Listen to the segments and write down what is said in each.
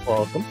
Awesome.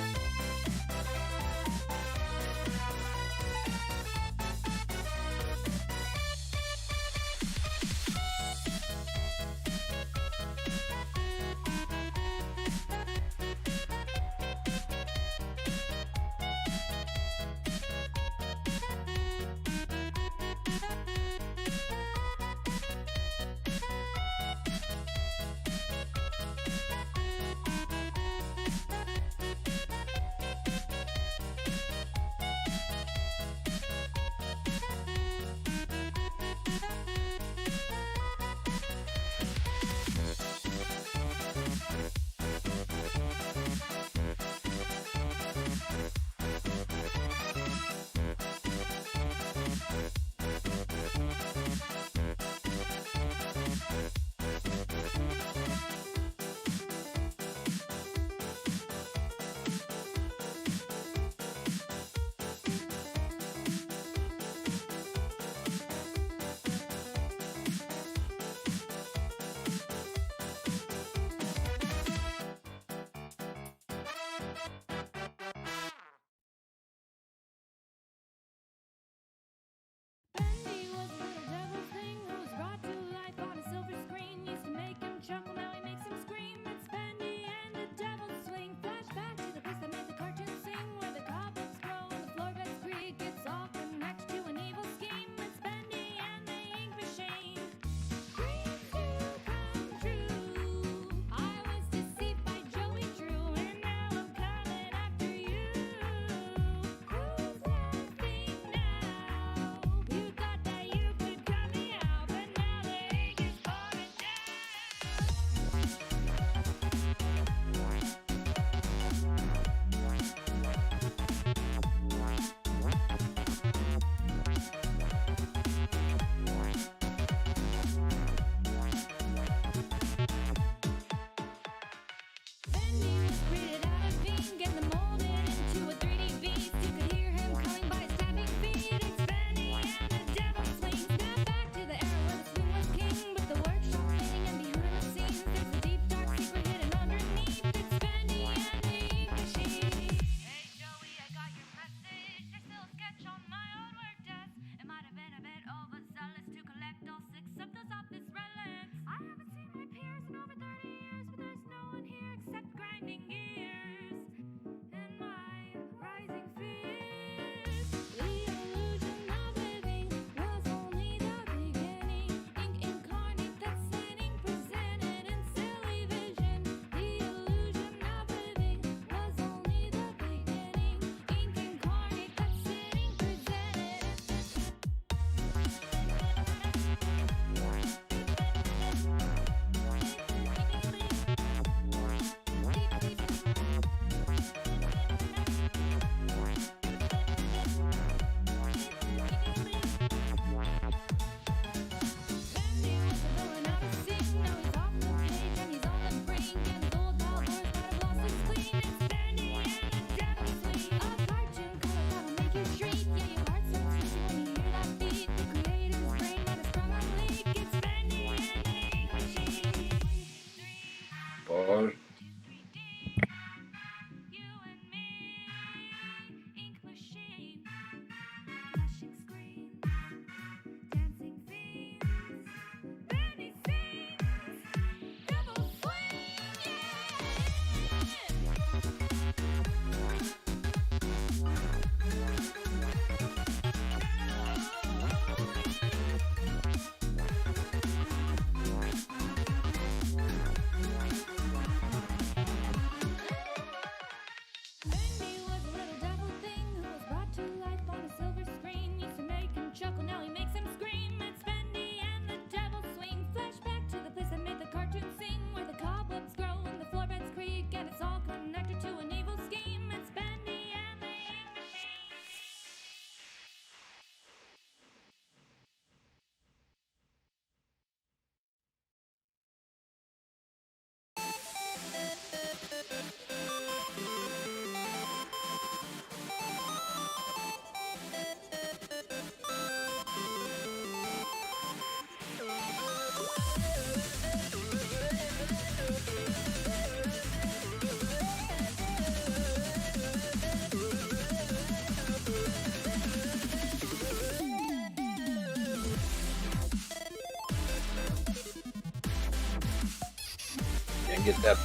get that.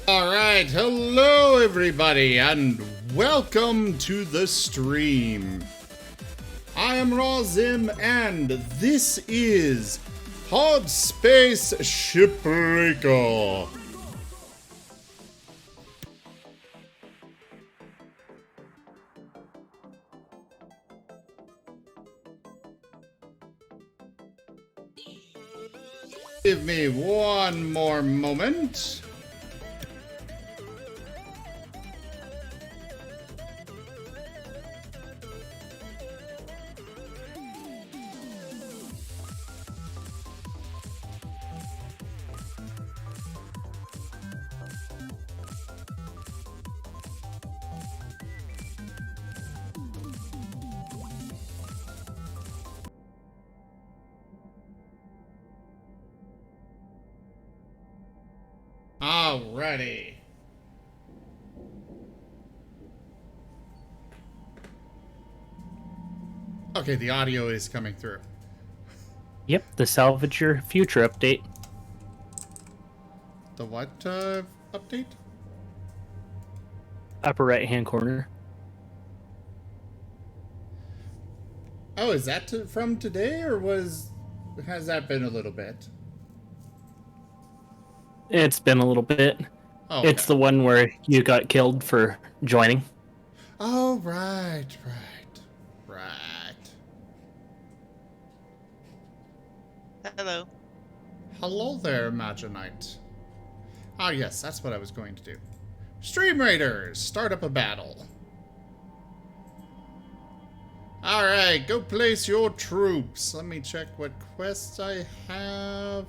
Alright, hello everybody, and welcome to the stream. I am Razim, and this is Hardspace Shipbreaker. Give me one more moment. Alrighty. Okay, the audio is coming through. Yep, the Salvage Your Future update. The what update? Upper right-hand corner. Oh, is that from today, or has that been a little bit? It's been a little bit. Oh, It's okay. the one where you got killed for joining. Oh, right. Hello. Hello there, Imaginite. Ah, yes, that's what I was going to do. Stream Raiders, start up a battle. Alright, go place your troops. Let me check what quests I have.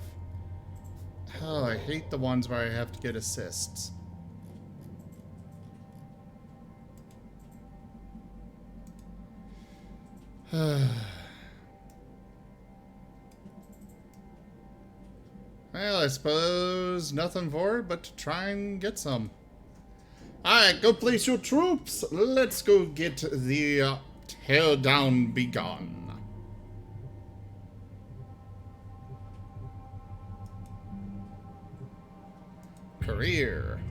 Oh, I hate the ones where I have to get assists. Well, I suppose nothing for it but to try and get some. Alright, go place your troops. Let's go get the tear down begun. Career.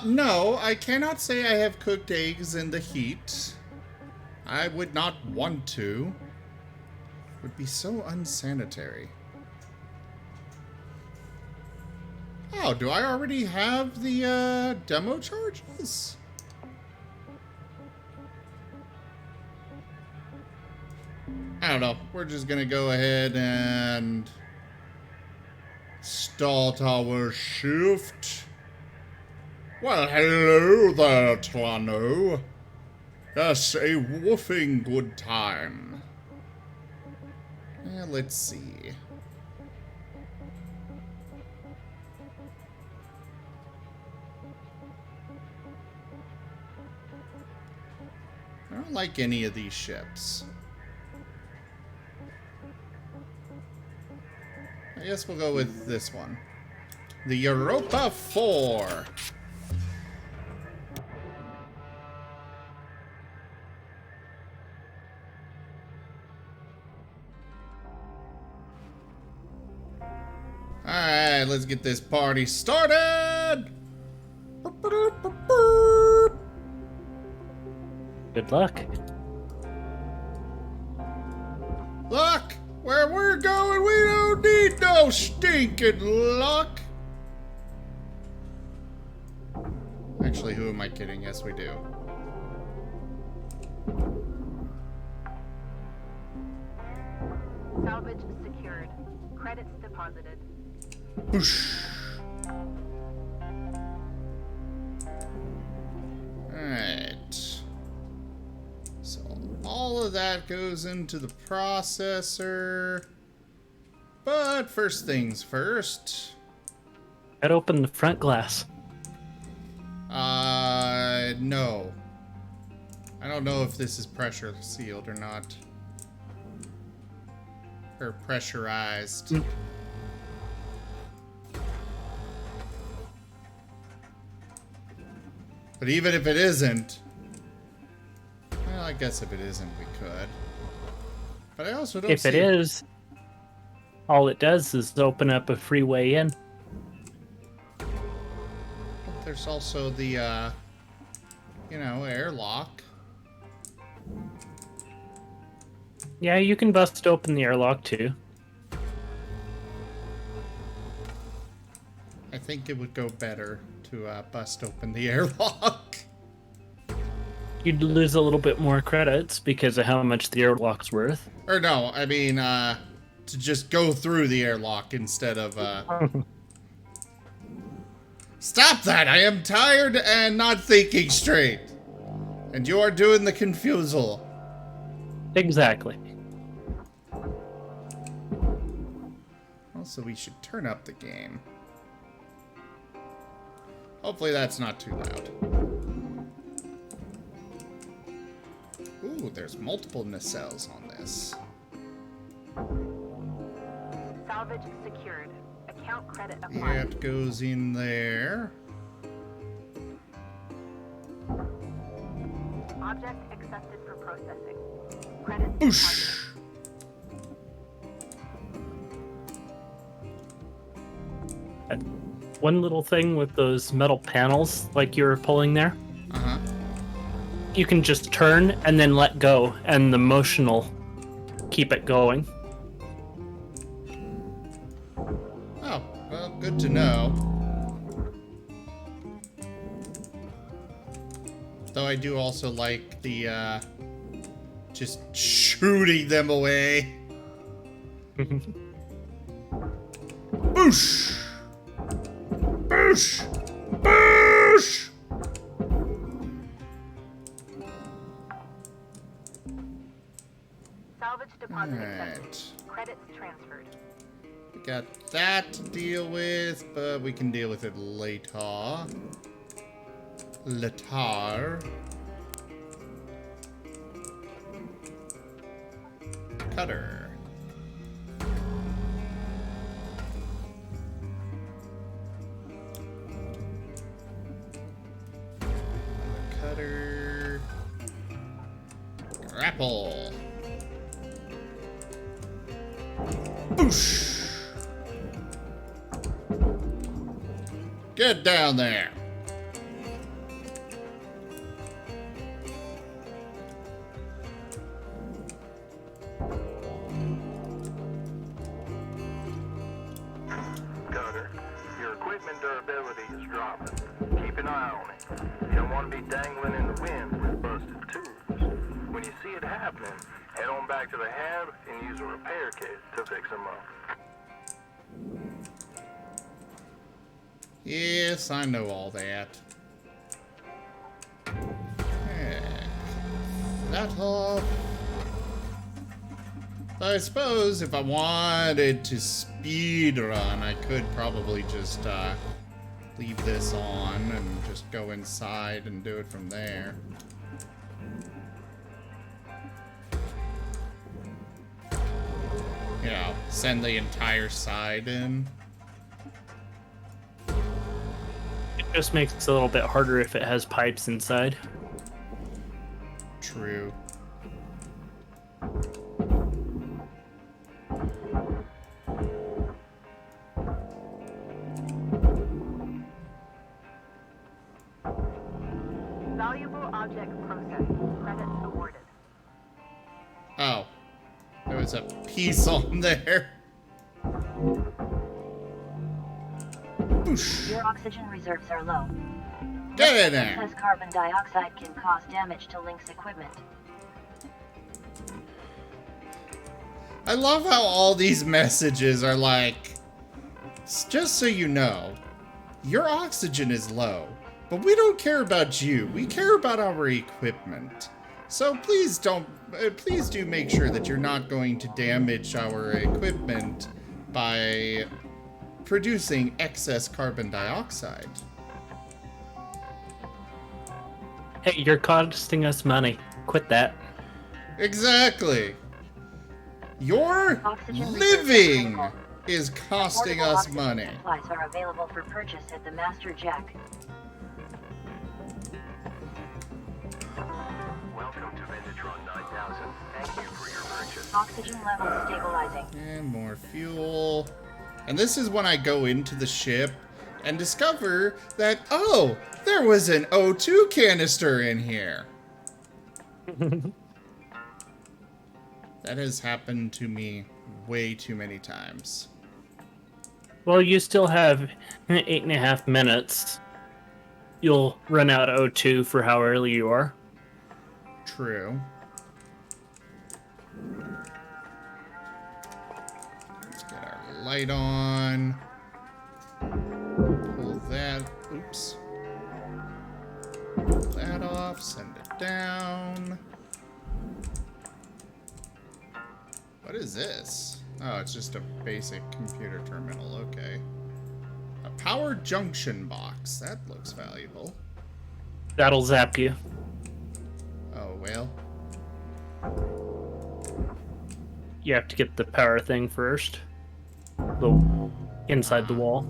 No, I cannot say I have cooked eggs in the heat. I would not want to. It would be so unsanitary. Oh, do I already have the demo charges? I don't know. We're just gonna go ahead and start our shift. Well, hello there, Tlano. Yes, a woofing good time. Let's see. I don't like any of these ships. I guess we'll go with this one. The Europa 4. Alright, let's get this party started! Good luck. Luck! Where we're going, we don't need no stinking luck! Actually, who am I kidding? Yes, we do. Salvage secured. Credits deposited. Boosh. Alright. So all of that goes into the processor. But first things first. Gotta open the front glass. No. I don't know if this is pressure sealed or not. Or pressurized. But even if it isn't, well, I guess if it isn't, we could. But I also don't If it is, all it does is open up a freeway in. But there's also the, airlock. Yeah, you can bust open the airlock too. I think it would go better to bust open the airlock. You'd lose a little bit more credits because of how much the airlock's worth. Or no, I mean, to just go through the airlock instead of, Stop that! I am tired and not thinking straight. And you are doing the confusal. Exactly. Also, we should turn up the game. Hopefully that's not too loud. Ooh, there's multiple nacelles on this. Salvage secured. Account credit applied. Yeah, it goes in there. Object accepted for processing. Credit Boosh! One little thing with those metal panels, like you were pulling there, Uh-huh. you can just turn and then let go, and the motion will keep it going. Oh, well, good to know. Though I do also like the, just shooting them away. Boosh! Boosh! Boosh! Salvage deposit accepted. Alright. Credits transferred. We got that to deal with, but we can deal with it later. Later. Cutter. Cutter. Grapple. Boosh! Get down there. Cutter, your equipment durability is dropping. Keep an eye on it. You don't want to be dangling in the wind with busted tubes. When you see it happening, head on back to the hab and use a repair kit to fix them up. Yes, I know all that. That off. I suppose if I wanted to speed run, I could probably just leave this on and just go inside and do it from there. You know, send the entire side in. It just makes it a little bit harder if it has pipes inside. True. Valuable object processed. Credits awarded. Oh. There was a piece on there. Boosh. Your oxygen reserves are low. Get in there. Excess carbon dioxide can cause damage to Link's equipment. I love how all these messages are like, just so you know, your oxygen is low, but we don't care about you. We care about our equipment. So please do make sure that you're not going to damage our equipment by producing excess carbon dioxide. Hey, you're costing us money. Quit that. Exactly. Your Oxygen living reserves is costing Portable us oxygen money. supplies are available for purchase at the Master Jack. Welcome to Vendatron 9000. Thank you for your purchase. Oxygen levels stabilizing. And more fuel. And this is when I go into the ship and discover that, oh, there was an O2 canister in here. That has happened to me way too many times. Well, you still have 8.5 minutes. You'll run out of O2 for how early you are. True. Let's get our light on. Pull that. Oops. Pull that off. Send it down. What is this? Oh, it's just a basic computer terminal. Okay. A power junction box. That looks valuable. That'll zap you. Oh, well. You have to get the power thing first. The inside the wall.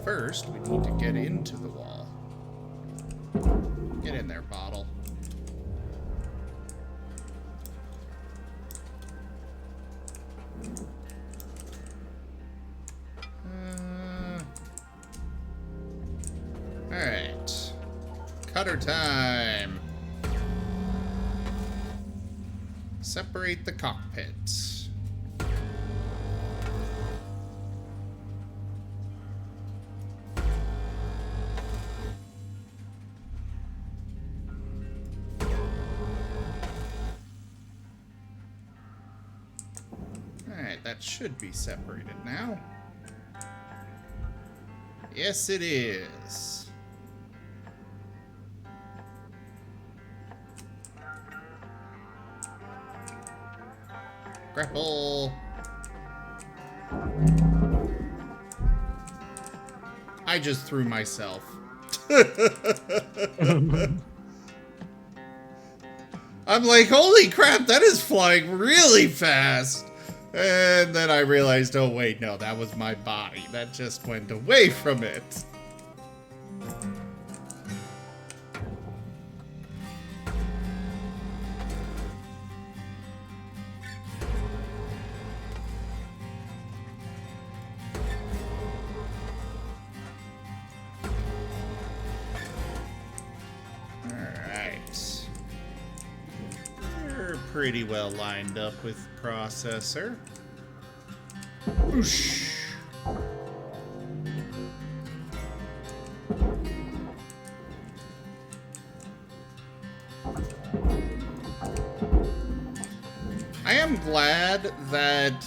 First, we need to get into the wall. Get in there, bottle. Alright. Cutter time. Separate the cockpit. Alright, that should be separated now. Yes, it is. Grapple. I just threw myself. I'm like, holy crap, that is flying really fast. And then I realized, oh wait, no, that was my body. That just went away from it. Alright. You're pretty well lined up with processor. Whoosh. I am glad that,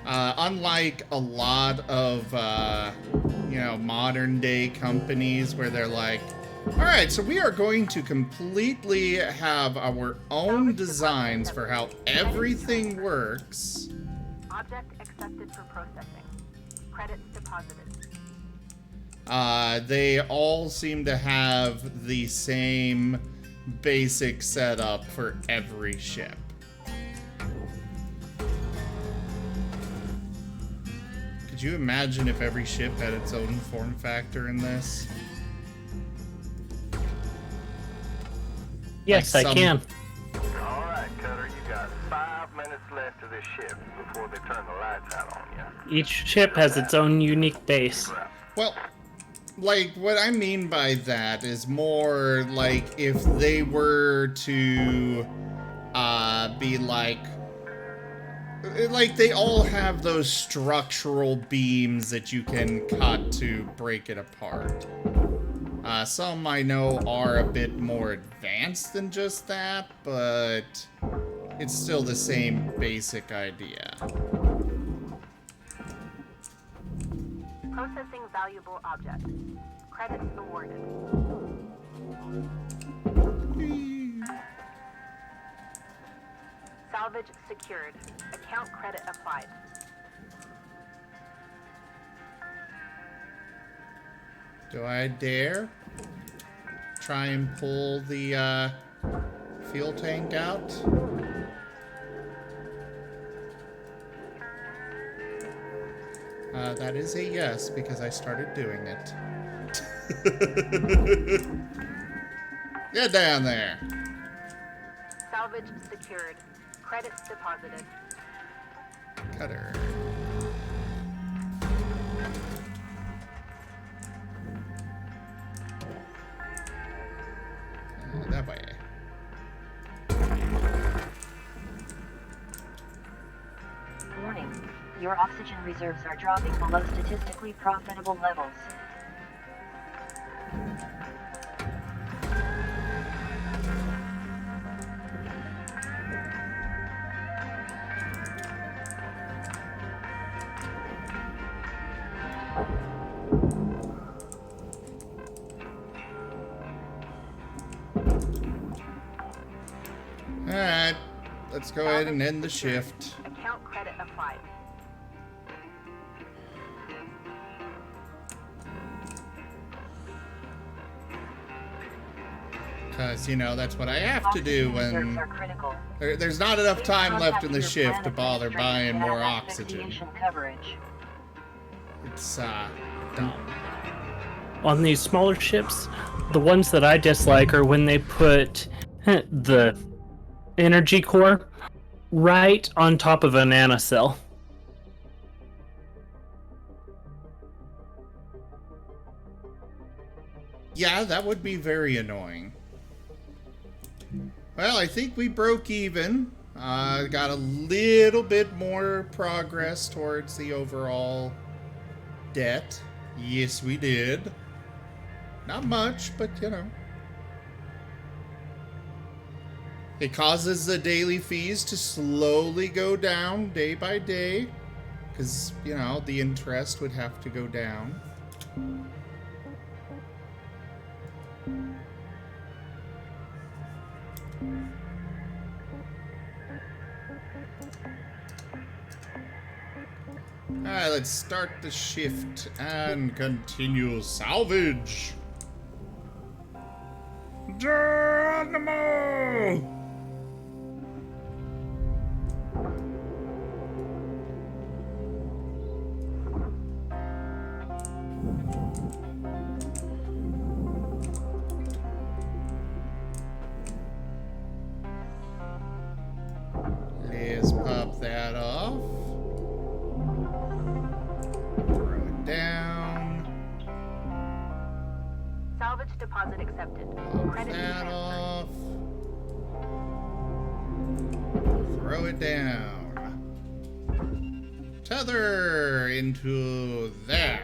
unlike a lot of, modern day companies where they're like, all right, so we are going to completely have our own designs for how everything works. Object accepted for processing. Credits deposited. They all seem to have the same basic setup for every ship. Could you imagine if every ship had its own form factor in this? Yes, Like I some- can. All right, Cutter, you got 5 minutes left of this ship before they turn the lights out on you. Each ship has its own unique base. Well, like, what I mean by that is more like if they were to be like they all have those structural beams that you can cut to break it apart. Some I know are a bit more advanced than just that, but it's still the same basic idea. Processing valuable objects. Credits awarded. Salvage secured. Account credit applied. Do I dare try and pull the fuel tank out? That is a yes, because I started doing it. Get down there. Salvage secured. Credits deposited. Cutter. That way. Warning. Your oxygen reserves are dropping below statistically profitable levels. Alright, let's go ahead and end the shift. Account credit applied. Because, you know, that's what I have to do Oxygen reserves when are critical. there's not enough time left in the Contact your shift to plan bother buying administrator more to add oxygen. asphyxiation coverage. It's, dumb. On these smaller ships, the ones that I dislike are when they put the energy core right on top of a nanocell. Yeah, that would be very annoying. Well, I think we broke even. Got a little bit more progress towards the overall debt. Yes, we did. Not much, but you know. It causes the daily fees to slowly go down day by day. Because, you know, the interest would have to go down. Alright, let's start the shift and continue salvage. Geronimo! Let's pop that off. Throw it down. Salvage deposit accepted. Pop Credits that transferred. off. Throw it down. Tether into there.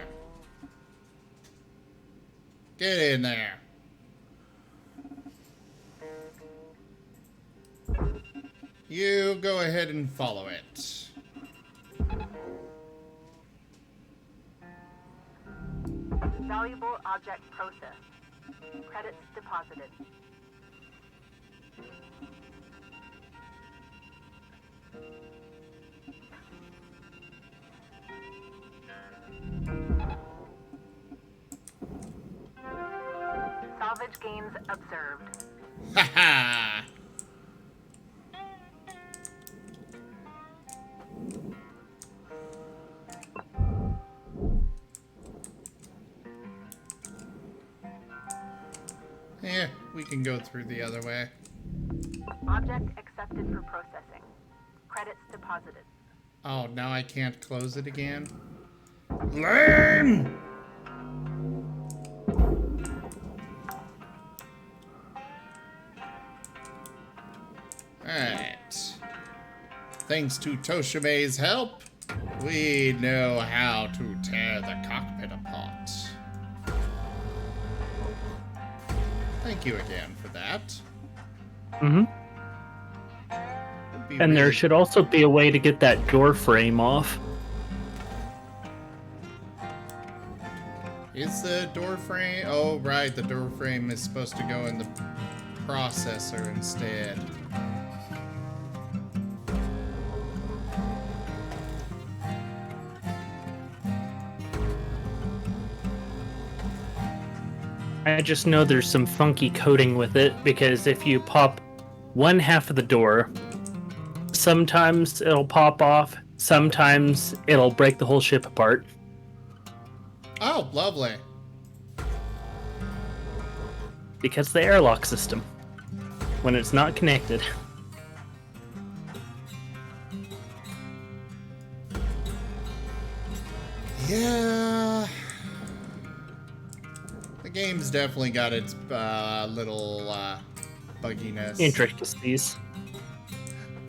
Get in there. You go ahead and follow it. Valuable object processed. Credits deposited. Salvage gains observed. Ha Yeah, we can go through the other way. Object accepted for processing. Credits deposited. Oh, now I can't close it again? Lame! Alright. Thanks to Toshime's help, we know how to tear the cockpit apart. Thank you again for that. Mm-hmm. It'd be And there really- should also be a way to get that door frame off. Is the door frame... Oh, right, the door frame is supposed to go in the processor instead. I just know there's some funky coding with it because if you pop one half of the door. Sometimes it'll pop off. Sometimes it'll break the whole ship apart. Oh, lovely. Because the airlock system. When it's not connected. Yeah. The game's definitely got its little bugginess. Intricacies.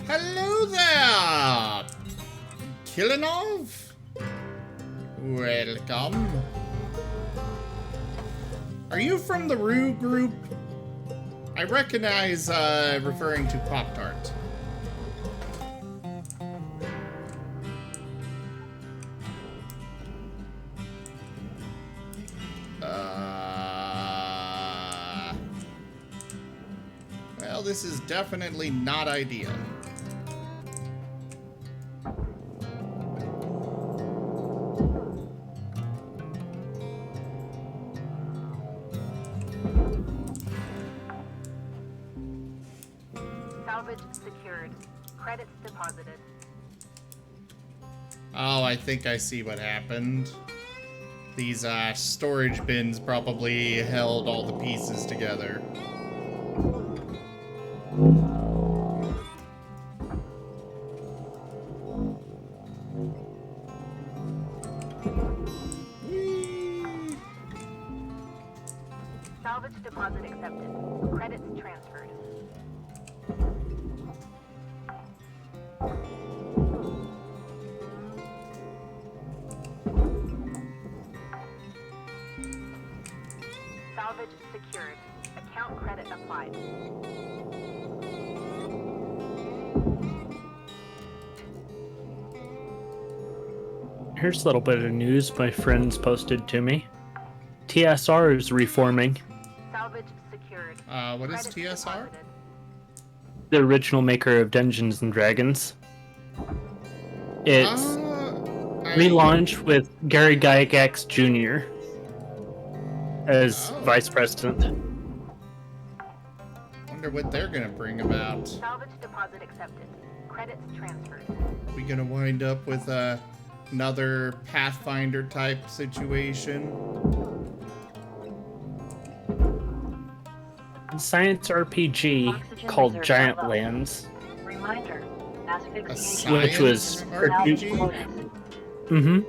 Hello there! Kilinov? Welcome. Are you from the Rue group? I recognize referring to Pop-Tart. Well, this is definitely not ideal. Salvage secured. Credits deposited. Oh, I think I see what happened. These storage bins probably held all the pieces together. Whee! Salvage deposit accepted. Credits transferred. Salvage secured. Account credit applied. Here's a little bit of news my friends posted to me. TSR is reforming. Salvage secured. What is Credits TSR? deposited. The original maker of Dungeons and Dragons. It's relaunched with Gary Gygax Jr. as vice president. Wonder what they're gonna bring about. Salvage deposit accepted. Credits transferred. We gonna wind up with another Pathfinder type situation? Science RPG Oxygen called reserves Giant are low. Lands. Reminder. A Asphyxiation. Which was science Salvage RPG? quotas.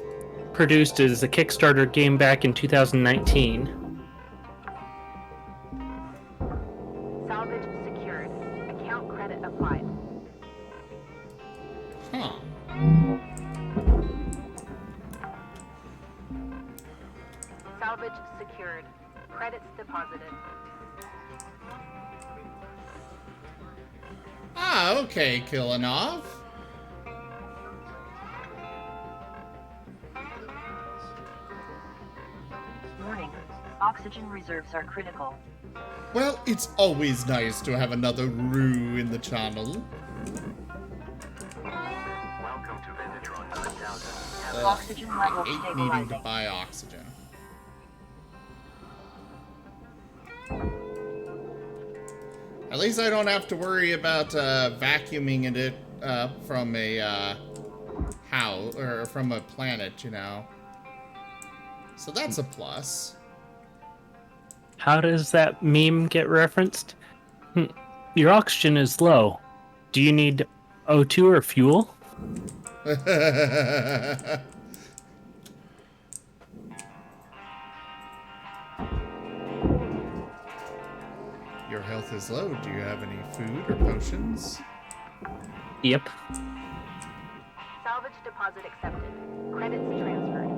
Produced as a Kickstarter game back in 2019. Salvage secured. Account credit applied. Huh. Salvage secured. Credits deposited. Ah, okay, Kilinov. Warning. Oxygen reserves are critical. Well, it's always nice to have another Rue in the channel. Welcome to Vendatron 9000. Ugh, Oxygen level I hate needing to stabilizing. buy oxygen. At least I don't have to worry about vacuuming it from a house or from a planet, you know. So that's a plus. How does that meme get referenced? Your oxygen is low. Do you need O2 or fuel? Your health is low. Do you have any food or potions? Yep. Salvage deposit accepted. Credits transferred.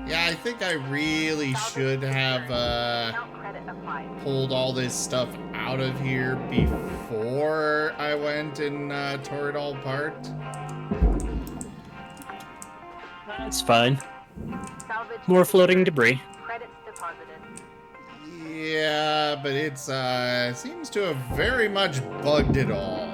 Yeah, I think I really should have Account credit applied. pulled all this stuff out of here before I went and tore it all apart. That's fine. Salvage More floating debris. credits deposited. Yeah, but it's seems to have very much bugged it all.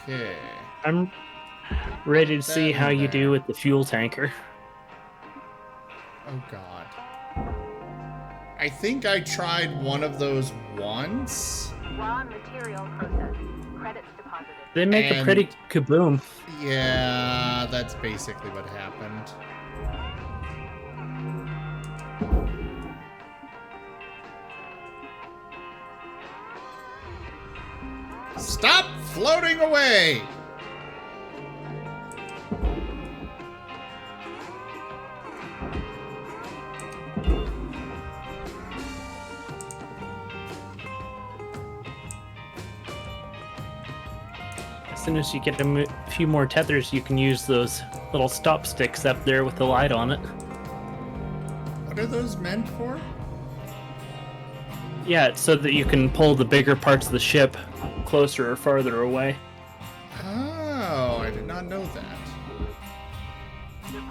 Okay. I'm ready to see That how in you do there. with the fuel tanker. Oh god. I think I tried one of those once. Raw material processed. Credits deposited. They make a And- pretty kaboom. Yeah, that's basically what happened. Stop floating away! As soon as you get a few more tethers, you can use those little stop sticks up there with the light on it. What are those meant for? Yeah, it's so that you can pull the bigger parts of the ship closer or farther away. Oh, I did not know that.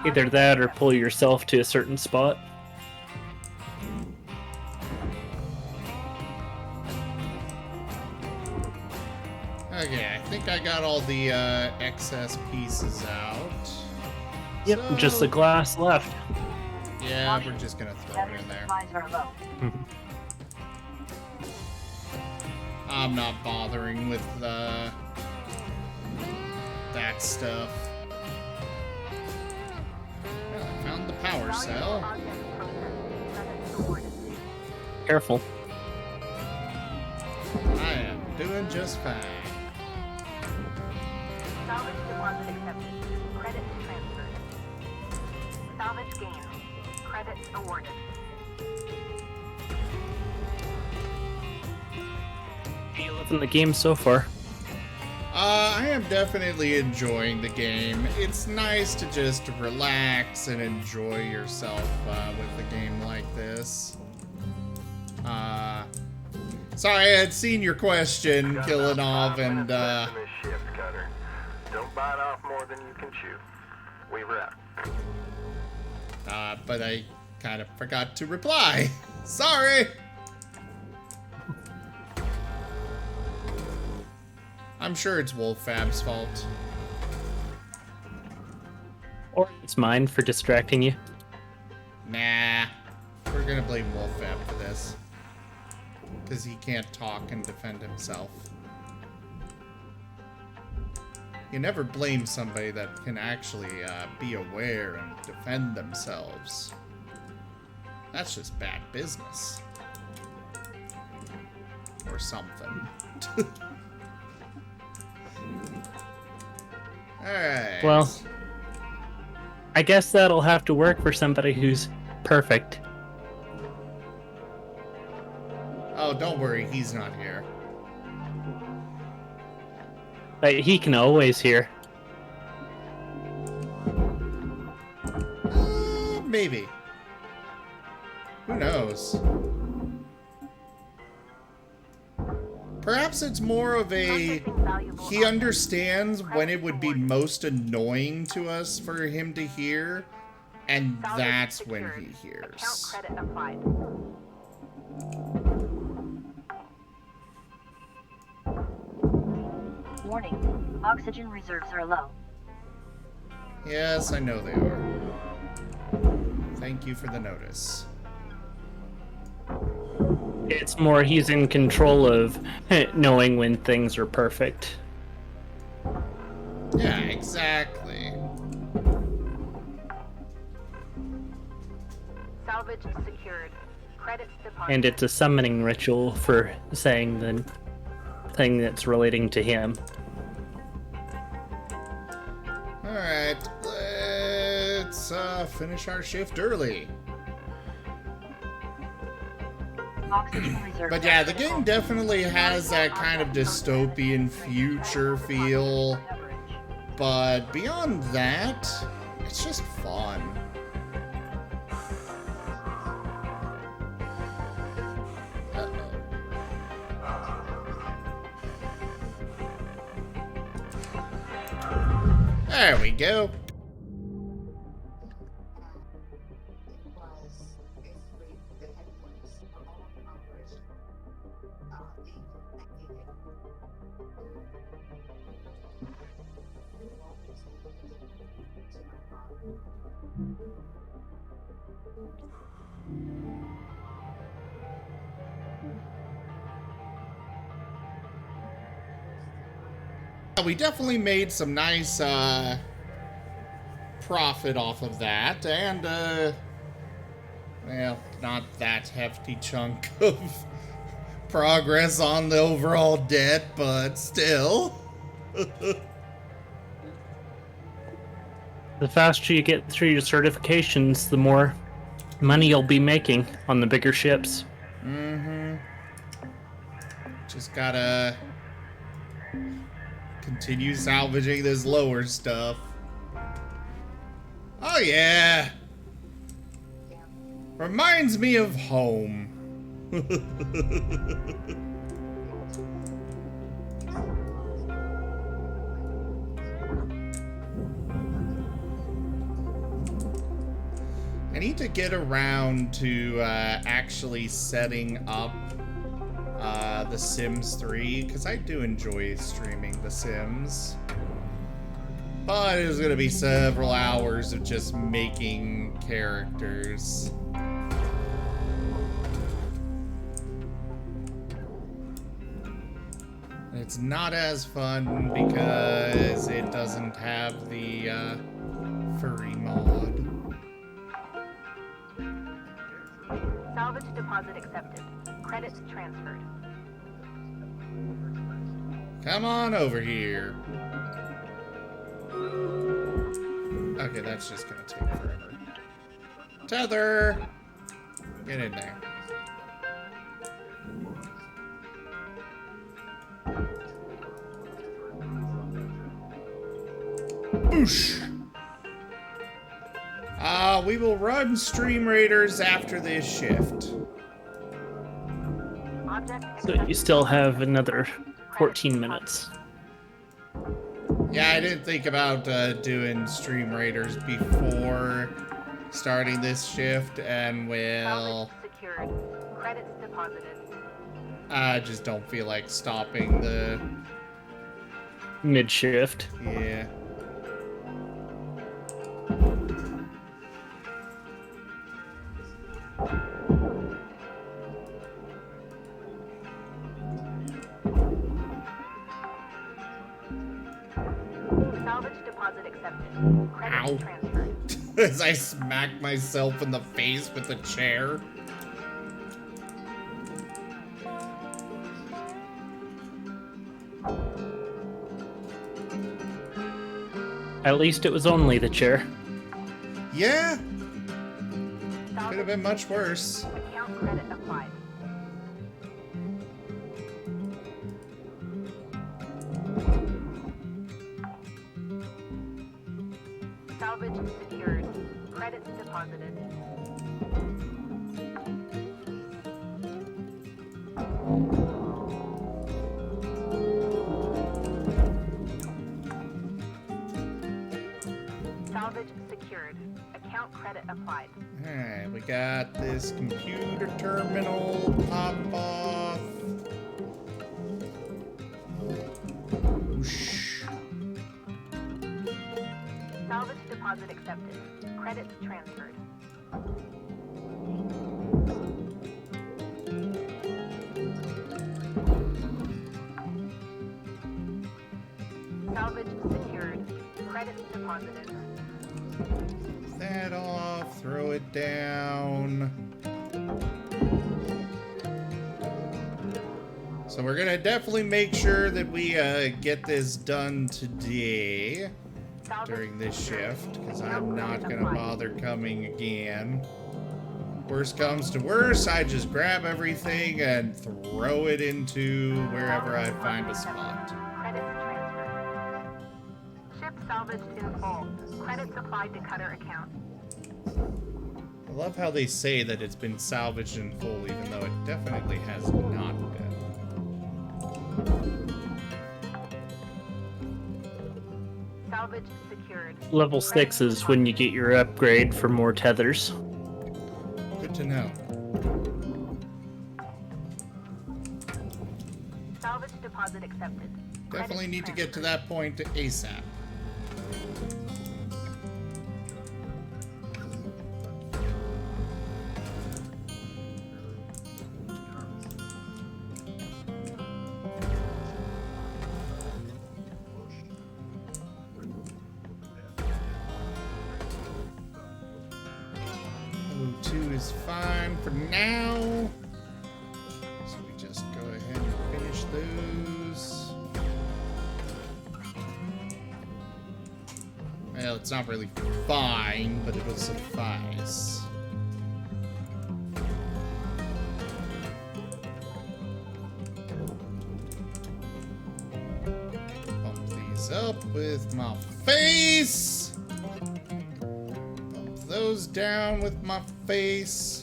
Either that or pull yourself to a certain spot. Okay, I think I got all the excess pieces out. Yep, So- just the glass left. Yeah, we're just gonna throw it Tether in there. supplies are low. I'm not bothering with that stuff. Well, I found the power cell. Object processed. Credits awarded. Careful. I am doing just fine. Salvage deposit accepted. Credits transferred. Salvage gained. Credits awarded. How you loving the game so far? I am definitely enjoying the game. It's nice to just relax and enjoy yourself with a game like this. Sorry, I had seen your question, Killinov, and Left in this shift, Cutter. Don't bite off more than you can chew. Weaver out. but I kind of forgot to reply. Sorry. I'm sure it's Wolffab's fault. Or it's mine for distracting you. Nah, we're gonna blame Wolffab for this. Because he can't talk and defend himself. You never blame somebody that can actually be aware and defend themselves. That's just bad business. Or something. Alright. Well, I guess that'll have to work for somebody who's perfect. Oh, don't worry, he's not here. But he can always hear. Maybe. Who knows? Perhaps it's more of a... Processing valuable He objects. understands when it would be most annoying to us for him to hear, and Salvage that's when secured. he Account hears. credit applied. Warning. Oxygen reserves are low. Yes, I know they are. Thank you for the notice. It's more he's in control of knowing when things are perfect. Yeah, exactly. Salvage secured. Credits deposited. And it's a summoning ritual for saying the thing that's relating to him. Alright, let's finish our shift early. Oxygen reserves. But yeah, are the game critical. definitely has that kind of dystopian future feel. But beyond that, it's just fun. There we go. We definitely made some nice profit off of that, and well, not that hefty chunk of progress on the overall debt, but still. The faster you get through your certifications, the more money you'll be making on the bigger ships. Mm-hmm. Just gotta continue salvaging this lower stuff. Oh yeah! Reminds me of home. I need to get around to actually setting up The Sims 3, because I do enjoy streaming The Sims. But it was going to be several hours of just making characters. It's not as fun because it doesn't have the furry mod. Salvage deposit accepted. Credits transferred. Come on over here. Okay, that's just gonna take forever. Tether! Get in there. Boosh! We will run Stream Raiders after this shift. Object So you still have another 14 minutes. Yeah, I didn't think about doing Stream Raiders before starting this shift, and well, salvage secured. Credits deposited. I just don't feel like stopping the... Mid-shift. Yeah. Salvage deposit accepted. Credits Ow. transferred. As I smack myself in the face with the chair. At least it was only the chair. Yeah. Could have Salvage been much worse. account credit applied. Salvage secured. Credits deposited. Salvage secured. Account credit applied. Alright, we got this computer terminal pop off. Whoosh. Salvage deposit accepted. Credits transferred. Salvage secured. Credits deposited. That off, throw it down. So we're gonna definitely make sure that we get this done today during this shift, because I'm not gonna bother coming again. Worst comes to worst, I just grab everything and throw it into wherever I find a spot. Credits transferred. Ship salvaged in full. Credits applied to cutter account. I love how they say that it's been salvaged in full, even though it definitely has not been. Salvage secured. Level 6 is when you get your upgrade for more tethers. Good to know. Salvage deposit accepted. Definitely Credits need to get to transferred. that point ASAP. fine for now. So we just go ahead and finish those. Well, it's not really fine, but it'll suffice. Bump these up with my face. Bump those down with my face.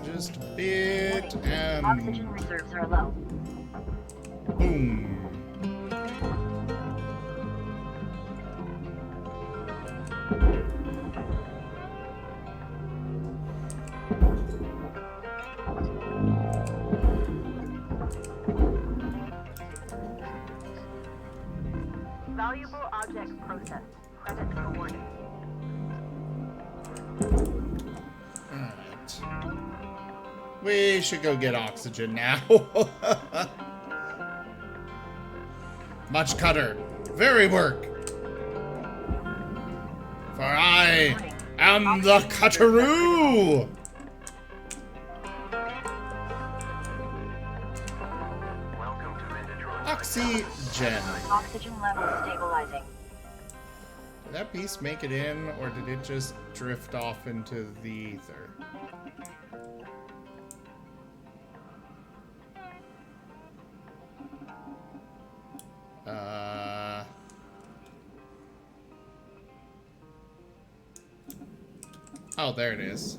Just a bit, and Oxygen reserves are low. boom. Valuable object processed. Credits awarded. Alright. We should go get oxygen now. Much cutter. Very work. For I am the cutteroo. Welcome to Metatron. Oxygen. Oxygen levels stabilizing. Did that piece make it in, or did it just drift off into the ether? Oh, there it is.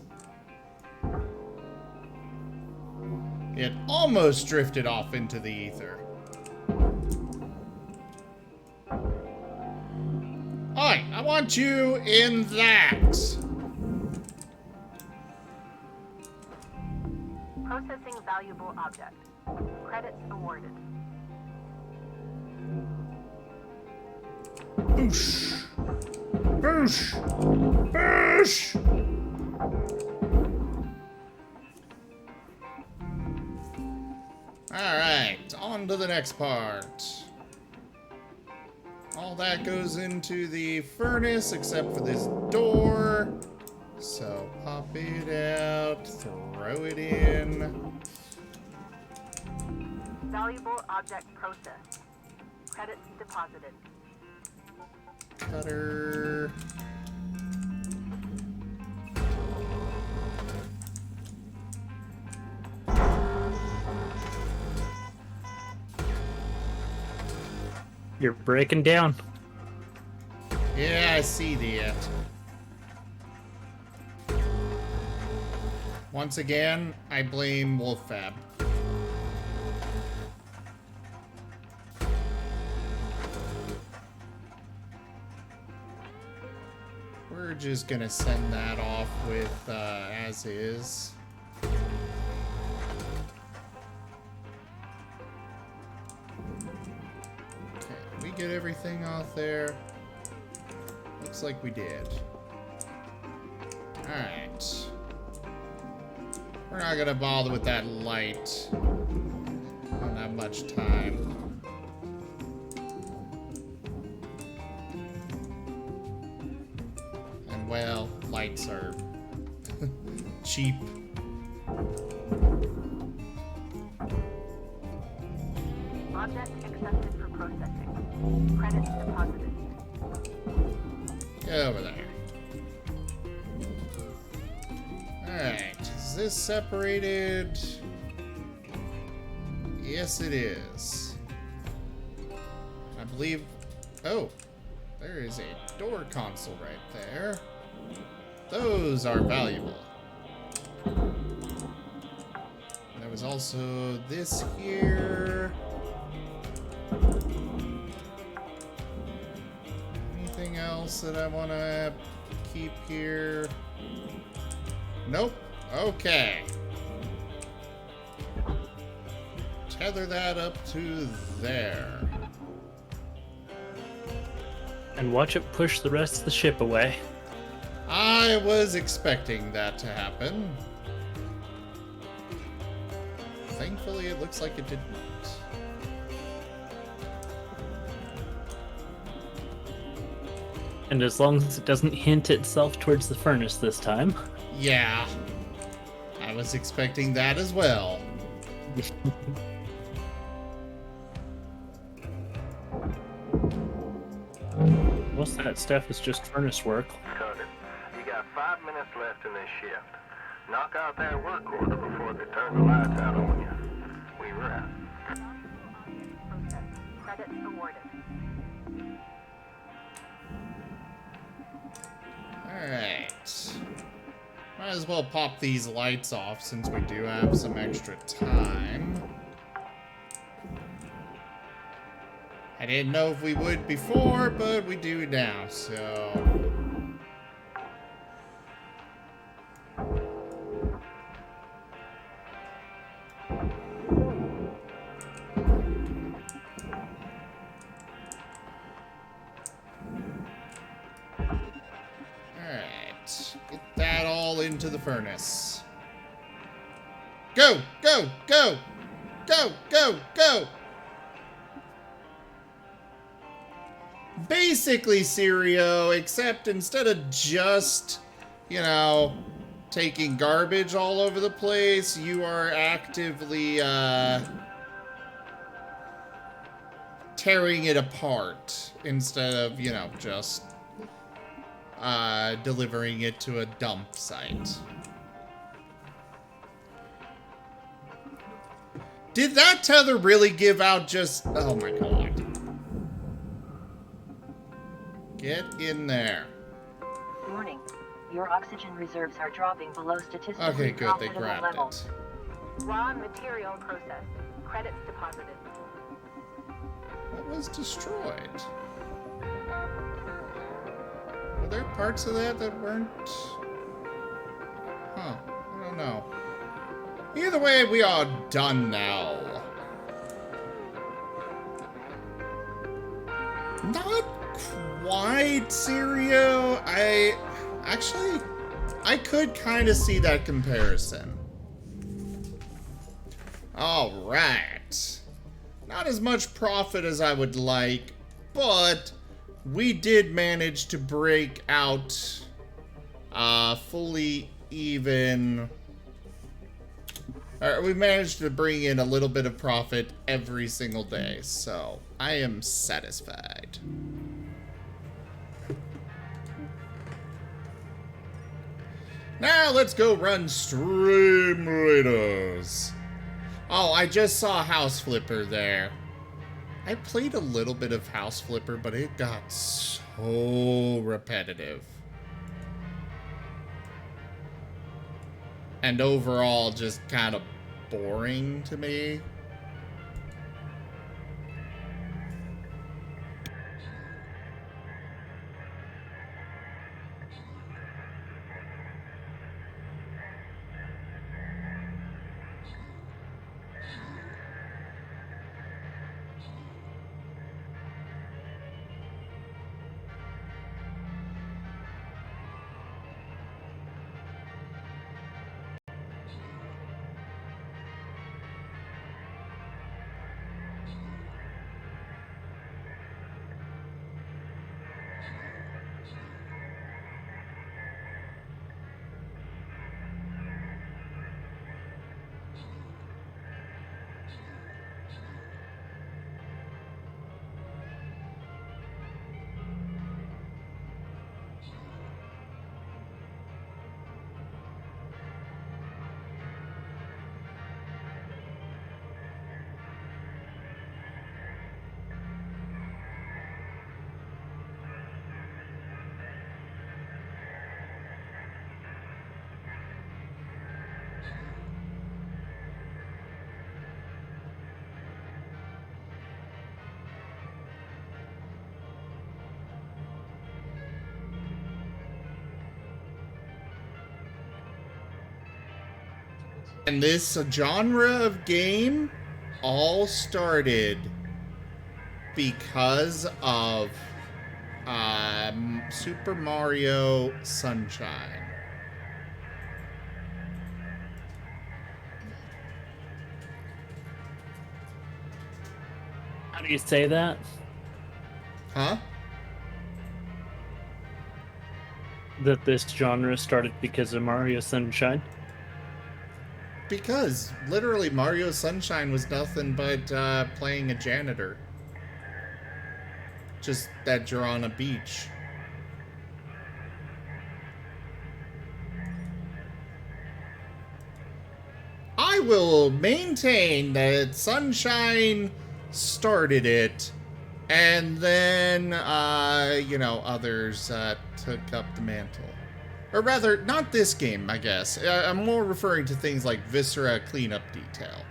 It almost drifted off into the ether. Hi, I want you in that. Processing valuable object. Credits awarded. Boosh. Boosh. Boosh. Alright, on to the next part. All that goes into the furnace except for this door. So pop it out, throw it in. Valuable object processed. Credits deposited. Cutter. You're breaking down. Yeah, I see that. Once again, I blame Wolffab. We're just gonna send that off with as is. Okay, we get everything off there. Looks like we did. Alright. We're not gonna bother with that light. Don't have much time. And well, lights are cheap. Object accepted for processing. Credits deposited. Get over there. Alright, is this separated? Yes, it is. I believe... Oh, there is a door console right there. Those are valuable. There was also this here. Anything else that I want to keep here? Nope. Okay. Tether that up to there. And watch it push the rest of the ship away. I was expecting that to happen. Actually, it looks like it did not. And as long as it doesn't hint itself towards the furnace this time. Yeah. I was expecting that as well. Most of that stuff is just furnace work. Cut it. You got 5 minutes left in this shift. Knock out that work order before they turn the lights out on you. We wrap. Process. Credits awarded. Alright. Might as well pop these lights off since we do have some extra time. I didn't know if we would before, but we do now, so... Get that all into the furnace. Go! Go! Go! Go! Go! Go! Basically, Sirio, except instead of just, you know, taking garbage all over the place, you are actively, tearing it apart instead of, you know, just delivering it to a dump site. Did that tether really give out just... Oh my god. Get in there. Warning. Your oxygen reserves are dropping below statistically Okay, good. They profitable grabbed levels. it. Raw material processed. Credits deposited. What was destroyed? Were there parts of that that weren't... Huh. I don't know. Either way, we are done now. Not quite, Sirio. I could kind of see that comparison. Alright. Not as much profit as I would like, but we did manage to break out fully even... we managed to bring in a little bit of profit every single day, so I am satisfied. Now let's go run Stream Raiders. Oh, I just saw House Flipper there. I played a little bit of House Flipper, but it got so repetitive. And overall, just kind of boring to me. And this genre of game all started because of Super Mario Sunshine. do you say that? Huh? That this genre started because of Mario Sunshine? Because literally Mario Sunshine was nothing but playing a janitor. Just that you're on a beach. I will maintain that Sunshine started it, and then, you know, others took up the mantle. Or rather, not this game, I guess. I'm more referring to things like Viscera Cleanup Detail.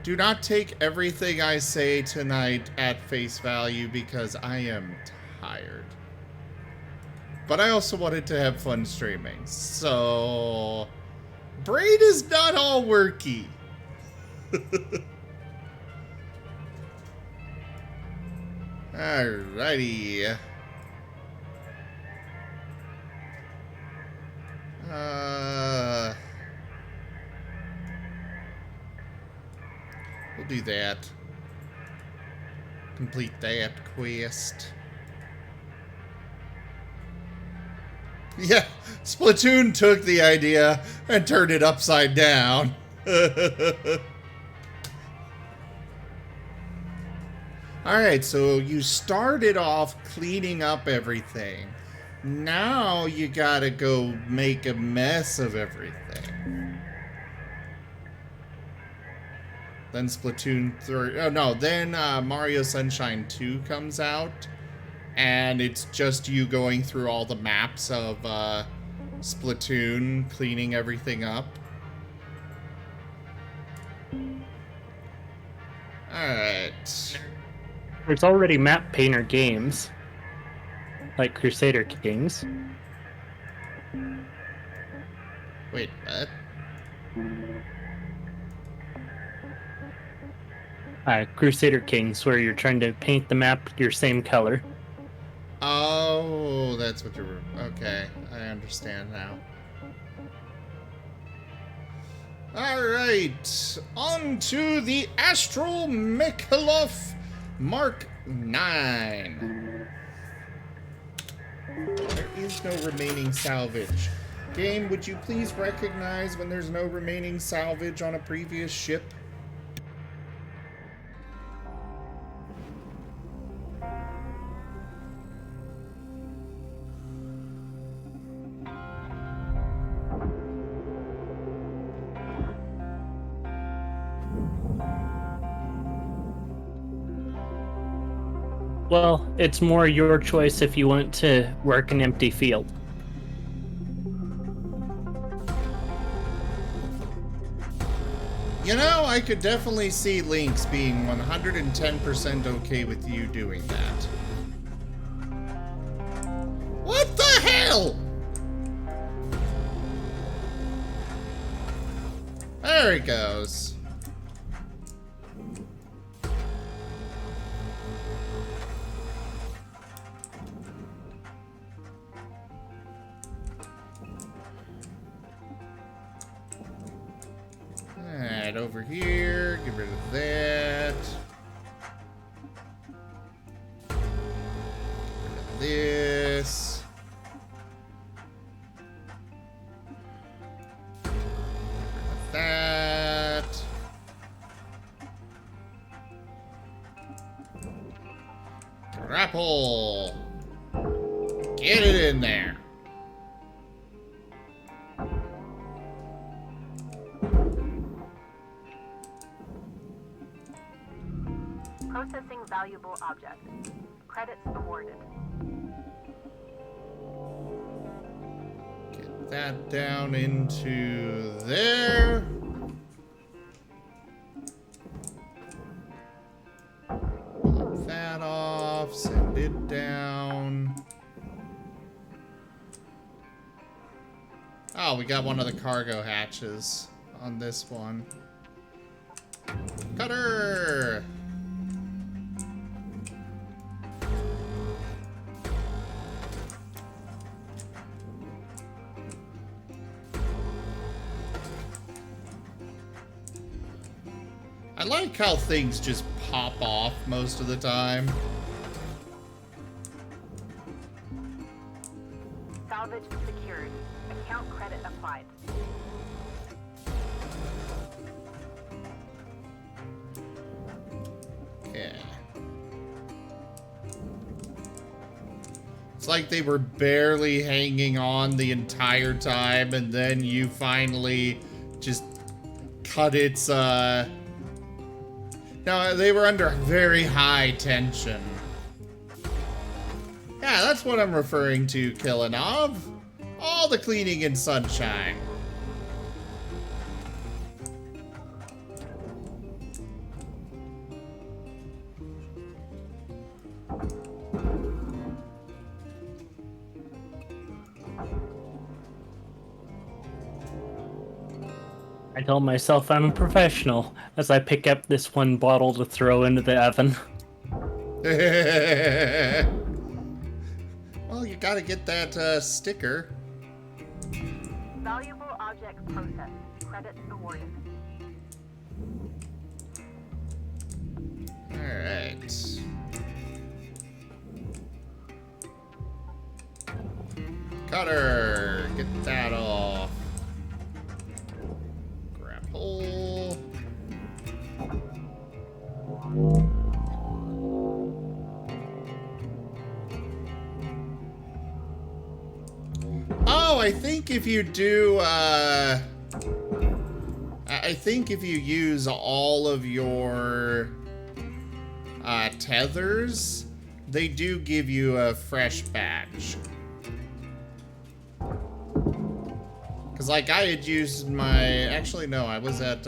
Do not take everything I say tonight at face value because I am tired. But I also wanted to have fun streaming, so... brain is not all worky. Alrighty. We'll do that. Complete that quest. Yeah, Splatoon took the idea and turned it upside down. Alright, so you started off cleaning up everything. Now you gotta go make a mess of everything. Then Splatoon 3... oh no, then Mario Sunshine 2 comes out. And it's just you going through all the maps of Splatoon, cleaning everything up. Alright. There's already map painter games, like Crusader Kings. Wait, what? Crusader Kings, where you're trying to paint the map your same color. Oh, that's what you're... okay, I understand now. Alright, on to the Astral Mekaloff Mark 9. There is no remaining salvage. Game, would you please recognize when there's no remaining salvage on a previous ship? Well, it's more your choice if you want to work an empty field. You know, I could definitely see Lynx being 110% okay with you doing that. What the hell? There it goes. Alright, over here, get rid of that. Get rid of this. Get rid of that. Grapple. Get it in there. Processing valuable object. Credits awarded. Get that down into there. Pop that off, send it down. Oh, we got one of the cargo hatches on this one. Cutter! I like how things just pop off most of the time. Salvage secured. Account credit applied. Yeah. It's like they were barely hanging on the entire time, and then you finally just cut its, No, they were under very high tension. Yeah, that's what I'm referring to, Killinov. All the cleaning and sunshine. I tell myself I'm a professional as I pick up this one bottle to throw into the oven. Well, you gotta get that sticker. Valuable object processed. Credits awarded. Alright. Cutter! Get that off. Grapple. Oh, I think if you do, I think if you use all of your tethers, they do give you a fresh batch. Because, like, I had used my... Actually, no, I was at,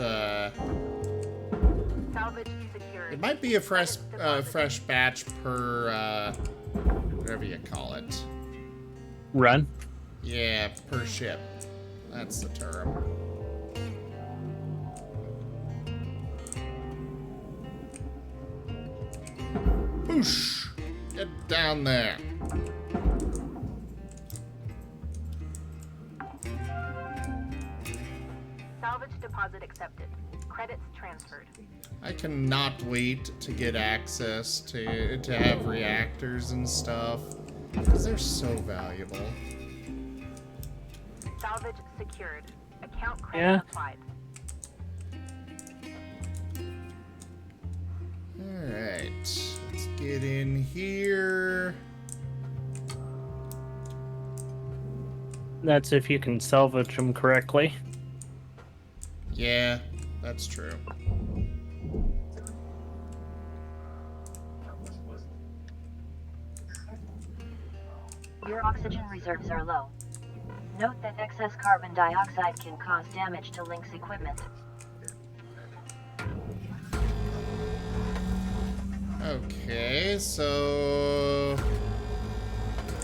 Salvage secured. It might be a fresh batch per, whatever you call it. Run. Yeah, per ship. That's the term. Boosh! Get down there. Salvage deposit accepted. Credits transferred. I cannot wait to get access to have reactors and stuff, because they're so valuable. Salvage secured. Account credit Yeah. applied. Alright, let's get in here. That's if you can salvage them correctly. Yeah, that's true. Your oxygen reserves are low. Note that excess carbon dioxide can cause damage to Link's equipment. Okay, so...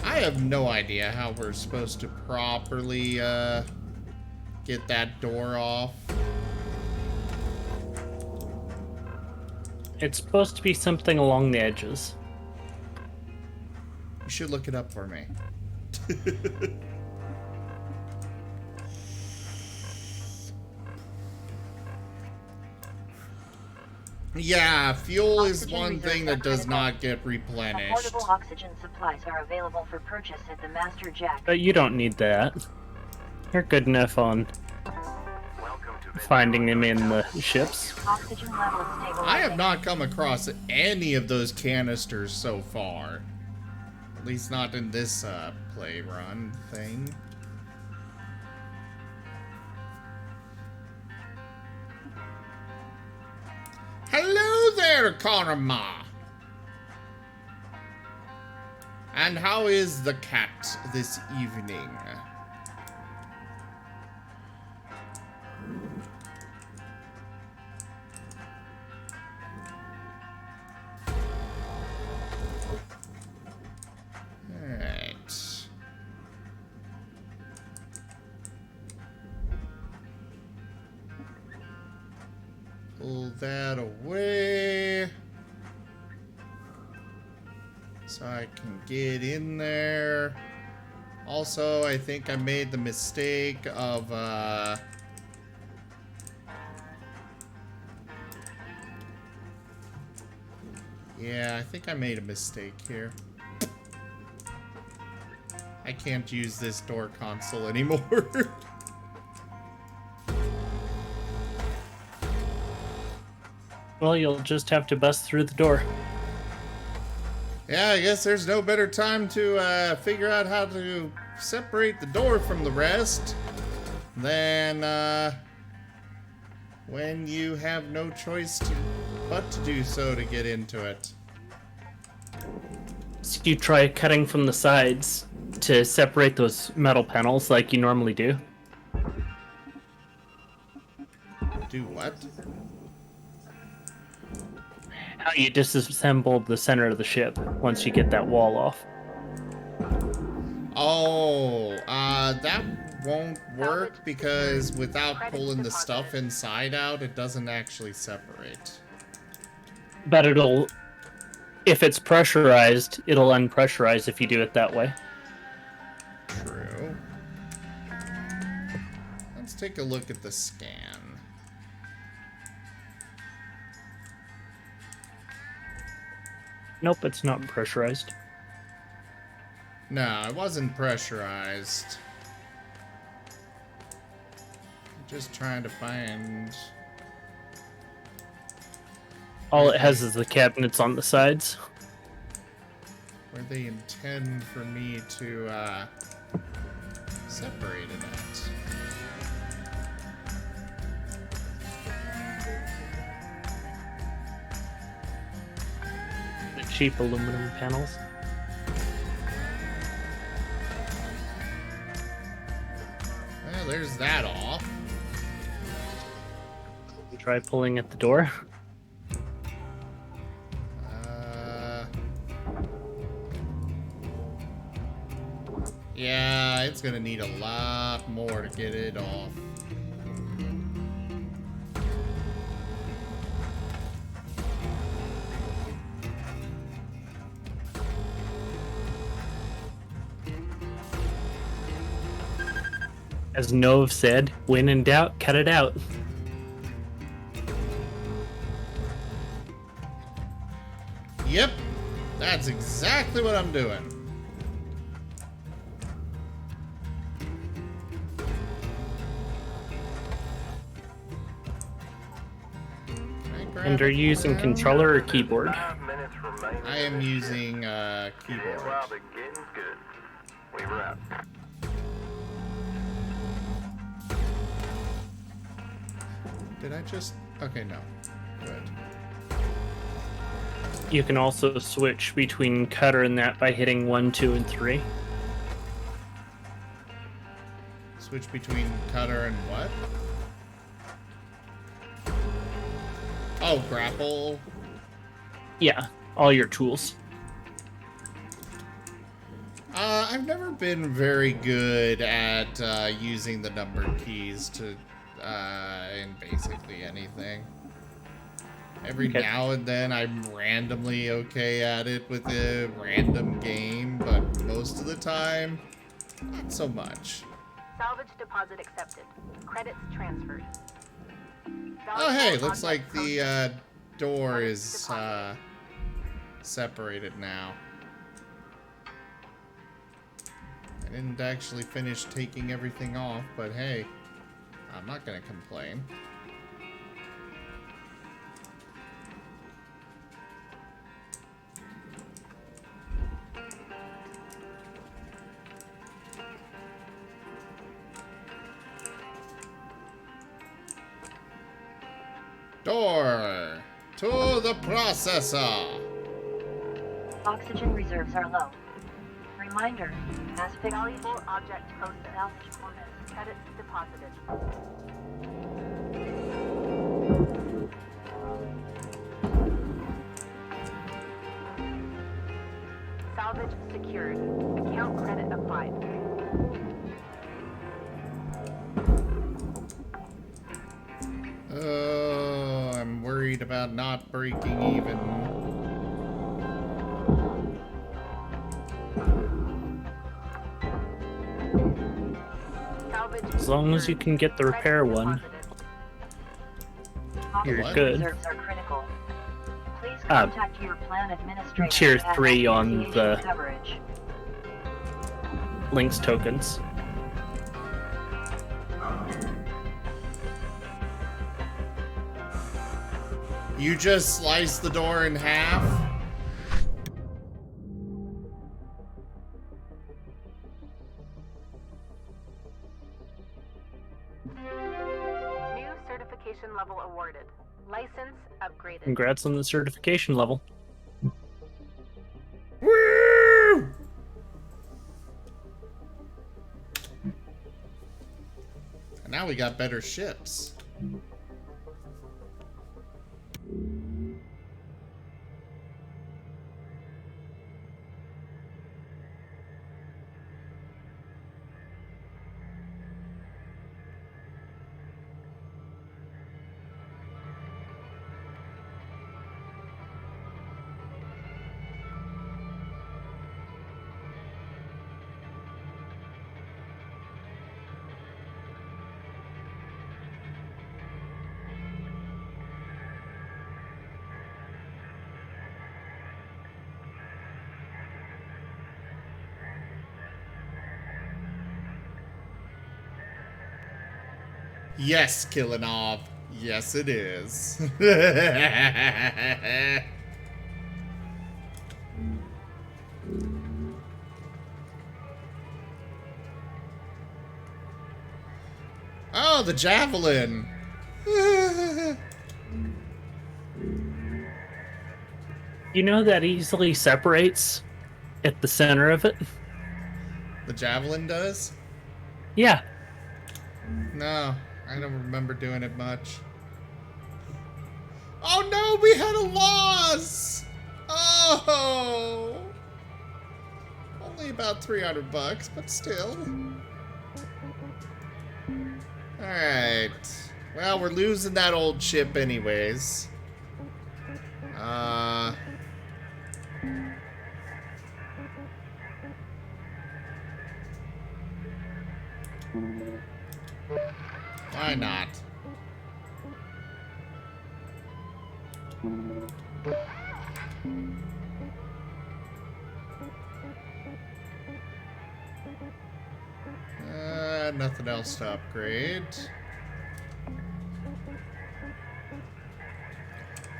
I have no idea how we're supposed to properly, get that door off. It's supposed to be something along the edges. You should look it up for me. Yeah, fuel is Oxygen one reserves thing are that does critical. not get replenished. Affordable oxygen supplies are available for purchase at the Master Jack. But you don't need that. You're good enough on Welcome to finding them in the ships. Oxygen level stabilization. I have not come across any of those canisters so far. At least not in this play run thing. Hello there, Karma! And how is the cat this evening? Alright. Pull that away. So I can get in there. Also, I think I made the mistake of, Yeah, I think I made a mistake here. I can't use this door console anymore. Well, you'll just have to bust through the door. Yeah, I guess there's no better time to figure out how to separate the door from the rest than when you have no choice but to do so to get into it. So you try cutting from the sides to separate those metal panels like you normally do. Do what? How you disassemble the center of the ship once you get that wall off. Oh, that won't work because without pulling the stuff inside out, it doesn't actually separate. But it'll, if it's pressurized, it'll unpressurize if you do it that way. True. Let's take a look at the scan. Nope, it's not pressurized. No, it wasn't pressurized. I'm just trying to find... All it has is the cabinets on the sides. where they intend for me to separate it at. The cheap aluminum panels. Well, there's that off. Try pulling at the door. Yeah, it's gonna need a lot more to get it off. As Nove said, when in doubt, cut it out. Yep, that's exactly what I'm doing. And are you using controller or keyboard? 5 minutes remaining. I am using Yeah, keyboard. well, the getting's good. We wrap. Did I just... Okay, no. Good. You can also switch between cutter and that by hitting 1, 2, and 3. Switch between cutter and what? Oh, grapple. Yeah, all your tools. I've never been very good at using the numbered keys to in basically anything. Every Okay. now and then I'm randomly okay at it with a random game, but most of the time, not so much. Salvage deposit accepted. Credits transferred. Oh hey, Valuable looks like object the door Credits is deposited. separated now. I didn't actually finish taking everything off, but hey, I'm not gonna complain. Door to the processor. Oxygen reserves are low. Reminder, aspect Valuable object processed. salvage bonus. Credits deposited. Salvage secured. Account credit applied. Oh, I'm worried about not breaking even. Salvage As long as you secured. can get the repair Credits one. deposited. You're Oxygen good. reserves are critical. Please Contact your plan administrator. Tier to add 3 on association the coverage. links tokens. You just slice the door in half? New certification level awarded. License upgraded. Congrats on the certification level. Woo! And now we got better ships. Yes, Killinov. Yes, it is. Oh, the javelin. You know that easily separates at the center of it? The javelin does? Yeah. No, I don't remember doing it much. Oh no, we had a loss! Oh! Only about $300, but still. Alright. Well, we're losing that old ship anyways. Why not? Nothing else to upgrade.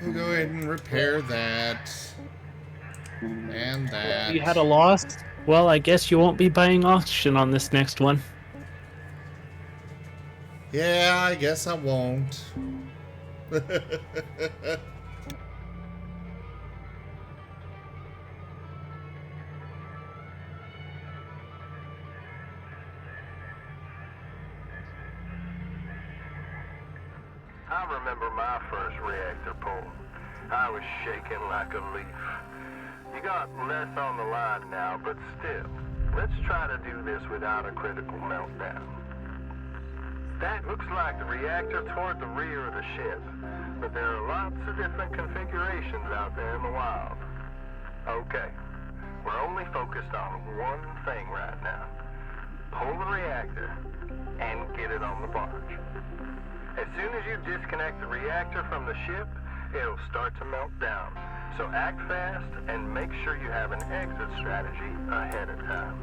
We'll go ahead and repair that. And that. You had a loss? Well, I guess you won't be buying auction on this next one. Yeah, I guess I won't. I remember my first reactor pull. I was shaking like a leaf. You got less on the line now, but still, let's try to do this without a critical meltdown. That looks like the reactor toward the rear of the ship, but there are lots of different configurations out there in the wild. Okay, we're only focused on one thing right now. Pull the reactor and get it on the barge. As soon as you disconnect the reactor from the ship, it'll start to melt down. So act fast and make sure you have an exit strategy ahead of time.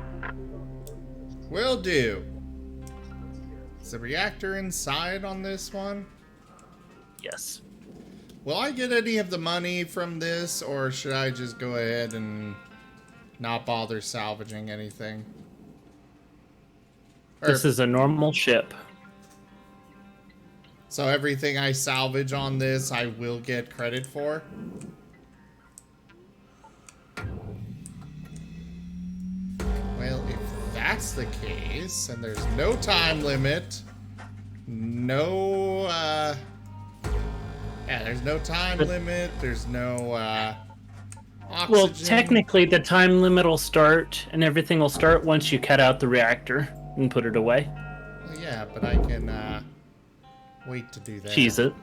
Will do. Is the reactor inside on this one? Yes. Will I get any of the money from this, or should I just go ahead and not bother salvaging anything? This is a normal ship. So everything I salvage on this, I will get credit for? Well, if that's the case, and there's no time limit, yeah, there's no time limit, there's no, oxygen. Well, technically, the time limit will start, and everything will start once you cut out the reactor and put it away. Well, yeah, but I can, wait to do that. Cheese it.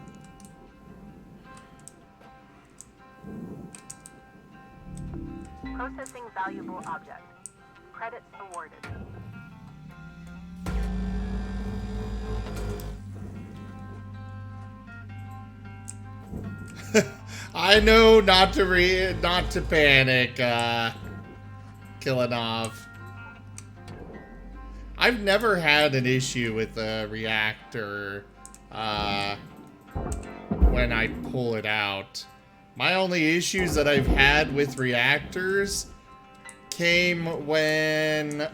Processing valuable object. Credits awarded. I know not to panic, Killinov. I've never had an issue with a reactor when I pull it out. My only issues that I've had with reactors came when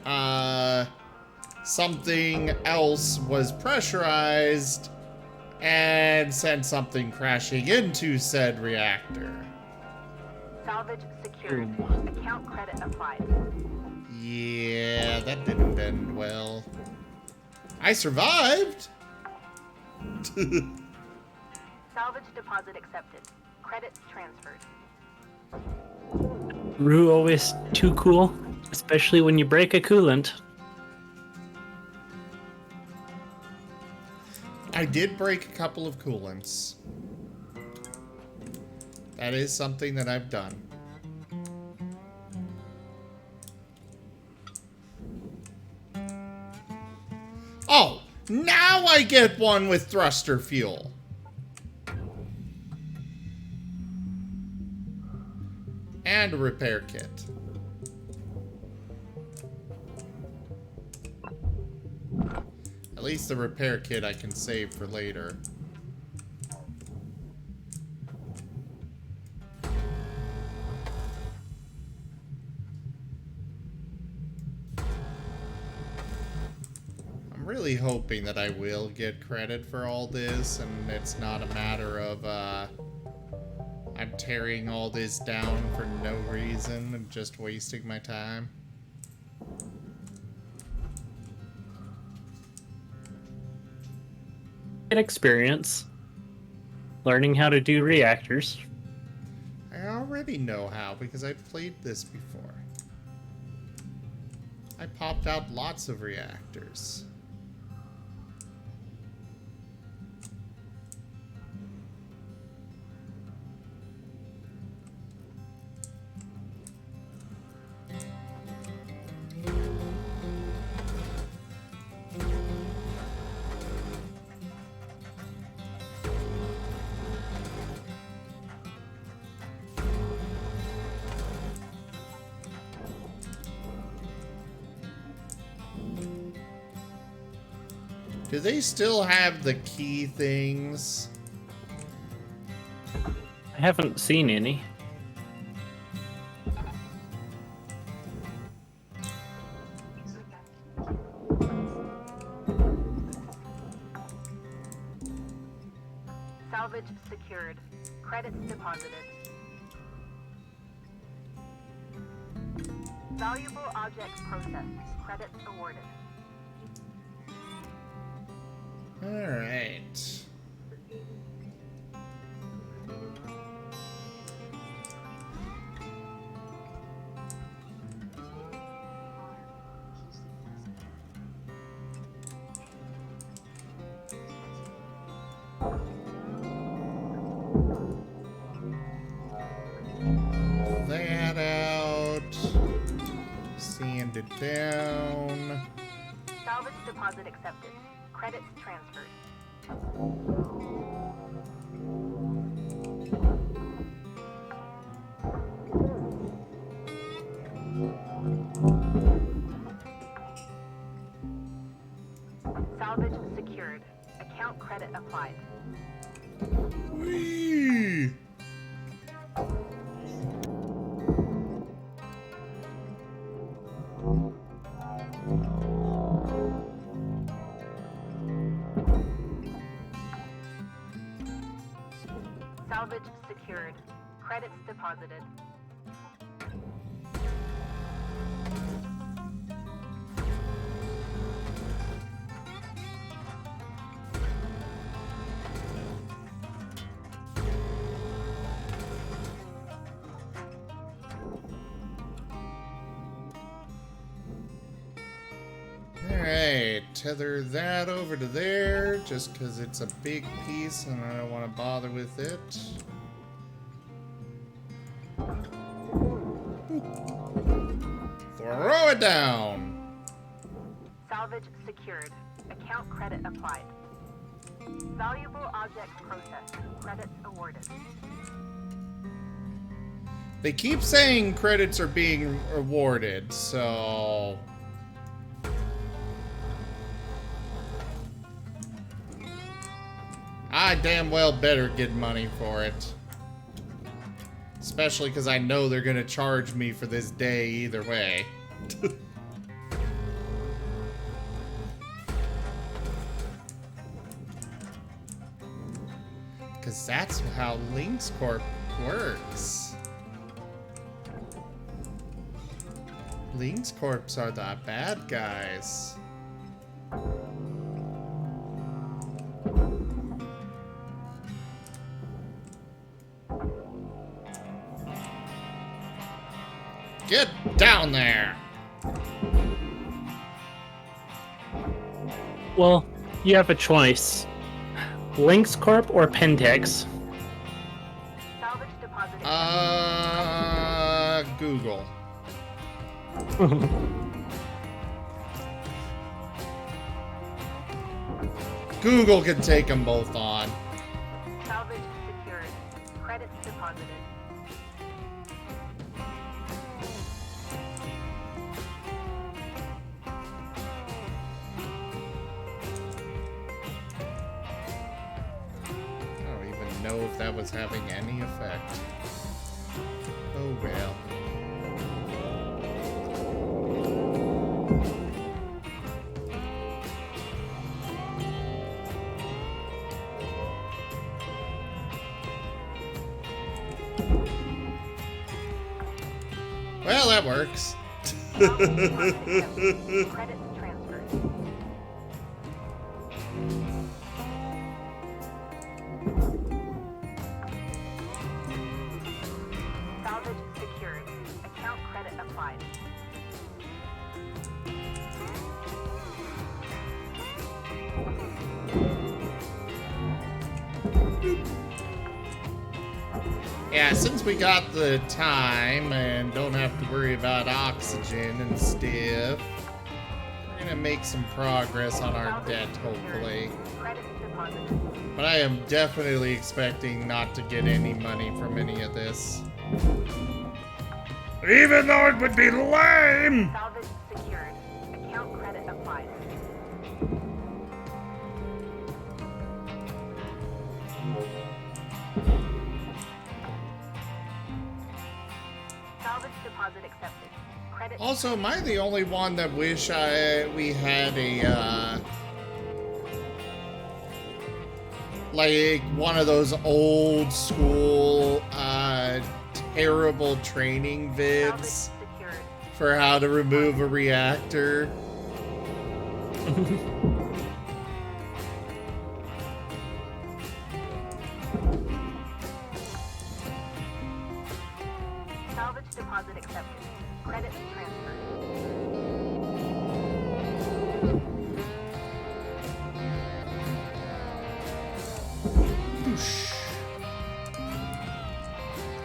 something else was pressurized and sent something crashing into said reactor. Salvage secured. Account credit applied. Yeah, that didn't end well. I survived! Salvage deposit accepted. Credits transferred. Rue always too cool, especially when you break a coolant. I did break a couple of coolants. That is something that I've done. Oh, now I get one with thruster fuel. And a repair kit. At least the repair kit I can save for later. I'm really hoping that I will get credit for all this and it's not a matter of I'm tearing all this down for no reason and just wasting my time. Get experience learning how to do reactors. I already know how because I've played this before. I popped out lots of reactors. Do they still have the key things? I haven't seen any. Salvage secured. Credits deposited. Valuable objects processed. Credits awarded. All right. That out. Sand it down. Salvage deposit accepted. Credits transferred. Salvage secured. Account credit applied. Whee! Salvage secured. Credits deposited. Alright, tether that over to there, just because it's a big piece and I don't want to bother with it. Throw it down! Salvage secured. Account credit applied. Valuable objects processed. Credits awarded. They keep saying credits are being awarded, so... I damn well better get money for it. Especially because I know they're gonna charge me for this day either way. Because that's how Lynx Corp works. Lynx Corps are the bad guys. Get down there! Well, you have a choice. Lynx Corp or Pentex? Salvage deposit. Google. Google can take them both on. Salvage secured. Credits deposited. I don't even know if that was having any effect. Oh well. Well, that works. Credits transferred. Salvage secured. Account credit applied. Yeah, since we got the time and don't have to worry about oxygen and stuff, we're gonna make some progress on our debt, hopefully. Credits deposited. But I am definitely expecting not to get any money from any of this. Even though it would be lame! Salvage secured. Account credit applied. Salvage deposit accepted. Credit. Also, am I the only one that wish we had a, like, one of those old school, terrible training Salvage vids secured. for how to remove a reactor? Salvage deposit accepted. Credits transferred.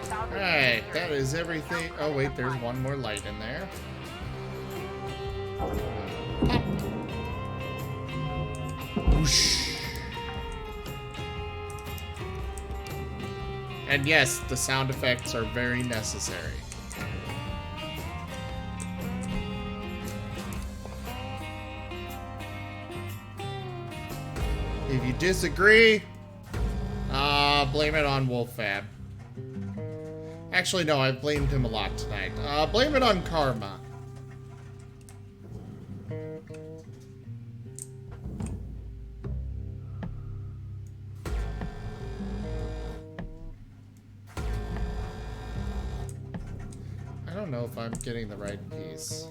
Salvage Alright, secured. that is everything. Account Oh, wait, credit there's applied. one more light in there. Whoosh. And yes, the sound effects are very necessary. If you disagree, blame it on Wolffab. Actually, no, I've blamed him a lot tonight. Blame it on Karma. I don't know if I'm getting the right piece.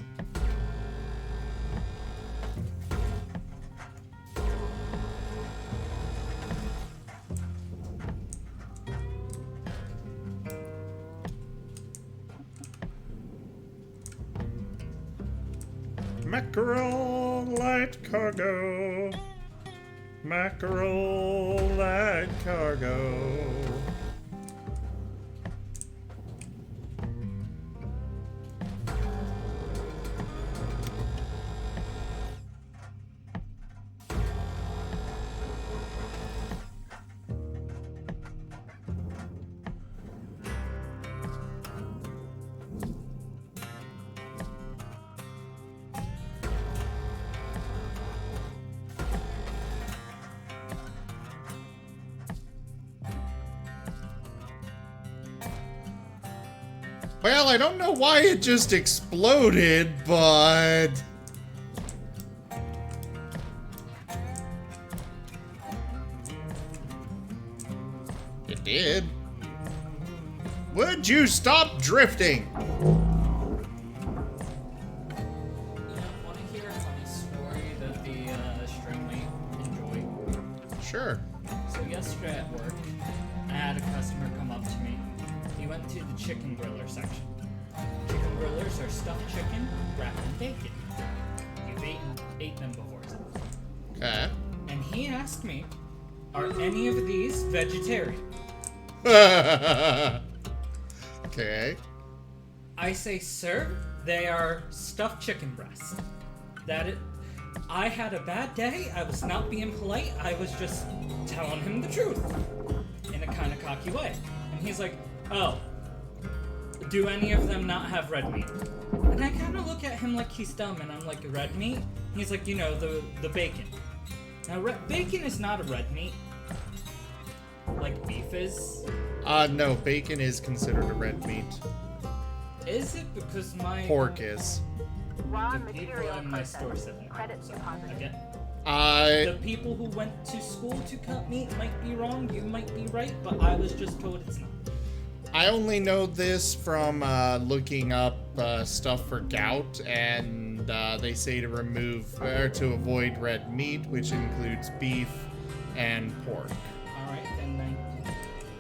Mackerel light cargo. Mackerel light cargo. Well, I don't know why it just exploded, but... It did. Would you stop drifting? Want to hear a funny story that the stream might enjoy? Sure. So yesterday at work, I had a customer come up to me. He went to the chicken griller section. Chicken grillers are stuffed chicken wrapped in bacon. You've ate them before. Okay. And he asked me, are any of these vegetarian? Okay. I say, sir, they are stuffed chicken breasts. I had a bad day. I was not being polite. I was just telling him the truth in a kind of cocky way. And he's like, oh, do any of them not have red meat? And I kind of look at him like he's dumb, and I'm like, red meat? He's like, you know, the bacon. Now, bacon is not a red meat, like beef is. No, bacon is considered a red meat. Is it? Because my Pork is. Raw the people material in my processed. store said no. Credits So, deposited. again, I... the people who went to school to cut meat might be wrong, you might be right, but I was just told it's not. I only know this from looking up stuff for gout, and they say to remove or to avoid red meat, which includes beef and pork. Alright, then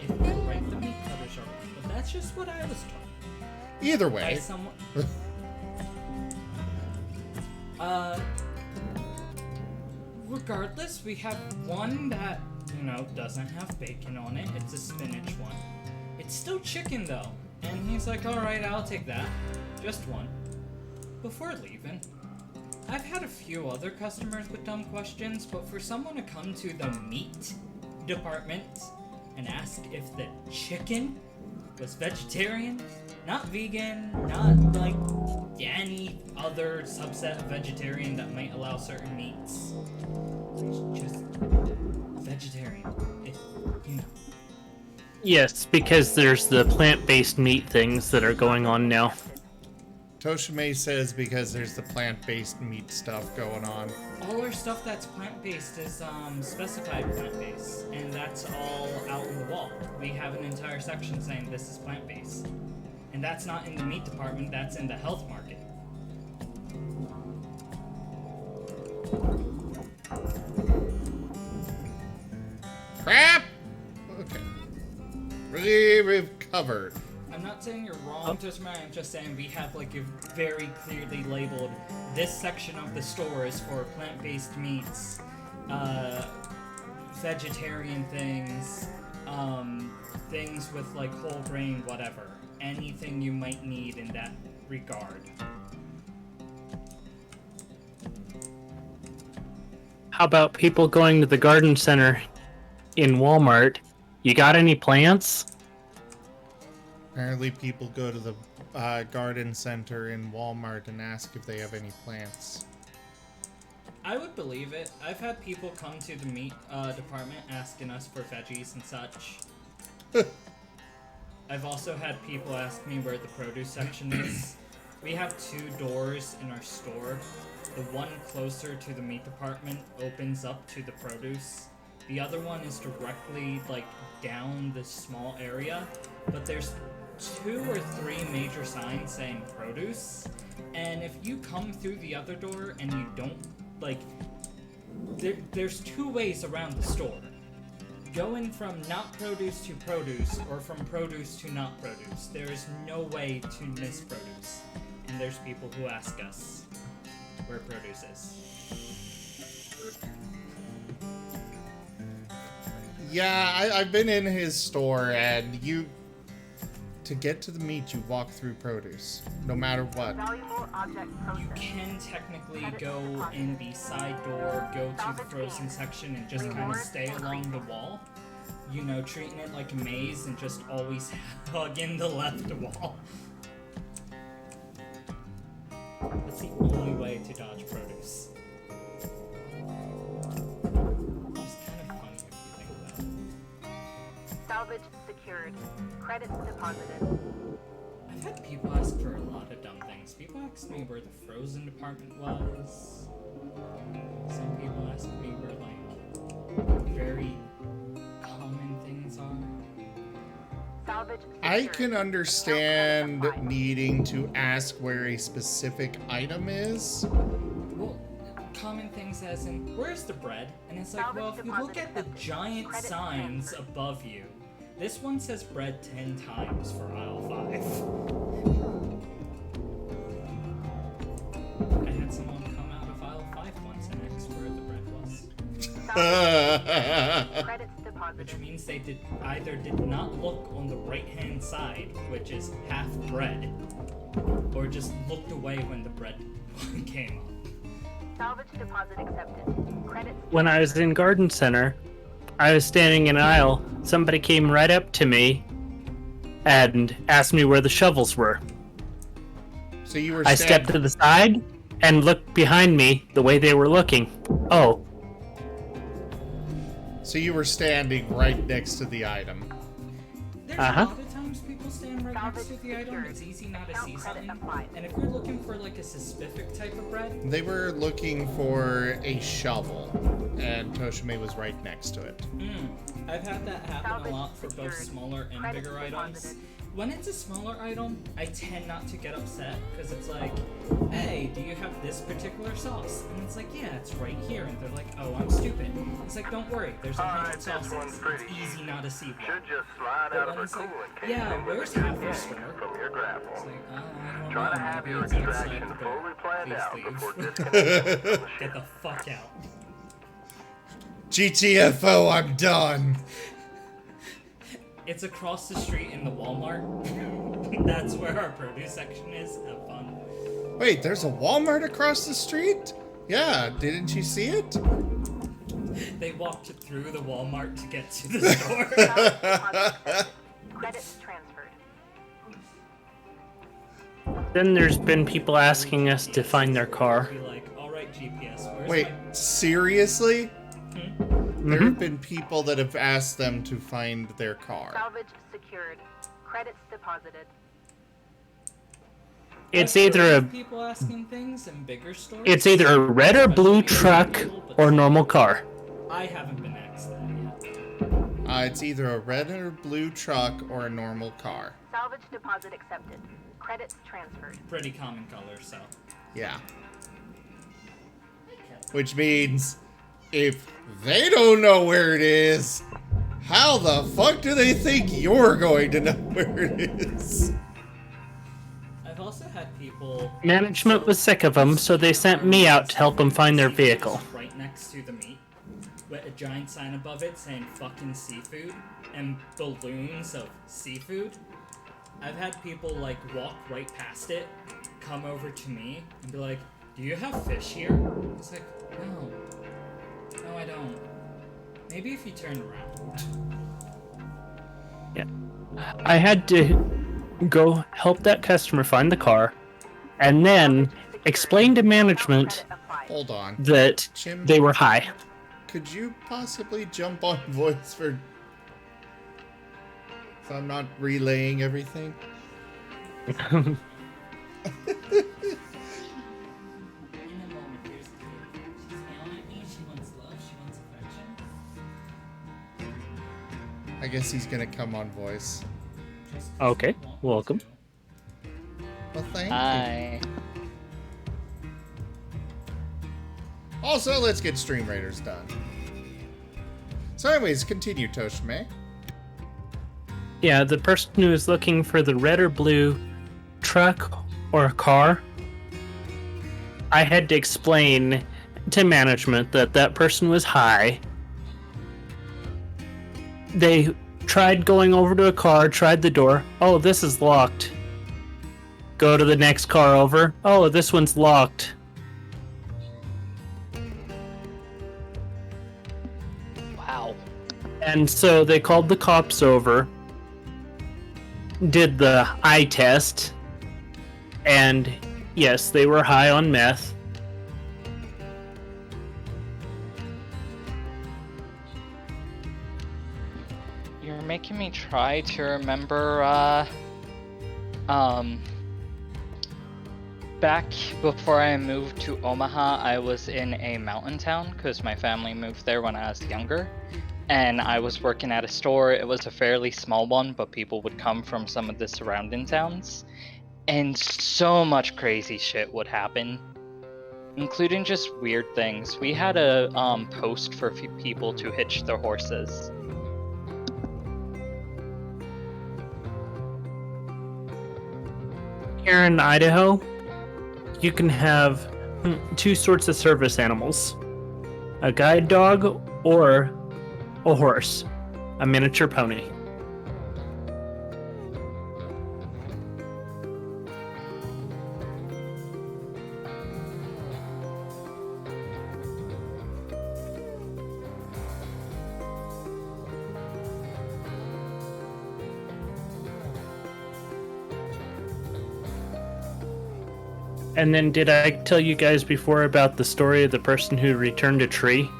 if you're right, the meat cutters are right. But that's just what I was told. Either By way, someone. Regardless, we have one that, you know, doesn't have bacon on it. It's a spinach one. It's still chicken though. And he's like, alright, I'll take that. Just one. Before leaving, I've had a few other customers with dumb questions, but for someone to come to the meat department and ask if the chicken was vegetarian, not vegan, not like any other subset of vegetarian that might allow certain meats. It's just vegetarian, if you know. Yes, because there's the plant-based meat things that are going on now. Toshime says because there's the plant-based meat stuff going on. All our stuff that's plant-based is specified plant-based, and that's all out in the wall. We have an entire section saying this is plant-based. And that's not in the meat department, that's in the health market. Crap! Okay. Recovered. I'm not saying you're wrong, Toshima, I'm just saying we have like a very clearly labeled, this section of the store is for plant-based meats, vegetarian things, things with like whole grain, whatever. Anything you might need in that regard. How about people going to the garden center in Walmart? You got any plants? Apparently people go to the garden center in Walmart and ask if they have any plants. I would believe it. I've had people come to the meat department asking us for veggies and such. I've also had people ask me where the produce section is. We have 2 doors in our store. The one closer to the meat department opens up to the produce. The other one is directly like down this small area, but there's 2 or 3 major signs saying produce. And if you come through the other door and you don't like, there's 2 ways around the store. Going from not produce to produce, or from produce to not produce. There is no way to miss produce. And there's people who ask us where produce is. Yeah, I've been in his store, and to get to the meat, you walk through produce, no matter what. Valuable object You processed. can technically go in the side door, go to the frozen section, and just kind of stay along the wall. You know, treating it like a maze and just always hugging the left wall. That's the only way to dodge produce. It's kind of funny if you think about it. Salvage secured. Credits deposited. I've had people ask for a lot of dumb things. People asked me where the frozen department was. Some people asked me where, like, very common things are. Salvage I secured. can understand needing to ask where a specific item is. Well, common things as in, where's the bread? And it's like, well, if you look at the giant signs above you, this one says bread 10 times for aisle 5. I had someone come out of aisle 5 once and ask where the bread was. Credits deposited. Which means they either did not look on the right-hand side, which is half bread, or just looked away when the bread came up. Salvage deposit accepted. Credits. When I was in Garden Center, I was standing in an aisle. Somebody came right up to me and asked me where the shovels were. So you were I stepped to the side and looked behind me the way they were looking. Oh, So you were standing right next to the item. There's Uh-huh. a lot of times people stand right next to the item. It's easy not to see something. And if you're looking for like a specific type of bread, They were looking for a shovel, and Toshime was right next to it. I've had that happen a lot for both smaller and bigger items. When it's a smaller item, I tend not to get upset because it's like, hey, do you have this particular sauce? And it's like, yeah, it's right here. And they're like, oh, I'm stupid. It's like, don't worry, there's 100 this one's sauces. pretty It's easy not to see one. Should just slide But out of when her it's like, cooling case yeah, and where's get half your your store? from your grapple. It's like, oh, I don't Try know. to have Maybe your it's outside extraction the door. fully planned Please out leave. before disconnecting from the Get ship. the fuck out. GTFO, I'm done. It's across the street in the Walmart. That's where our produce section is. Have fun. Wait, there's a Walmart across the street? Yeah, didn't you see it? They walked through the Walmart to get to the store. Salvage deposit accepted. Credits transferred. then there's been people asking us to find their car. Be like, all right, GPS. Where's Wait, my... seriously? There Mhm. have been people that have asked them to find their car. Salvage secured. Credits deposited. It's I've either heard a of people asking things in bigger stores. it's either a red or blue truck or normal car. I haven't been asked that yet. It's either a red or blue truck or a normal car. Salvage deposit accepted. Credits transferred. Pretty common color, so. Yeah. Which means if they don't know where it is, how the fuck do they think you're going to know where it is? I've also had people. Management was sick of them, so they sent me out to help them find their vehicle. Right next to the meat, with a giant sign above it saying "fucking seafood" and balloons of seafood. I've had people like walk right past it, come over to me, and be like, "Do you have fish here?" It's like, "No, no, I don't. Maybe if you turn around." Yeah. I had to go help that customer find the car and then explain to management Credit applied. Hold on. that Jim, they were high. could you possibly jump on voice for... So I'm not relaying everything? In a moment, here's the kid. She's yelling at me. She wants love. She wants affection. I guess he's gonna come on voice. Just 'cause Okay, she wants welcome. to. Well, thank you. Hi. Also, let's get Stream Raiders done. So anyways, continue, Toshime. Yeah, the person who was looking for the red or blue truck or car, I had to explain to management that that person was high. They tried going over to a car, tried the door. Oh, this is locked. Go to the next car over. Oh, this one's locked. Wow. And so they called the cops over, did the eye test, and yes, they were high on meth. You're making me try to remember Back before I moved to Omaha, I was in a mountain town because my family moved there when I was younger. And I was working at a store. It was a fairly small one, but people would come from some of the surrounding towns. And so much crazy shit would happen, including just weird things. We had a post for people to hitch their horses. Here in Idaho, you can have two sorts of service animals: a guide dog or a horse, a miniature pony. And then did I tell you guys before about the story of the person who returned a tree?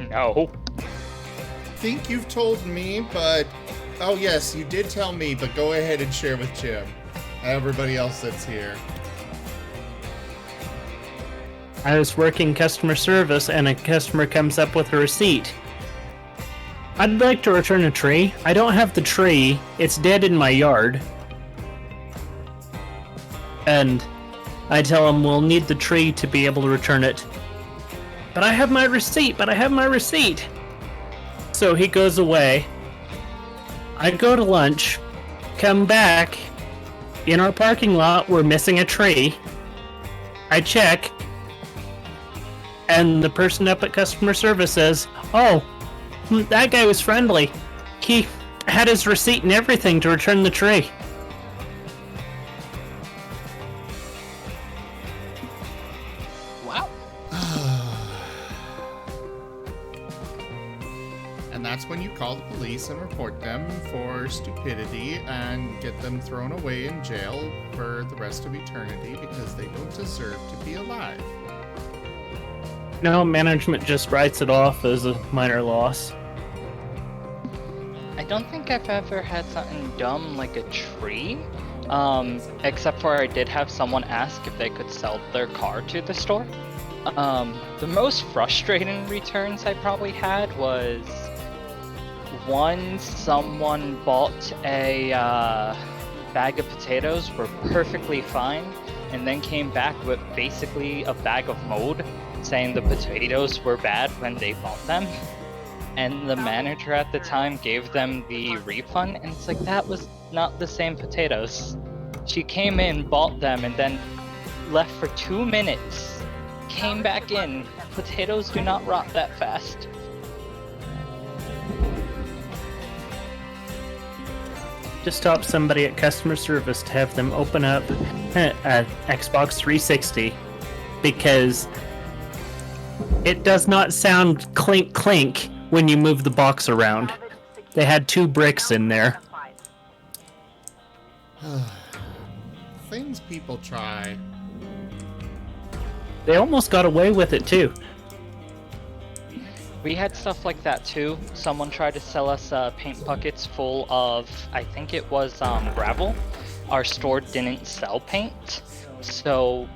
No. I think you've told me, but... Oh, yes, you did tell me, but go ahead and share with Jim and everybody else that's here. I was working customer service and a customer comes up with a receipt. I'd like to return a tree. I don't have the tree. It's dead in my yard. And I tell him we'll need the tree to be able to return it. But I have my receipt. So he goes away. I go to lunch, come back. In our parking lot, we're missing a tree. I check. And the person up at customer service says, "Oh, that guy was friendly. He had his receipt and everything to return the tree." Wow. And that's when you call the police and report them for stupidity and get them thrown away in jail for the rest of eternity because they don't deserve to be alive. No, management just writes it off as a minor loss. I don't think I've ever had something dumb like a tree. Except for I did have someone ask if they could sell their car to the store. The most frustrating returns I probably had was one, someone bought a bag of potatoes, were perfectly fine, and then came back with basically a bag of mold, saying the potatoes were bad when they bought them. And the manager at the time gave them the refund, and it's like, that was not the same potatoes. She came in, bought them, and then left for 2 minutes. Came back in. Potatoes do not rot that fast. Just stop somebody at customer service to have them open up a Xbox 360 because it does not sound clink clink when you move the box around. They had 2 bricks in there. Things people try. They almost got away with it too. We had stuff like that too. Someone tried to sell us paint buckets full of, I think it was gravel. Our store didn't sell paint, so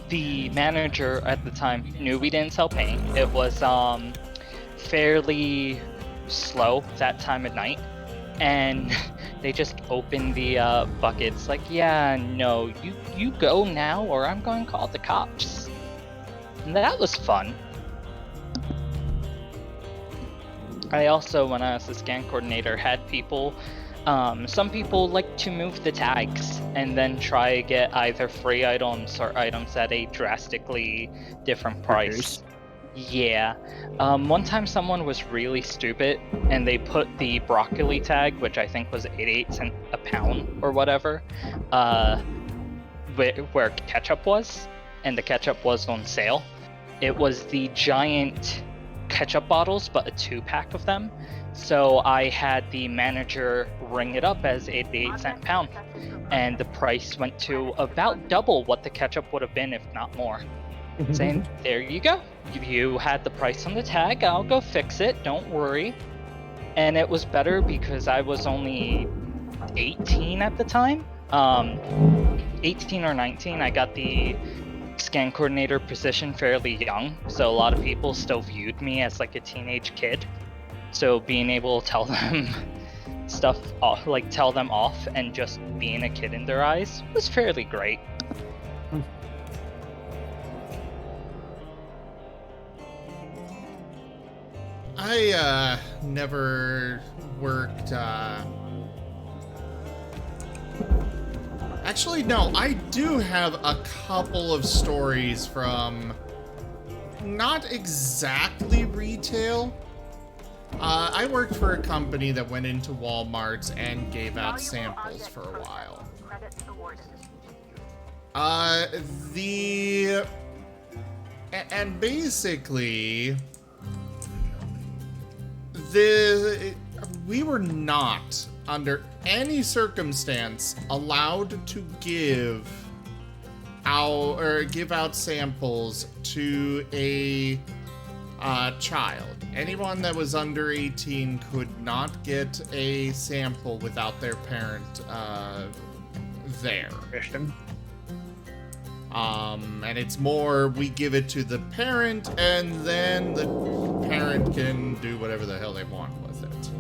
the manager at the time knew we didn't sell paint. It was fairly slow that time of night, and they just opened the buckets like, yeah, no, you go now or I'm going to call the cops. And that was fun. I also, when I was the scan coordinator, had people, some people like to move the tags and then try to get either free items or items at a drastically different price. Yeah. One time someone was really stupid and they put the broccoli tag, which I think was 88 cents a pound or whatever, where ketchup was, and the ketchup was on sale. It was the giant ketchup bottles, but a 2-pack of them. So I had the manager ring it up as 88 cents a pound, and the price went to about double what the ketchup would have been, if not more. Saying, there you go. You had the price on the tag, I'll go fix it, don't worry. And it was better because I was only 18 at the time. 18 or 19. I got the scan coordinator position fairly young, so a lot of people still viewed me as like a teenage kid. So being able to tell them stuff off, like tell them off, and just being a kid in their eyes was fairly great. I never worked. Actually, no, I do have a couple of stories from not exactly retail. I worked for a company that went into Walmart and gave out samples for a while. Credits awarded. And basically, we were not under any circumstance allowed to give out samples to a child. Anyone that was under 18 could not get a sample without their parent there. Christian. And it's more, we give it to the parent, and then the parent can do whatever the hell they want with it.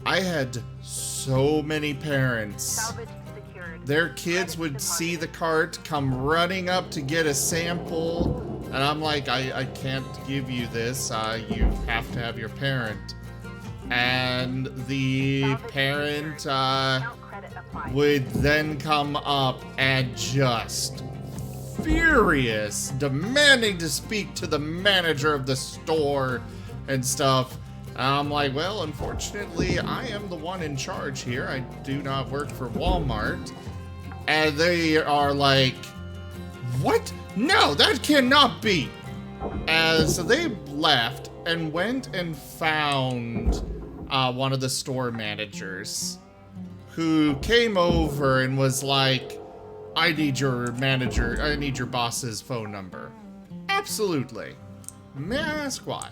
I had so many parents. Salvage secured. Their kids would see the cart, come running up to get a sample, and I'm like, I can't give you this. You have to have your parent. And the parent Credit applied. would then come up and just furious, demanding to speak to the manager of the store and stuff. And I'm like, well, unfortunately, I am the one in charge here. I do not work for Walmart. And they are like, what? No, that cannot be. And so they left and went and found one of the store managers, who came over and was like, I need your boss's phone number. Absolutely. May I ask why?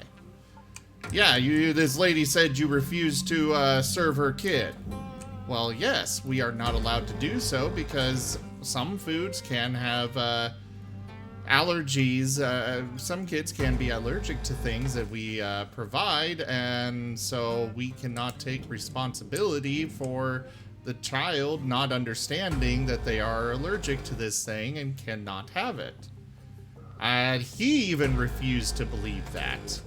Yeah, this lady said you refused to serve her kid. Well, yes, we are not allowed to do so because some foods can have allergies. Some kids can be allergic to things that we provide, and so we cannot take responsibility for the child not understanding that they are allergic to this thing and cannot have it. And he even refused to believe that.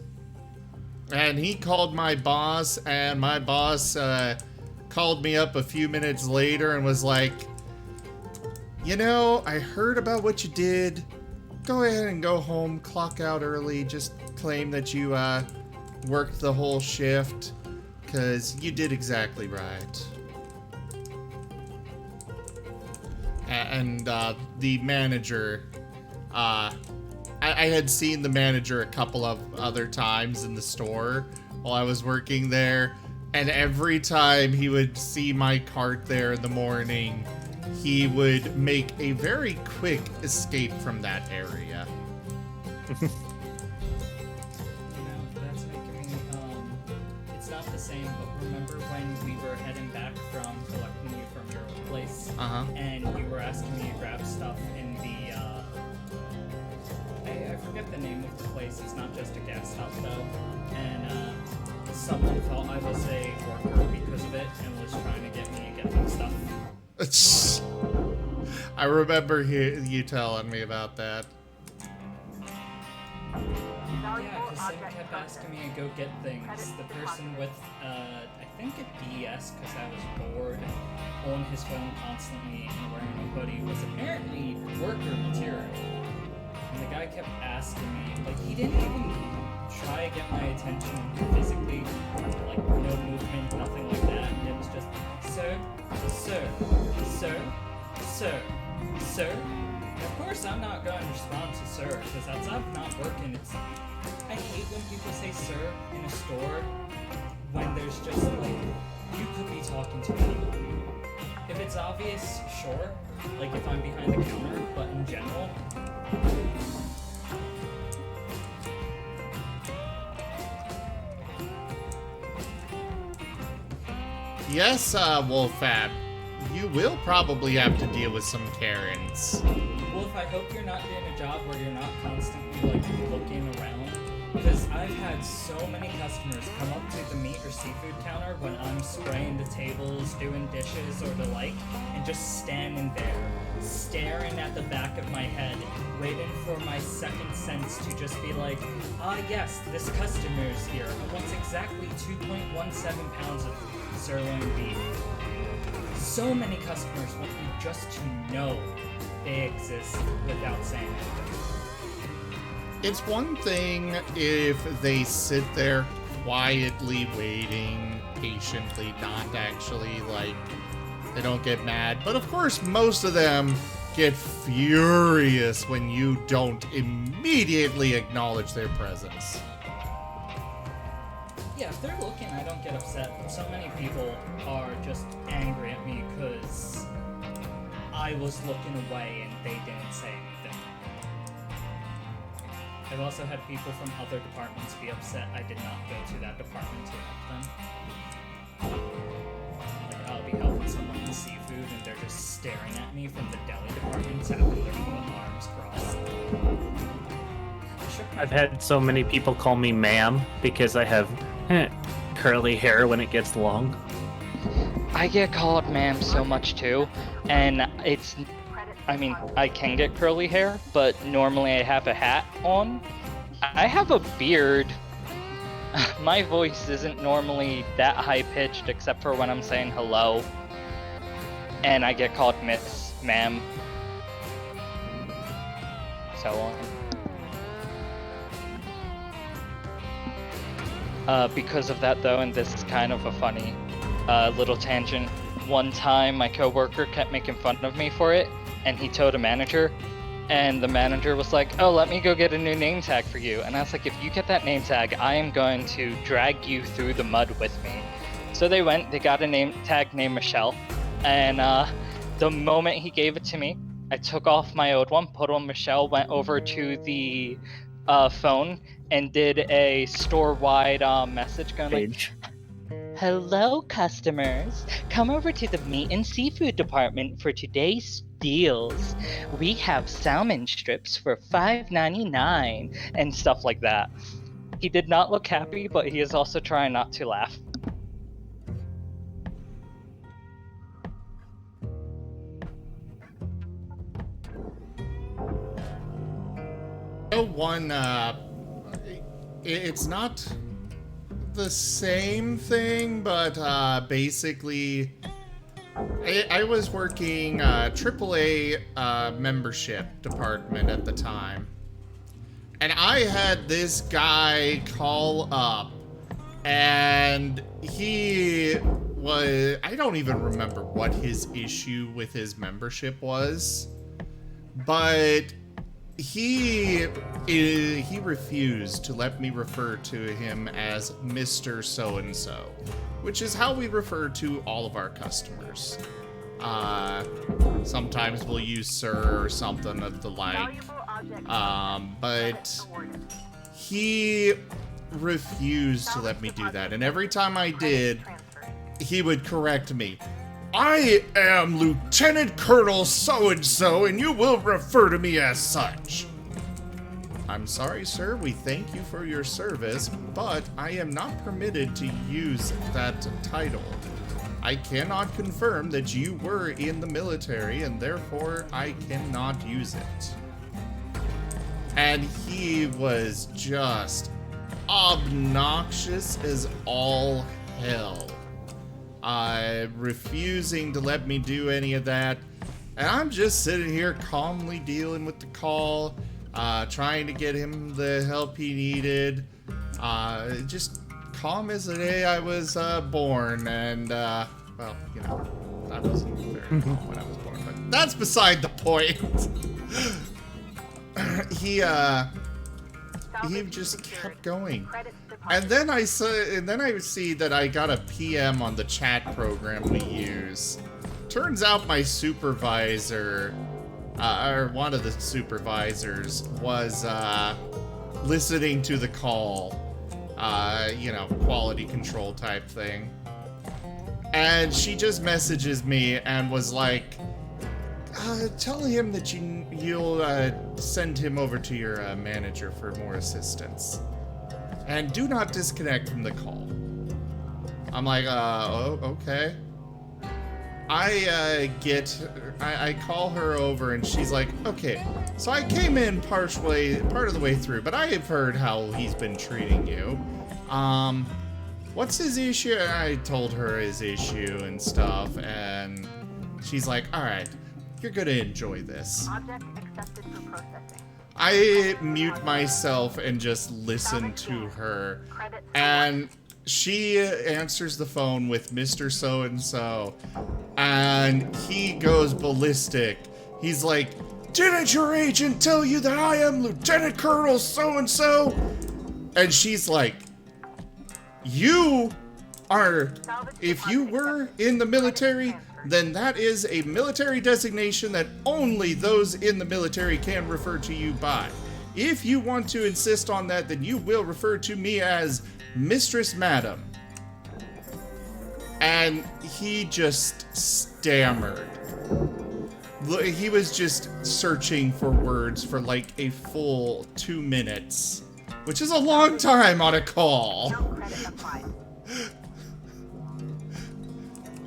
And he called my boss, and my boss called me up a few minutes later and was like, you know, I heard about what you did. Go ahead and go home, clock out early, just claim that you worked the whole shift, because you did exactly right. And the manager, I had seen the manager a couple of other times in the store while I was working there, and every time he would see my cart there in the morning, he would make a very quick escape from that area. You know, that's making me, it's not the same, but remember when we were heading back from collecting you from your place, and you were asking me to grab stuff in the, I forget the name of the place, it's not just a gas house though, and, someone thought I was a worker because of it, and was trying to get me to get them stuff. I remember you telling me about that. Yeah, because someone kept asking me to go get things. The person with, I think a DS, because I was bored, on his phone constantly and wearing a hoodie, was apparently worker material. And the guy kept asking me, like, he didn't even try to get my attention physically, like, no movement, nothing like that. And it was just, sir, sir, sir, sir, sir. And of course, I'm not going to respond to sir, because that's not working. I hate when people say sir in a store when there's just like, you could be talking to anyone. If it's obvious, sure, like if I'm behind the counter, but in general, Yes, Wolfab. You will probably have to deal with some Karens. Wolf, I hope you're not doing a job where you're not constantly, like, looking around. Because I've had so many customers come up to the meat or seafood counter when I'm spraying the tables, doing dishes, or the like, and just standing there, staring at the back of my head, waiting for my second sense to just be like, ah yes, this customer is here and wants exactly 2.17 pounds of sirloin beef. So many customers want you just to know they exist without saying anything. It's one thing if they sit there quietly waiting, patiently, not actually, like, they don't get mad. But of course, most of them get furious when you don't immediately acknowledge their presence. Yeah, if they're looking, I don't get upset, but so many people are just angry at me because I was looking away and they didn't say anything. I've also had people from other departments be upset I did not go to that department to help them. Like, I'll be helping someone in seafood and they're just staring at me from the deli department tapping their arms crossed. I've had so many people call me ma'am because I have curly hair when it gets long. I get called ma'am so much too, and I mean, I can get curly hair, but normally I have a hat on. I have a beard. My voice isn't normally that high-pitched except for when I'm saying hello. And I get called miss, ma'am. So on. Because of that though, and this is kind of a funny little tangent, one time my coworker kept making fun of me for it, and he told a manager, and the manager was like, oh, let me go get a new name tag for you. And I was like, if you get that name tag, I am going to drag you through the mud with me. So they went, they got a name tag named Michelle, and the moment he gave it to me, I took off my old one, put on Michelle, went over to the phone, and did a store-wide message going like, hello customers, come over to the meat and seafood department for today's deals. We have salmon strips for $5.99 and stuff like that. He did not look happy, but he is also trying not to laugh. One, it's not the same thing, but basically, I was working AAA membership department at the time, and I had this guy call up, and he was, I don't even remember what his issue with his membership was, but he refused to let me refer to him as Mr. So-and-so, which is how we refer to all of our customers. Sometimes we'll use sir or something of the like, but he refused to let me do that, and every time I did, he would correct me. I am Lieutenant Colonel so-and-so, and you will refer to me as such. I'm sorry, sir. We thank you for your service, but I am not permitted to use that title. I cannot confirm that you were in the military, and therefore I cannot use it. And he was just obnoxious as all hell. Refusing to let me do any of that. And I'm just sitting here calmly dealing with the call, trying to get him the help he needed. Just calm as the day I was born. And, well, you know, I wasn't very calm when I was born, but that's beside the point. He just kept going. And then I see that I got a PM on the chat program we use. Turns out my supervisor, or one of the supervisors, was listening to the call. You know, quality control type thing. And she just messages me and was like, tell him that you'll send him over to your manager for more assistance. And do not disconnect from the call. I'm like, oh, okay. I call her over and she's like, okay, so I came in part of the way through, but I have heard how he's been treating you. What's his issue? And I told her his issue and stuff, and she's like, alright, you're gonna enjoy this. Object accepted for processing. I mute myself and just listen to her, and she answers the phone with Mr. So-and-so, and he goes ballistic. He's like, didn't your agent tell you that I am Lieutenant Colonel so-and-so? And she's like, you are, if you were in the military, then that is a military designation that only those in the military can refer to you by. If you want to insist on that, then you will refer to me as Mistress Madam. And he just stammered. He was just searching for words for like a full 2 minutes, which is a long time on a call.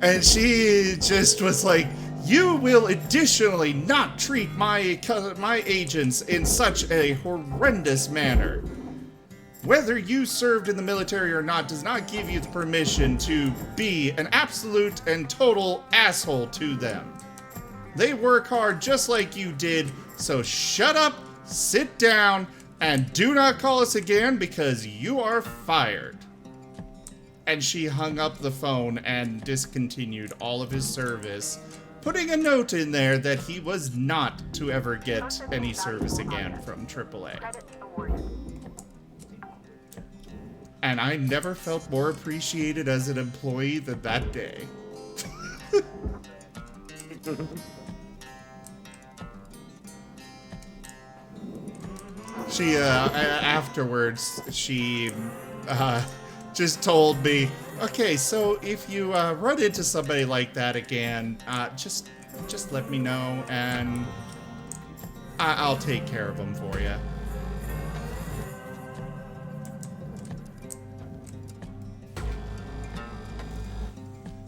And she just was like, you will additionally not treat my agents in such a horrendous manner. Whether you served in the military or not does not give you the permission to be an absolute and total asshole to them. They work hard just like you did, so shut up, sit down, and do not call us again because you are fired. And she hung up the phone and discontinued all of his service, putting a note in there that he was not to ever get any service again from AAA. And I never felt more appreciated as an employee than that day. She, afterwards, she, just told me, okay, so if you, run into somebody like that again, just let me know, and I'll take care of them for you.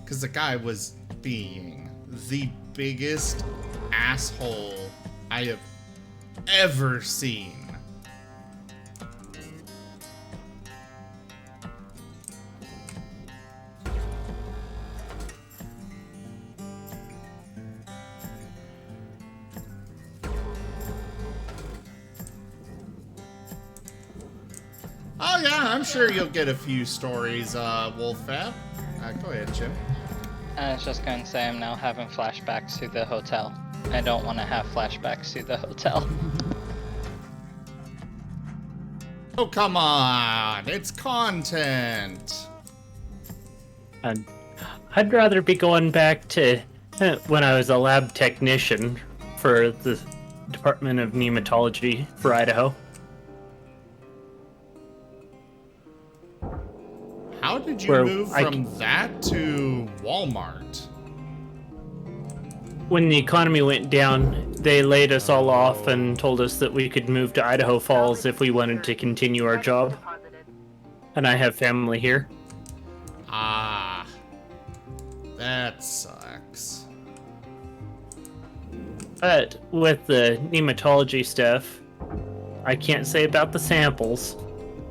Because the guy was being the biggest asshole I have ever seen. Oh yeah, I'm sure you'll get a few stories, Wolfab. Go ahead, Jim. I was just going to say I'm now having flashbacks to the hotel. I don't want to have flashbacks to the hotel. Oh, come on. It's content. I'd rather be going back to when I was a lab technician for the Department of Nematology for Idaho. How did you move from that to Walmart? When the economy went down, they laid us all off and told us that we could move to Idaho Falls if we wanted to continue our job. And I have family here. Ah, that sucks. But with the nematology stuff, I can't say about the samples,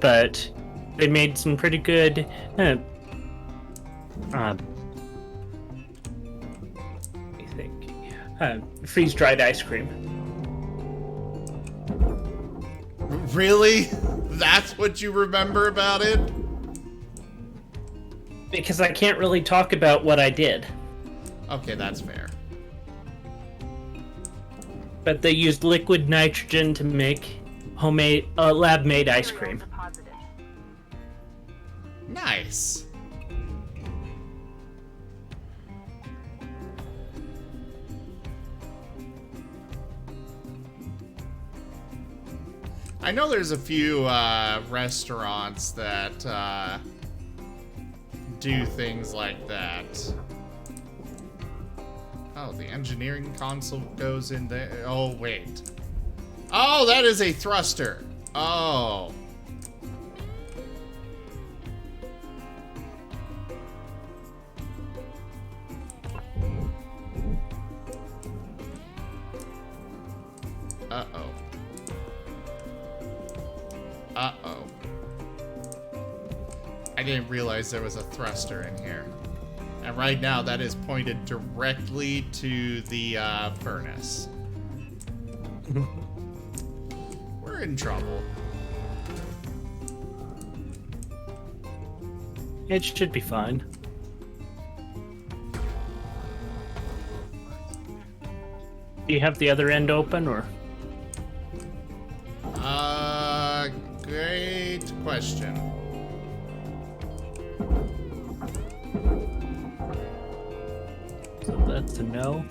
but they made some pretty good freeze-dried ice cream. Really? That's what you remember about it? Because I can't really talk about what I did. Okay, that's fair. But they used liquid nitrogen to make homemade, lab-made ice cream. Nice. I know there's a few restaurants that do things like that. Oh, the engineering console goes in there. Oh, wait. Oh, that is a thruster. Oh. Uh-oh. Uh-oh. I didn't realize there was a thruster in here. And right now, that is pointed directly to the furnace. We're in trouble. It should be fine. Do you have the other end open, or? Great question. So that's a no.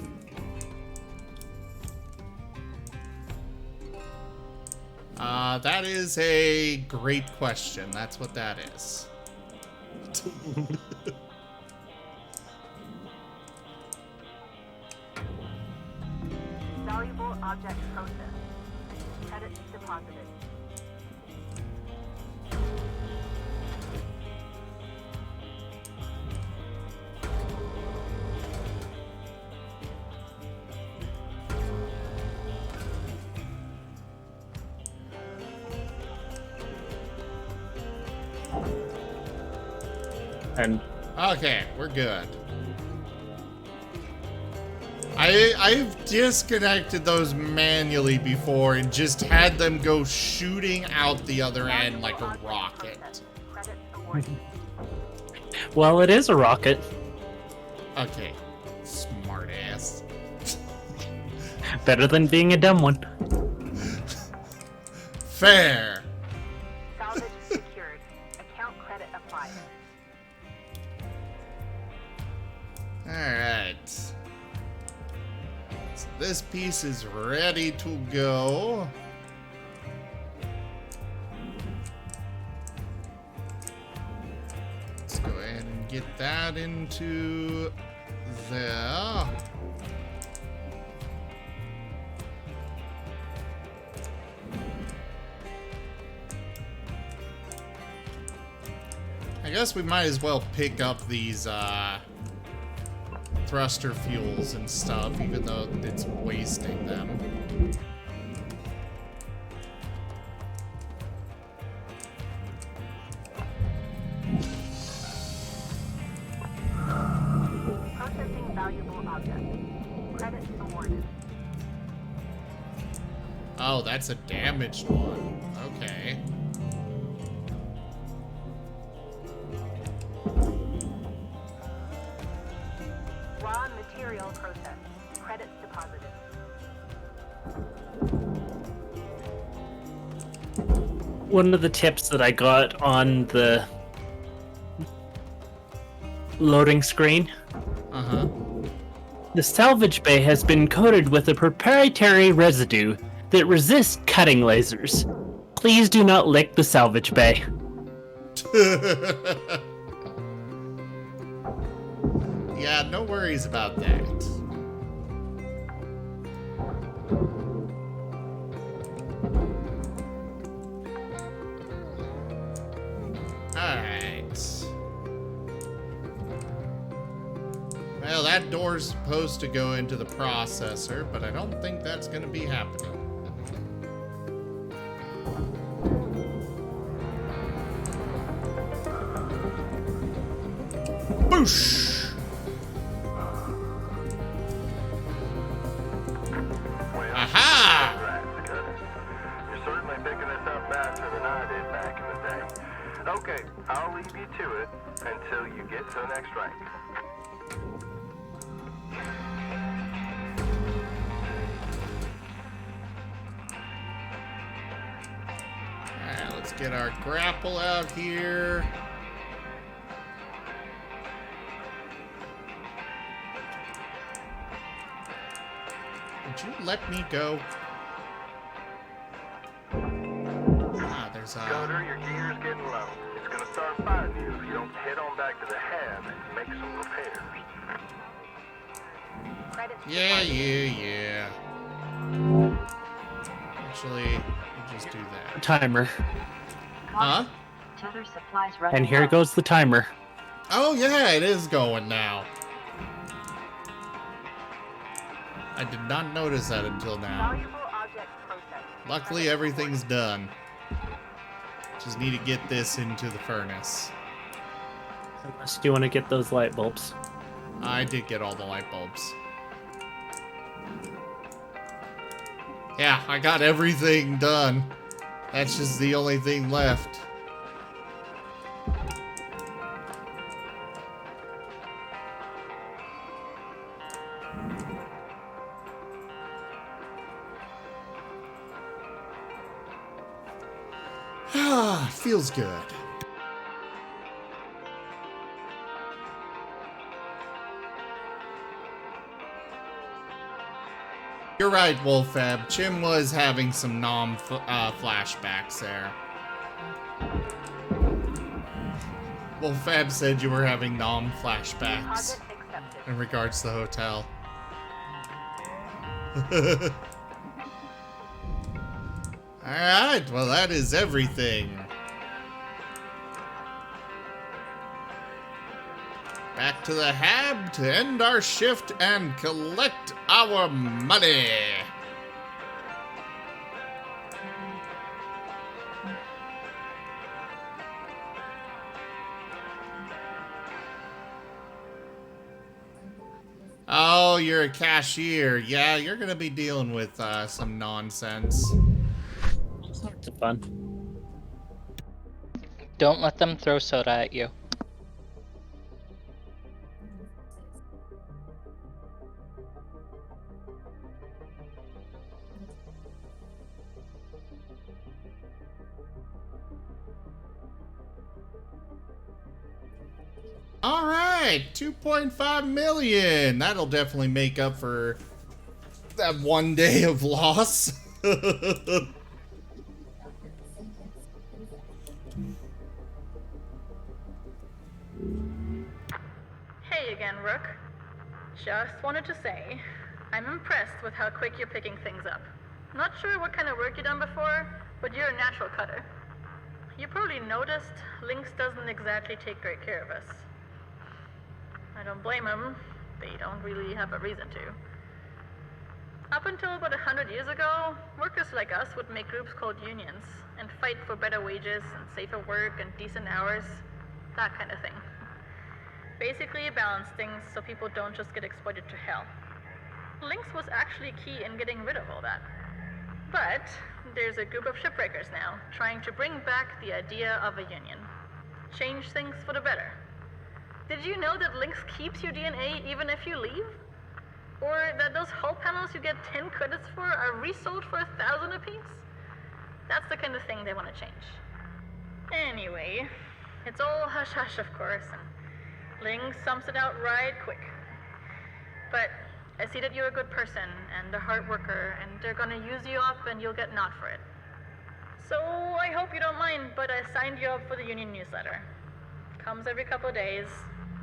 That is a great question. That's what that is. Valuable object processed. Credits deposited. And Okay, we're good. I've disconnected those manually before and just had them go shooting out the other end like a rocket. Credits awarded. well, it is a rocket. Okay, smart ass. Better than being a dumb one. Fair. Salvage secured. Account credit applied. Alright. So this piece is ready to go. Let's go ahead and get that into there. I guess we might as well pick up these thruster fuels and stuff, even though it's wasting them. Processing valuable object. Credits awarded. Oh, that's a damaged one. Okay. Raw material processed. Credits deposited. One of the tips that I got on the loading screen, Uh-huh. the salvage bay has been coated with a proprietary residue that resists cutting lasers. Please do not lick the salvage bay. Yeah, no worries about that. Alright. Well, that door's supposed to go into the processor, but I don't think that's going to be happening. Boosh! Aha! Congrats, Curtis. You're certainly picking this up faster than I did back in the day. Okay, I'll leave you to it until you get to the next rank. Alright, let's get our grapple out here. Would you let me go? Ah, there's Gunner, your gear's getting low. It's gonna start fighting you if you don't head on back to the hab and make some repairs. Credits Yeah. Actually, we'll just do that. Timer. Huh? Tether supplies running And here low. goes the timer. Oh yeah, it is going now. I did not notice that until now. valuable object processed. Luckily, everything's done. Just need to get this into the furnace. Unless you want to get those light bulbs. I did get all the light bulbs. Yeah, I got everything done. That's just the only thing left. Ah, feels good. You're right, Wolfab. Chim was having some flashbacks there. Wolfab said you were having flashbacks Deposit accepted. in regards to the hotel. Alright, well that is everything. Back to the hab to end our shift and collect our money. Oh, you're a cashier. Yeah, you're gonna be dealing with some nonsense. All sorts of fun. Don't let them throw soda at you. All right, 2.5 million. That'll definitely make up for that one day of loss. Hey again, Rook. Just wanted to say, I'm impressed with how quick you're picking things up. Not sure what kind of work you've done before, but you're a natural cutter. You probably noticed Lynx doesn't exactly take great care of us. I don't blame them. They don't really have a reason to. Up until about 100 years ago, workers like us would make groups called unions and fight for better wages and safer work and decent hours, that kind of thing. Basically balance things so people don't just get exploited to hell. Lynx was actually key in getting rid of all that. But there's a group of shipbreakers now trying to bring back the idea of a union. Change things for the better. Did you know that Lynx keeps your DNA even if you leave? Or that those hull panels you get 10 credits for are resold for 1,000 apiece? That's the kind of thing they want to change. Anyway, it's all hush-hush, of course, and Lynx sums it out right quick. But I see that you're a good person and a hard worker, and they're gonna use you up and you'll get naught for it. So I hope you don't mind, but I signed you up for the union newsletter. Comes every couple of days.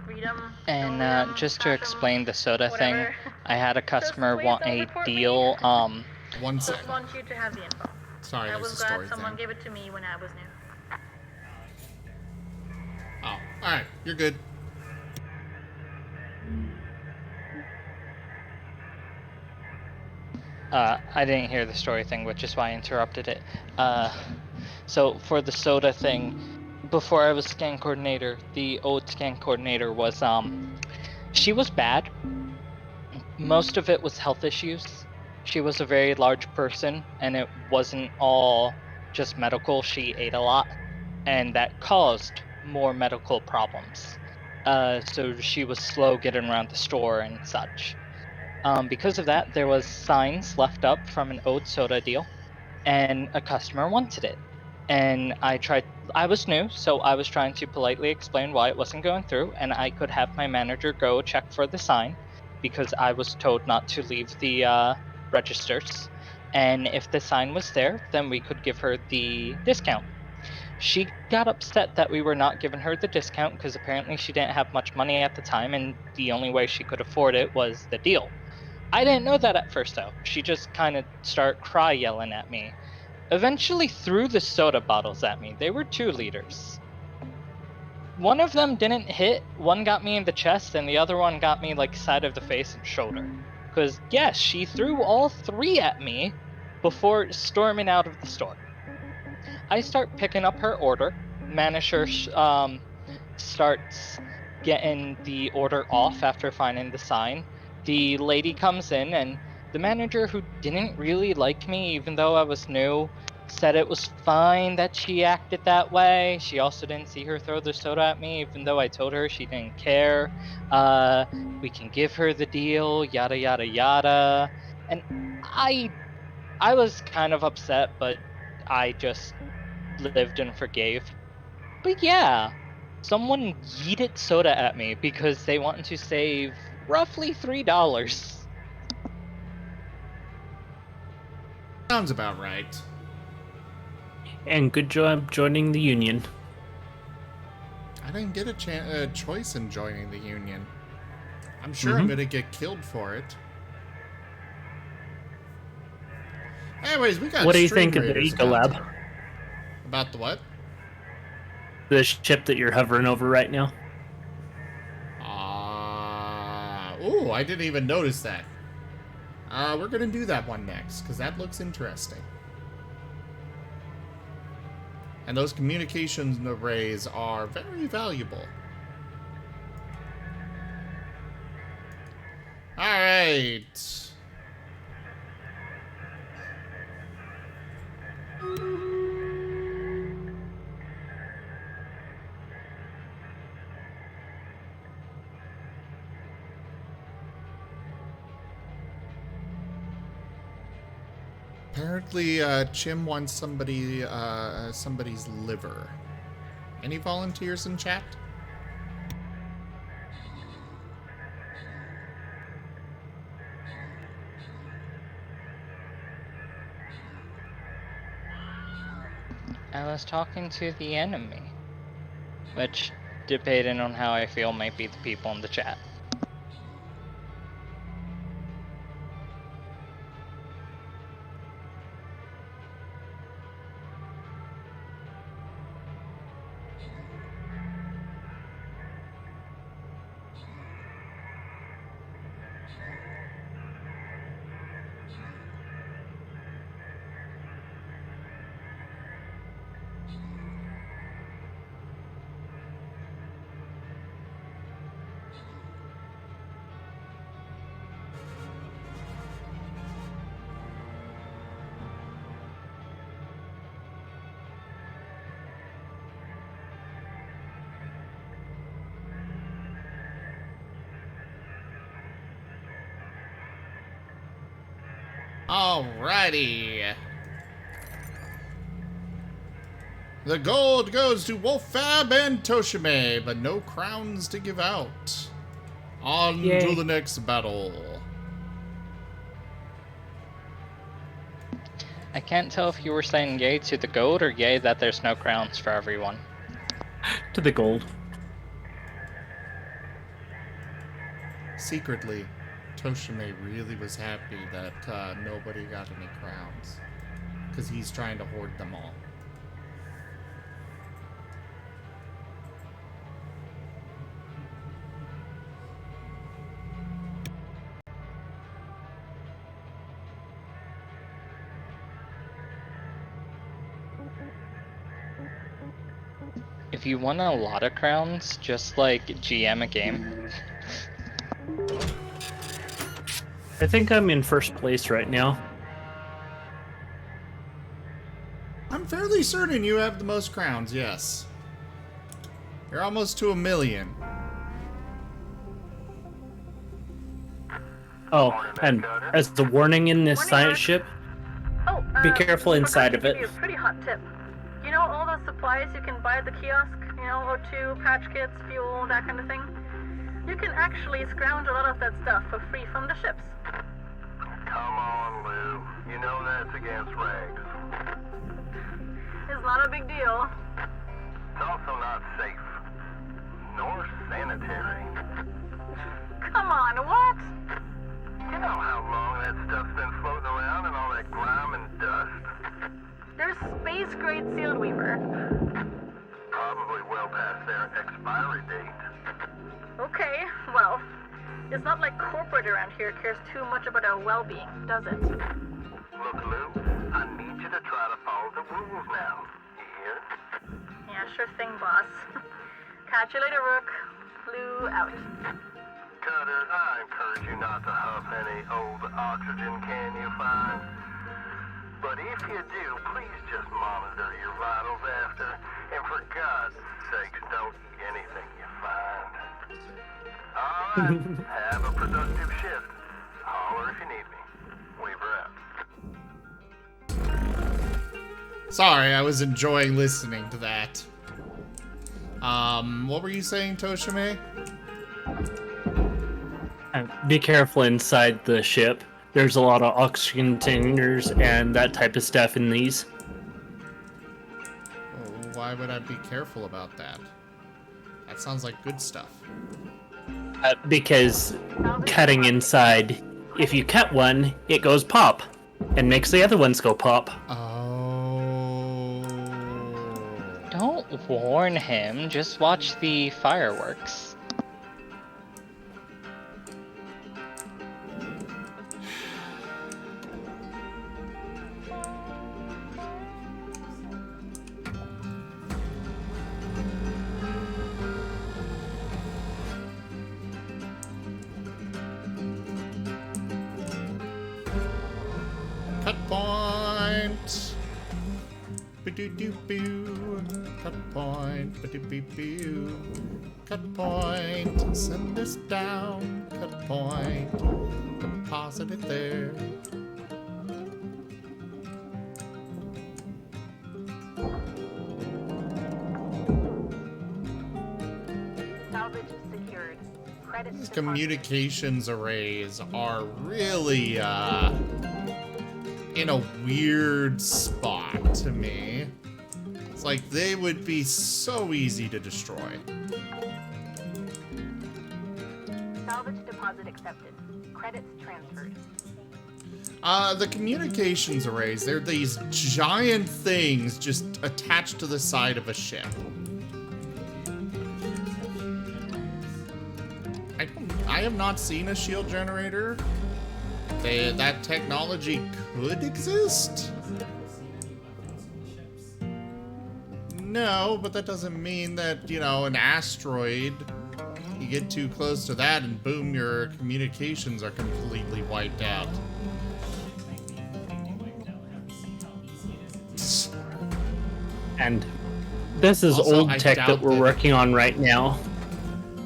Read them. And just to explain the soda thing, whatever. I had a customer Just want please a don't report me. deal. One Just second. want you to have the info. Sorry, I there's was a glad story someone thing. gave it to me when I was new. Oh, alright, you're good. I didn't hear the story thing, which is why I interrupted it. So for the soda thing, before I was scan coordinator, the old scan coordinator was, she was bad. Most of it was health issues. She was a very large person, and it wasn't all just medical. She ate a lot, and that caused more medical problems. So she was slow getting around the store and such. Because of that, there was signs left up from an old soda deal, and a customer wanted it. And I was new, so I was trying to politely explain why it wasn't going through, and I could have my manager go check for the sign, because I was told not to leave the registers. And if the sign was there, then we could give her the discount. She got upset that we were not giving her the discount because apparently she didn't have much money at the time and the only way she could afford it was the deal. I didn't know that at first though. She just kind of started cry yelling at me. Eventually threw the soda bottles at me. They were 2 liters. One of them didn't hit, one got me in the chest, and the other one got me like side of the face and shoulder. Because yes, she threw all 3 at me before storming out of the store. I start picking up her order. Manager starts getting the order off after finding the sign. The lady comes in, and the manager, who didn't really like me even though I was new, said it was fine that she acted that way. She also didn't see her throw the soda at me even though I told her she didn't care. We can give her the deal, yada yada yada. And I was kind of upset, but I just lived and forgave. But yeah, someone yeeted soda at me because they wanted to save roughly $3. Sounds about right. And good job joining the union. I didn't get a choice in joining the union. I'm sure I'm gonna get killed for it. Anyways, we got. What do you Stream think of the Raiders Ecolab? About the what? The ship that you're hovering over right now? Ooh, I didn't even notice that. We're gonna do that one next, because that looks interesting. And those communications arrays are very valuable. Alright. Apparently, Chim wants somebody's liver. Any volunteers in chat? I was talking to the enemy, which, depending on how I feel, might be the people in the chat. Alrighty. The gold goes to Wolfab and Toshime, but no crowns to give out. On to the next battle. I can't tell if you were saying yay to the gold or yay that there's no crowns for everyone. To the gold. Secretly, Toshime really was happy that nobody got any crowns, because he's trying to hoard them all. If you want a lot of crowns, just like GM a game. I think I'm in first place right now. I'm fairly certain you have the most crowns, yes. You're almost to 1 million. Oh, and as the warning in this science ship, be careful inside of it. I'll give you a pretty hot tip. You know all those supplies you can buy at the kiosk? You know, O2, patch kits, fuel, that kind of thing? You can actually scrounge a lot of that stuff for free from the ships. Come on, Lou. You know that's against regs. It's not a big deal. not safe. Nor sanitary. Come on, what? You know how long that stuff's been floating around in all that grime and dust? There's space-grade sealed weaver. Probably well past their expiry date. Okay, well, it's not like corporate around here cares too much about our well-being, does it? Look, Lou, I need you to try to follow the rules now. You hear? Yeah, sure thing, boss. Catch you later, Rook. Lou out. Cutter, I encourage you not to huff any old oxygen can you find. But if you do, please just monitor your vitals after. And for God's sakes, don't eat anything you find. Alright, have a productive shift. Holler if you need me. Weaver out. Sorry, I was enjoying listening to that. What were you saying, Toshime? Be careful inside the ship. There's a lot of oxygen containers and that type of stuff in these. Oh, why would I be careful about that? That sounds like good stuff. Because cutting inside, if you cut one, it goes pop and makes the other ones go pop. Oh. Don't warn him, just watch the fireworks. Cut point. Ba-do-do-boo. Cut point. Ba-do-boo-boo. Cut point. Send this down. Cut point. Deposit it there. Salvage secured. Credits These deposited. communications arrays are really, in a weird spot to me. It's like they would be so easy to destroy. Salvage deposit accepted. Credits transferred. The communications arrays, they're these giant things just attached to the side of a ship. I have not seen a shield generator. That technology could exist? No, but that doesn't mean that, you know, an asteroid, you get too close to that and boom, your communications are completely wiped out. And this is Also, old I tech doubt that we're that- working on right now.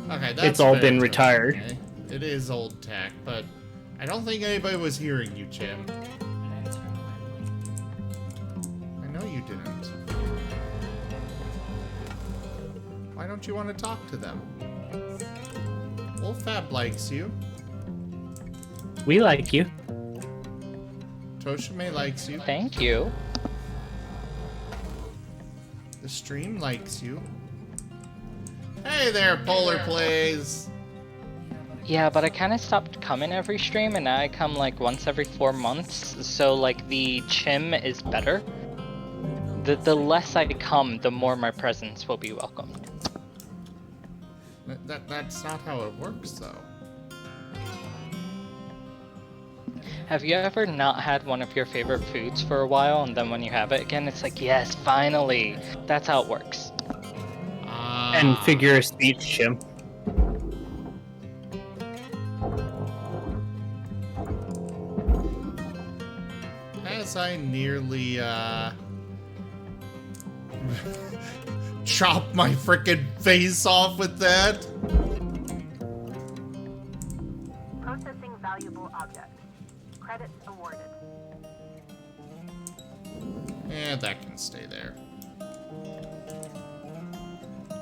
Okay, that's It's all fair, been Tosh, retired. okay? It is old tech, but I don't think anybody was hearing you, Chim. I know you didn't. Why don't you want to talk to them? Wolfab likes you. We like you. Toshime likes you. Thank you. The stream likes you. Hey there, Polar Plays. Yeah, but I kind of stopped coming every stream, and now I come like once every 4 months. So like the chim is better. The less I come, the more my presence will be welcomed. That's not how it works, though. Have you ever not had one of your favorite foods for a while, and then when you have it again, it's like, yes, finally. That's how it works. And figure of speech, Jim. As I nearly, chop my frickin' face off with that. Processing valuable object. Credits awarded. And that can stay there.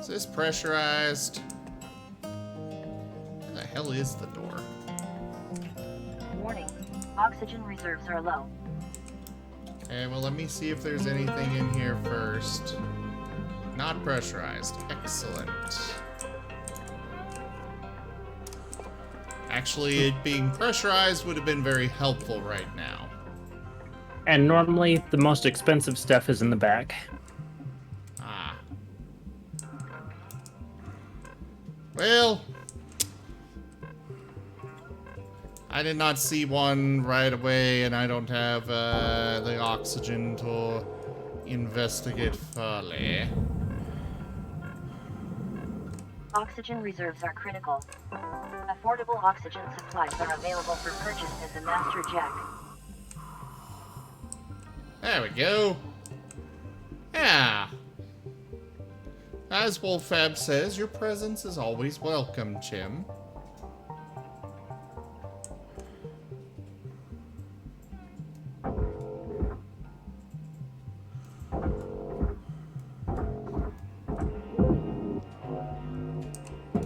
Is this pressurized? Where the hell is the door? Warning. Oxygen reserves are low. Okay, well, let me see if there's anything in here first. Not pressurized. Excellent. Actually, it being pressurized would have been very helpful right now. And normally, the most expensive stuff is in the back. Ah. Well, I did not see one right away, and I don't have the oxygen to investigate fully. Oxygen reserves are critical. Affordable oxygen supplies are available for purchase at the Master Jack. There we go. Yeah. As Wolfab says, your presence is always welcome, Chim.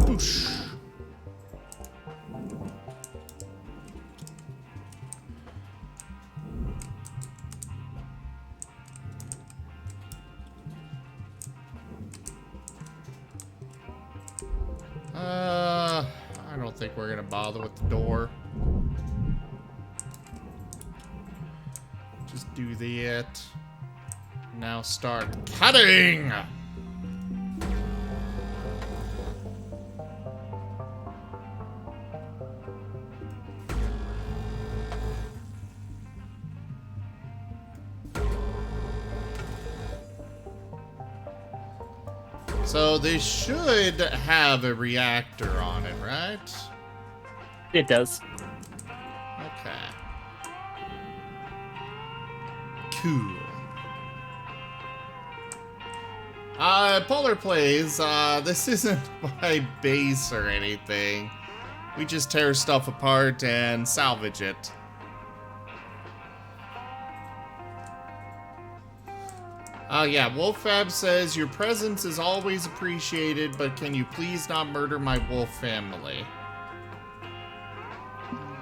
Whoosh. I don't think we're gonna bother with the door. Just do that. Now start cutting! So they should have a reactor on it, right? It does. Okay. Cool. Polar Plays, this isn't my base or anything. We just tear stuff apart and salvage it. Yeah, Wolfab says, your presence is always appreciated, but can you please not murder my wolf family?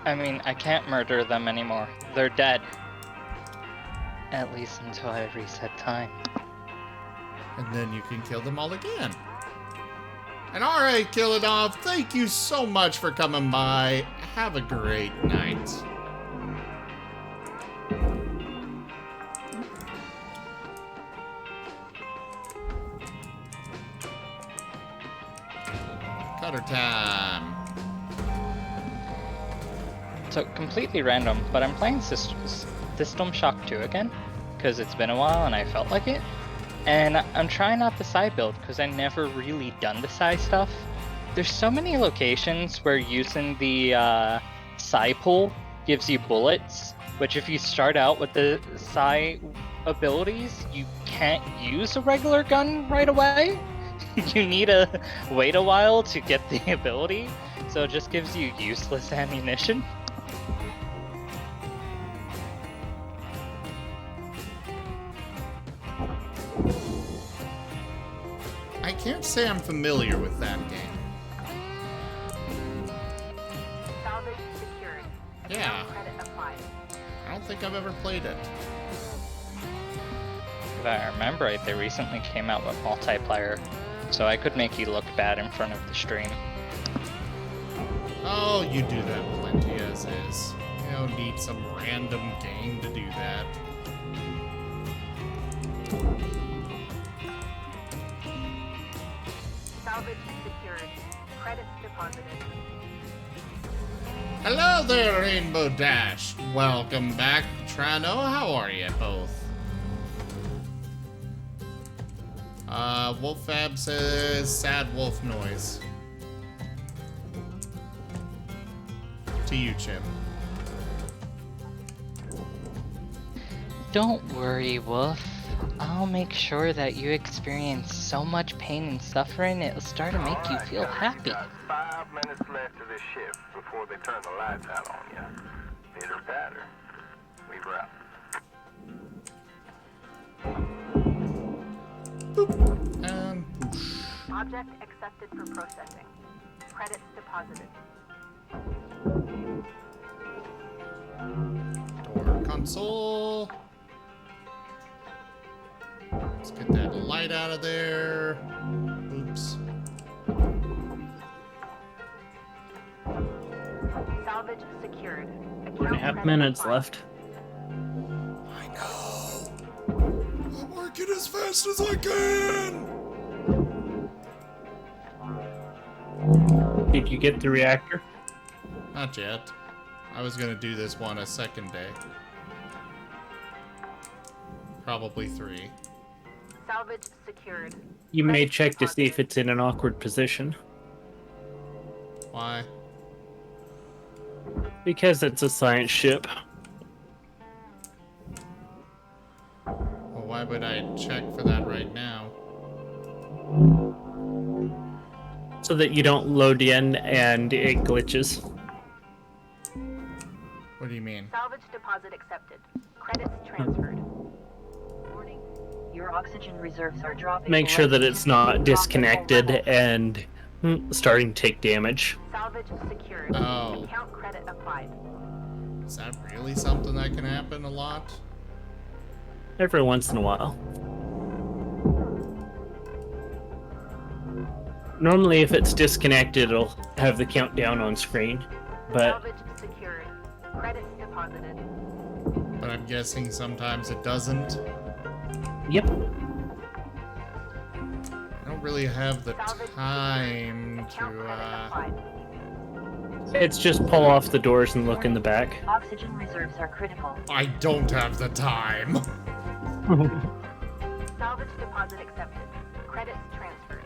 I mean, I can't murder them anymore. They're dead. At least until I reset time. And then you can kill them all again. And alright, Kill It Off, thank you so much for coming by. Have a great night. Cutter time. So, completely random, but I'm playing System Shock 2 again, because it's been a while and I felt like it. And I'm trying out the Psy build, because I never really done the Psy stuff. There's so many locations where using the Psy pool gives you bullets, which if you start out with the Psy abilities, you can't use a regular gun right away. You need to wait a while to get the ability, so it just gives you useless ammunition. I can't say I'm familiar with that game. Salvage secured. Yeah, Credit applied. I don't think I've ever played it. If I remember right, they recently came out with multiplayer, so I could make you look bad in front of the stream. Oh, you do that plenty as is. You don't need some random game to do that. Salvage secured. Credits deposited. Hello there, Rainbow Dash. Welcome back, Trano. How are you both? Wolfab says sad wolf noise. To you, Chim. Don't worry, Wolf. I'll make sure that you experience so much pain and suffering it'll start to make you feel happy. Got 5 minutes left of this shift before they turn the lights out on you. Pitter patter. We wrap. Boop. And poosh. Object accepted for processing. Credits deposited. Door console. Let's get that light out of there. Oops. Salvage secured. 4.5 minutes left. I know. I'm working as fast as I can. Did you get the reactor? Not yet. I was gonna do this one a second day. Probably 3. Salvage secured. You may check to see if it's in an awkward position. Why? Because it's a science ship. Well, why would I check for that right now? So that you don't load in and it glitches. What do you mean? Salvage deposit accepted. Credits transferred. Warning. Your oxygen reserves are dropping. Make sure that it's not disconnected Levels. and starting to take damage. Salvage secured. Oh. Account credit applied. Is that really something that can happen a lot? Every once in a while. Normally if it's disconnected it'll have the countdown on screen. But Salvage secured. Credits deposited. But I'm guessing sometimes it doesn't. yep. I don't really have the time Account credit to, applied. It's just pull off the doors and look in the back. Oxygen reserves are critical. I don't have the time. Salvage deposit accepted. Credits transferred.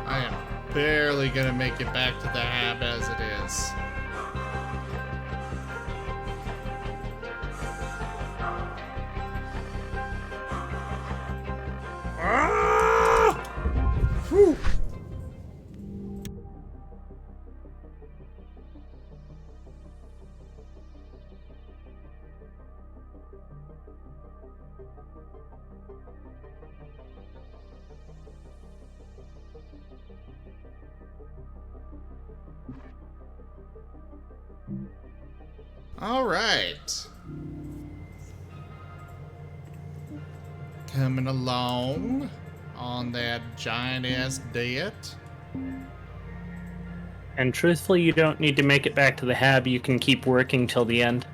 I am barely gonna make it back to the hab as it is. Ah! Whew. All right. Coming along on that giant ass debt. And truthfully, you don't need to make it back to the hab. You can keep working till the end.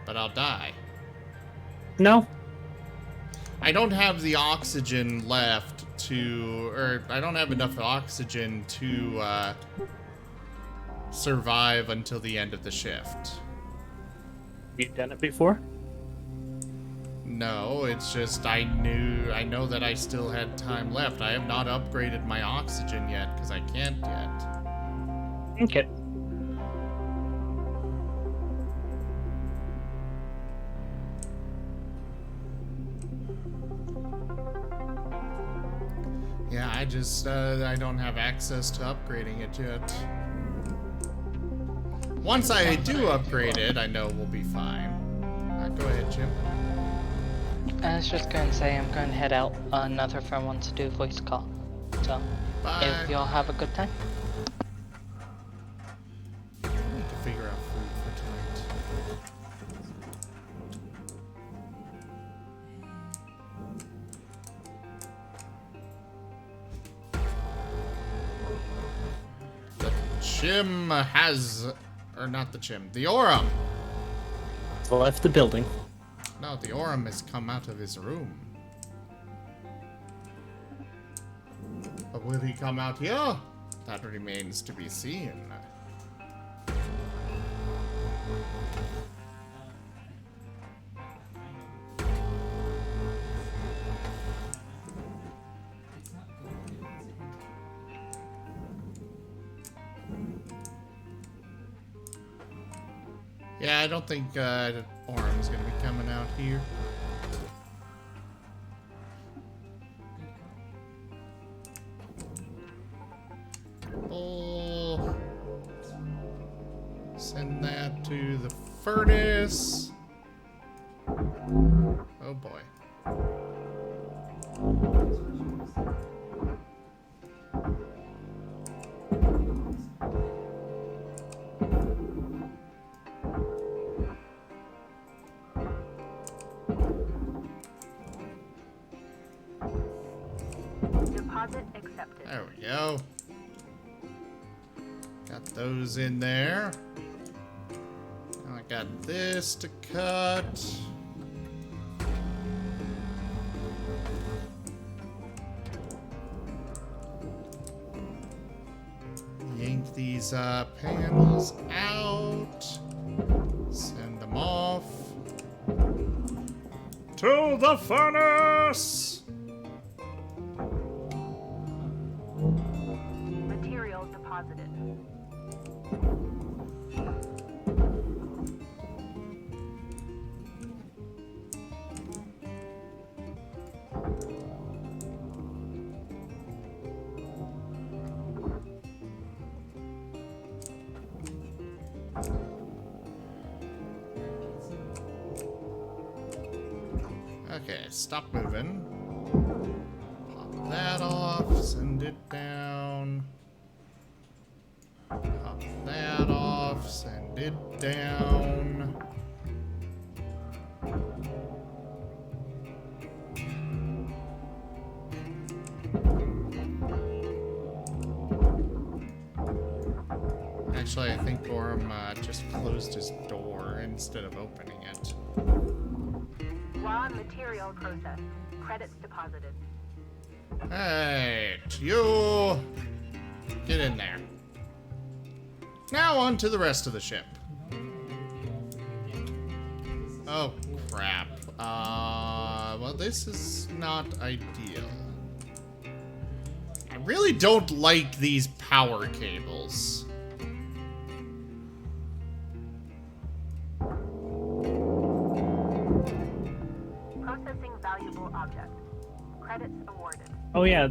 But I'll die. No. I don't have the oxygen left to, or I don't have enough oxygen to survive until the end of the shift. You've done it before? No, it's just I know that I still had time left. I have not upgraded my oxygen yet because I can't yet. Okay. Yeah, I just I don't have access to upgrading it yet. Once I do upgrade it, I know we'll be fine. Go ahead, Jim. I was just going to say I'm going to head out. Another friend wants to do a voice call. So, Bye. if y'all have a good time. I need to figure out food for tonight. The Chim has, or not the Chim, the Orem. Left the building. No, the Orem has come out of his room. But will he come out here? That remains to be seen. Yeah, I don't think Orem's gonna be coming out here. Oh, send that to the furnace. Oh boy. Deposit accepted. There we go. Got those in there. Now I got this to cut. Yank these panels out. Send them off. To the furnace! Material deposited. Okay, stop moving. Pop that off, send it down. Pop that off, send it down. Actually, I think Gorham just closed his door instead of opening it. Raw material processed. Credits deposited. Hey, you get in there. Now on to the rest of the ship. Oh, crap. Well, this is not ideal. I really don't like these power cables. Processing valuable object. Credits awarded. Oh yeah,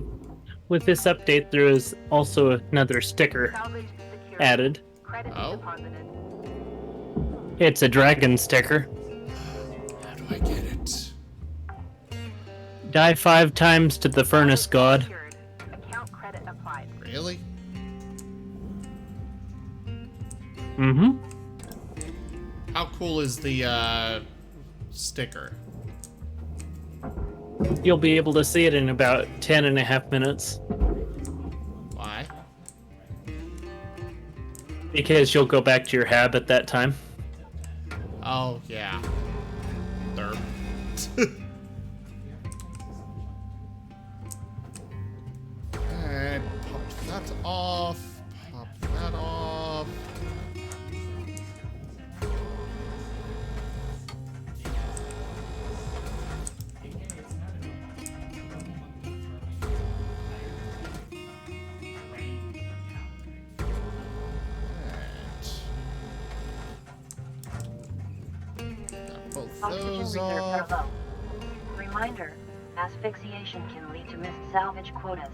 with this update there is also another sticker Salvage secured. added. Credits Oh. deposited. It's a dragon sticker. How do I get it? Die 5 times to the furnace god. Secured. Account credit applied. Really? Mm-hmm. How cool is the sticker? You'll be able to see it in about 10.5 minutes. Why? Because you'll go back to your hab at that time. Oh, yeah. Derp. Alright, pop that off. Pop that off. Both Oxygen those reserves are off. low. Reminder, asphyxiation can lead to missed salvage quotas.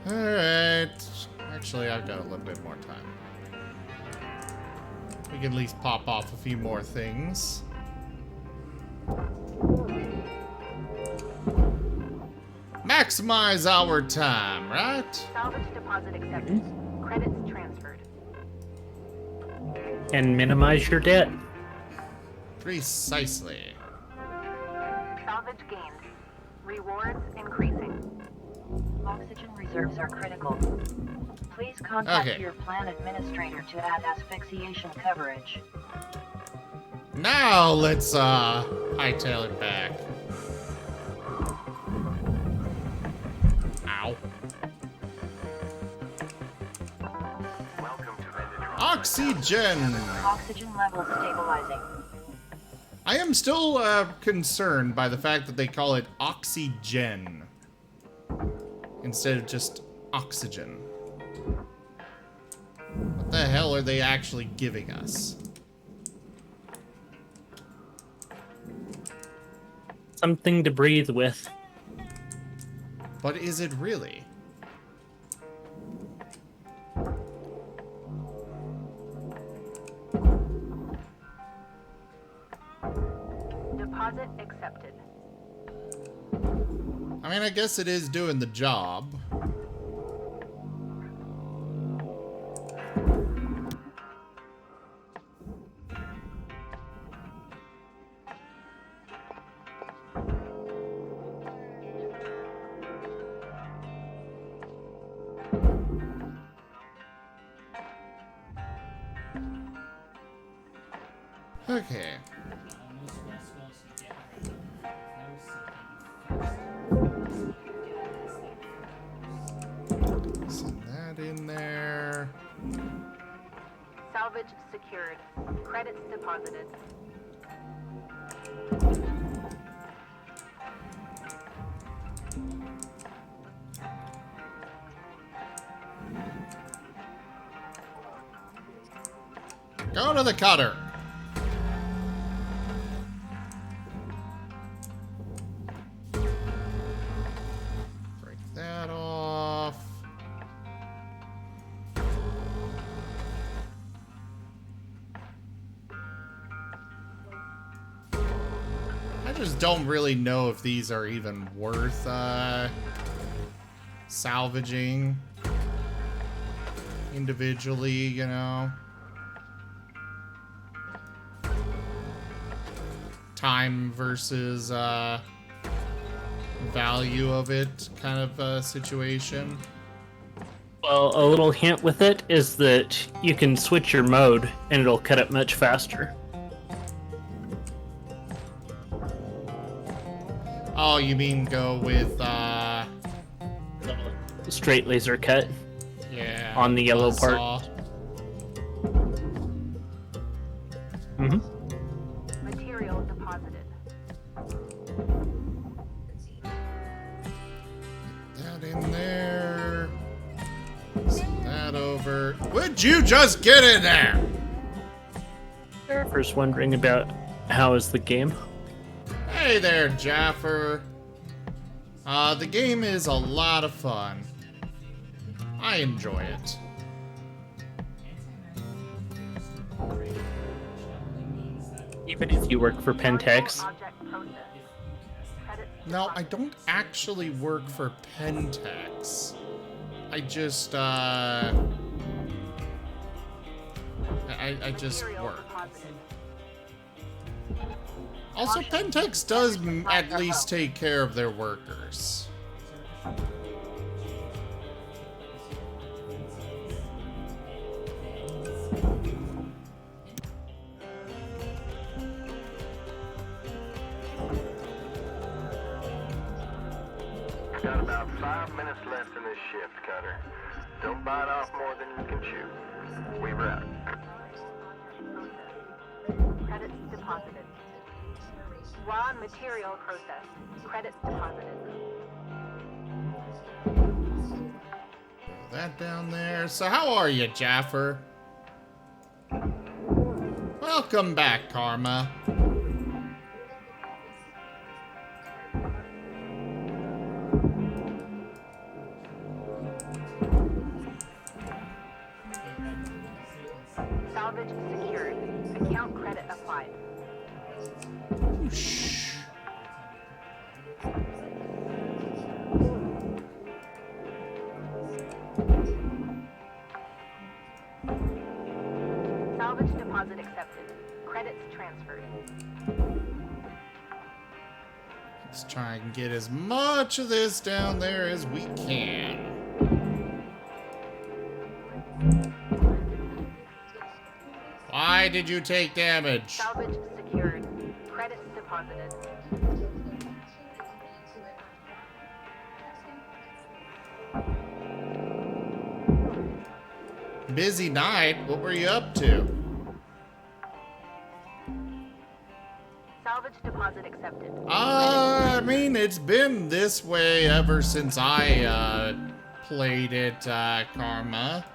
Alright. Actually, I've got a little bit more time. We can at least pop off a few more things. Maximize our time, right? Salvage deposit accepted. Credits transferred. And minimize your debt. Precisely. Salvage gained. Rewards increasing. Oxygen reserves are critical. Please contact Okay. your plan administrator to add asphyxiation coverage. Now let's hightail it back. Ow. Welcome to Metatron. Oxygen! Oxygen levels stabilizing. I am still concerned by the fact that they call it oxygen instead of just oxygen. What the hell are they actually giving us? Something to breathe with. But is it really? Deposit accepted. I mean, I guess it is doing the job. Okay. Send that in there. Salvage secured. Credits deposited. Go to the cutter. Break that off. I just don't really know if these are even worth salvaging individually, you know. Time versus value of it kind of situation. Well, a little hint with it is that you can switch your mode and it'll cut it much faster. Oh, you mean go with Straight laser cut yeah, on the yellow part. saw. Mm-hmm. Material deposited. That in there. Send that over. Would you just get in there? First wondering about how is the game? Hey there, Jaffer. The game is a lot of fun. I enjoy it. Even if you work for Pentex. Object processed. Credits No, I don't actually work for Pentex. I just, I just material work. deposited. Also, Pentex does at least take care of their workers. Got about 5 minutes left in this shift, Cutter. Don't bite off more than you can chew. Weaver out. Credits deposited. Raw material processed. Credits deposited. That down there. So how are you, Jaffer? Welcome back, Karma. Salvage secured. Account credit applied. Shh. Salvage deposit accepted. Credits transferred. Let's try and get as much of this down there as we can. Why did you take damage? Salvage secured. Credits deposited. Busy night. What were you up to? Salvage deposit accepted. I mean, it's been this way ever since I played it, Karma.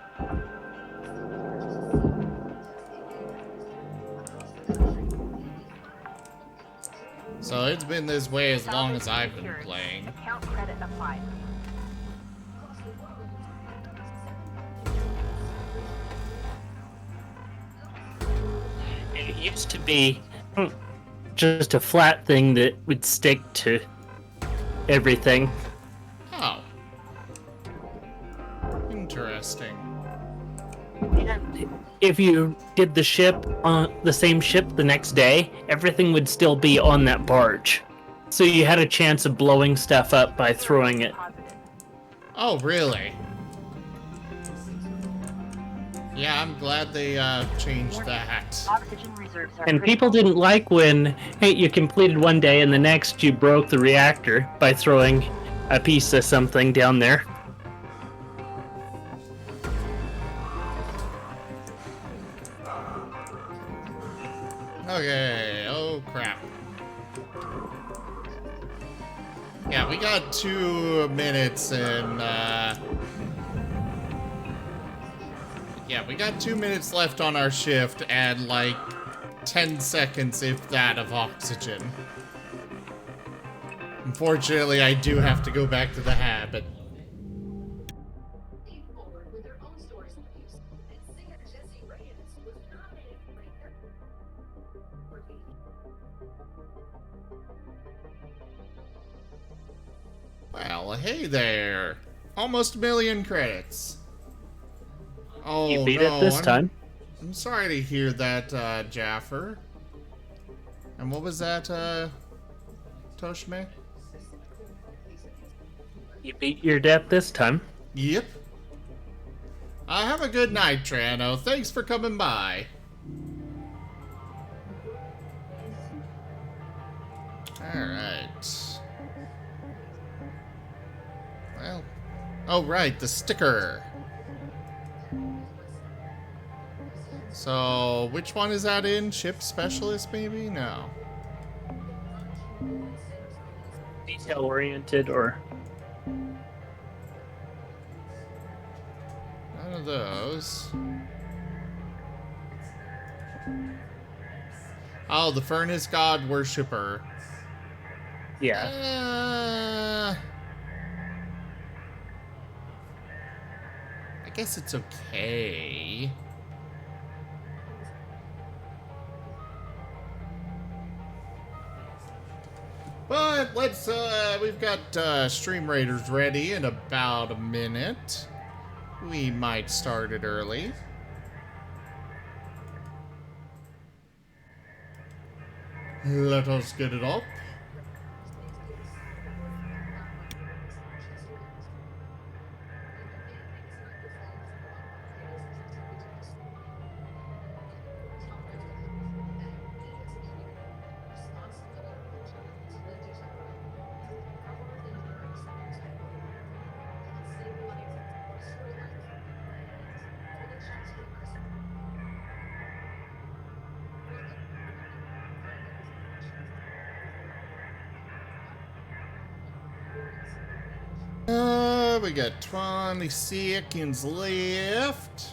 So it's been this way as long as I've been playing. Account credit applied. It used to be just a flat thing that would stick to everything. Oh. Interesting. And if you did the ship on the same ship the next day, everything would still be on that barge. So you had a chance of blowing stuff up by throwing it. Oh, really? Yeah, I'm glad they changed Warning. that. Oxygen reserves are And people critical. didn't like when, hey, you completed one day and the next you broke the reactor by throwing a piece of something down there. Okay, oh crap. Yeah, we got 2 minutes and, yeah, we got 2 minutes left on our shift and, like, 10 seconds, if that, of oxygen. Unfortunately, I do have to go back to the habit. Well, hey there. Almost 1,000,000 credits. Oh, You beat no, it this time. I'm sorry to hear that, Jaffer. And what was that, Toshime? You beat your death this time. Yep. Have a good night, Trano. Thanks for coming by. Alright. Well. Oh, right, the sticker. So, which one is that in? Ship specialist, maybe? No. Detail oriented or. None of those. Oh, the furnace god worshipper. Yeah. I guess it's okay. But let's, we've got Stream Raiders ready in about a minute. We might start it early. Let us get it up. We got 20 seconds left.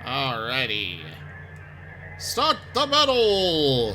Alrighty. Start the battle!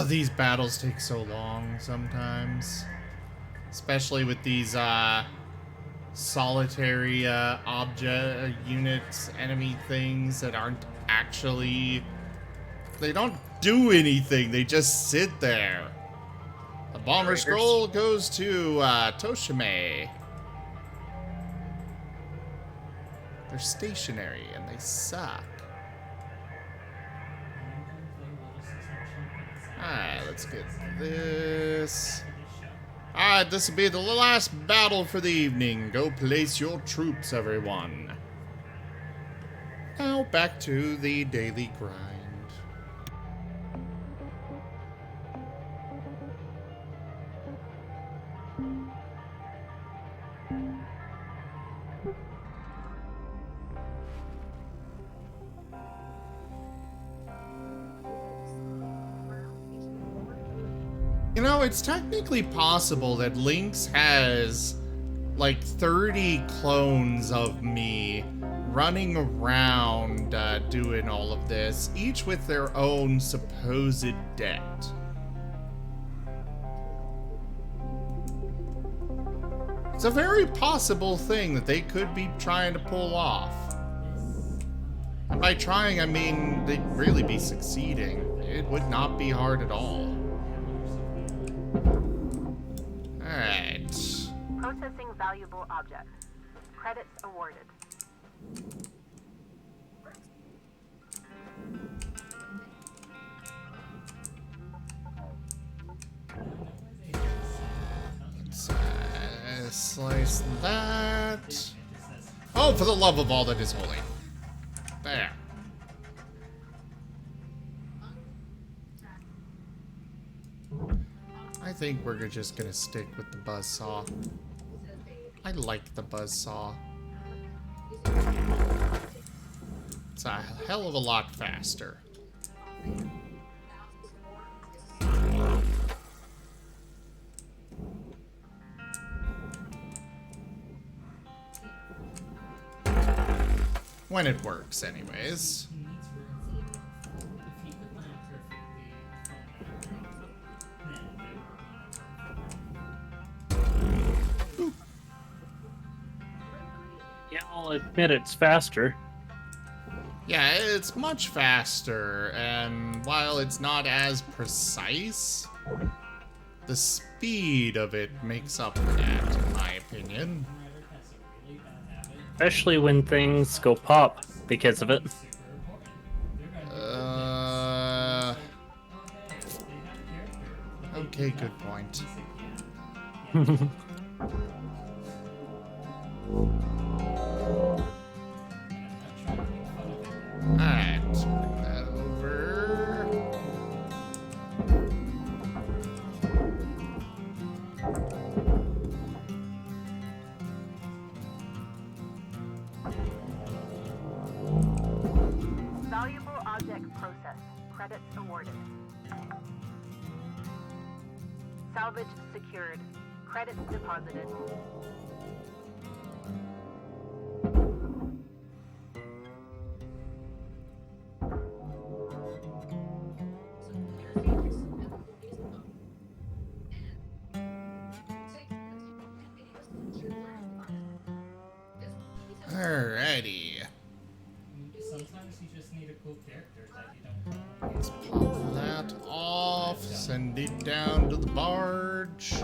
These battles take so long sometimes. Especially with these, solitary, object units, enemy things that aren't actually... They don't do anything, they just sit there. The bomber scroll goes to Toshime. They're stationary and they suck. Alright, let's get this. Alright, this will be the last battle for the evening. Go place your troops, everyone. Now back to the daily grind. You know, it's technically possible that Lynx has like 30 clones of me running around doing all of this, each with their own supposed debt. It's a very possible thing that they could be trying to pull off. And by trying, I mean they'd really be succeeding. It would not be hard at all. Alright. Processing valuable object. Credits awarded. Let's slice that. Oh, for the love of all that is holy. There. I think we're just gonna stick with the buzzsaw. I like the buzzsaw. It's a hell of a lot faster. When it works, anyways. Yeah, I'll admit it's faster. Yeah, it's much faster, and while it's not as precise, the speed of it makes up for that, in my opinion. Especially when things go pop because of it. Okay, good point. Alright, bring that over. Valuable object processed. Credits awarded. Salvage secured. Credits deposited. Alrighty. Sometimes you just need a cool character that you don't. Let's pop that off, send it down to the barge.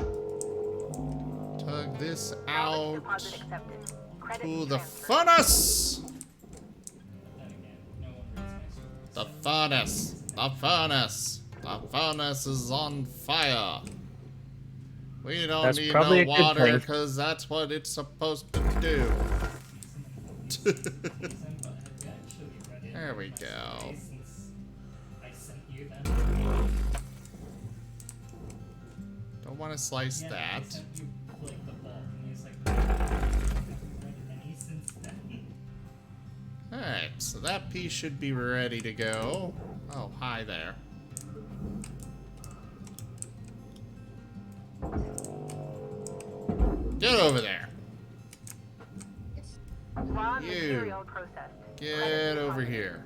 Tug this out Deposit accepted. Credits to the transferred. furnace! The furnace! The furnace! The furnace is on fire! We don't That's need probably no a good water thing. because that's what it's supposed to do. There we go. Don't want to slice that. Alright, so that piece should be ready to go. Oh, hi there. Get over there. Raw You. material processed. Get over here.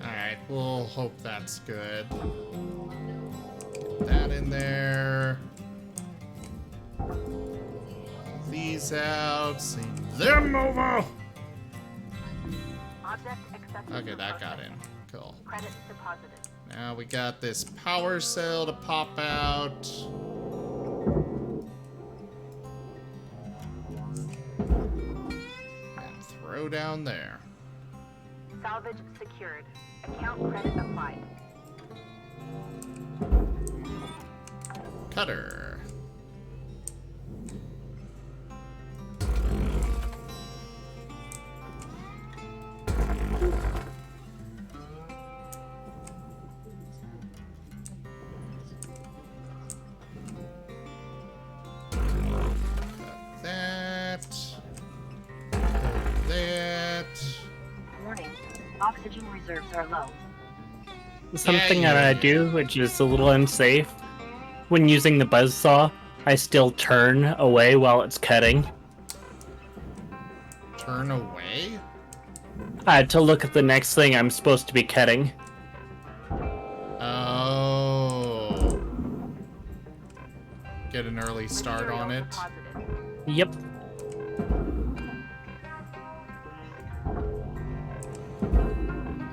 Alright, we'll hope that's good. Get that in there. These out. Send them over. Object accepted. Okay, that got in. Cool. Credits deposited. Now we got this power cell to pop out. And throw down there. Salvage secured. Account credit applied. Cutter. Warning, oxygen reserves are low. Something that I do, which is a little unsafe, when using the buzzsaw, I still turn away while it's cutting. Turn away? To look at the next thing I'm supposed to be cutting. Oh. Get an early start on it. Yep.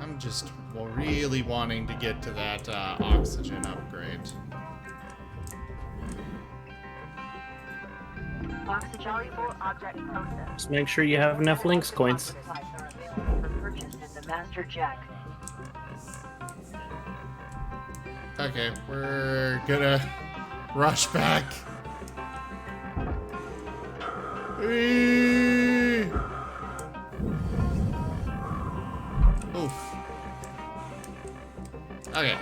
I'm just really wanting to get to that oxygen upgrade. Oxygen Valuable object processed. Just make sure you have enough Lynx coins. supplies are available for purchase at the Master Jack. Okay, we're gonna rush back. Whee! Oof. Okay.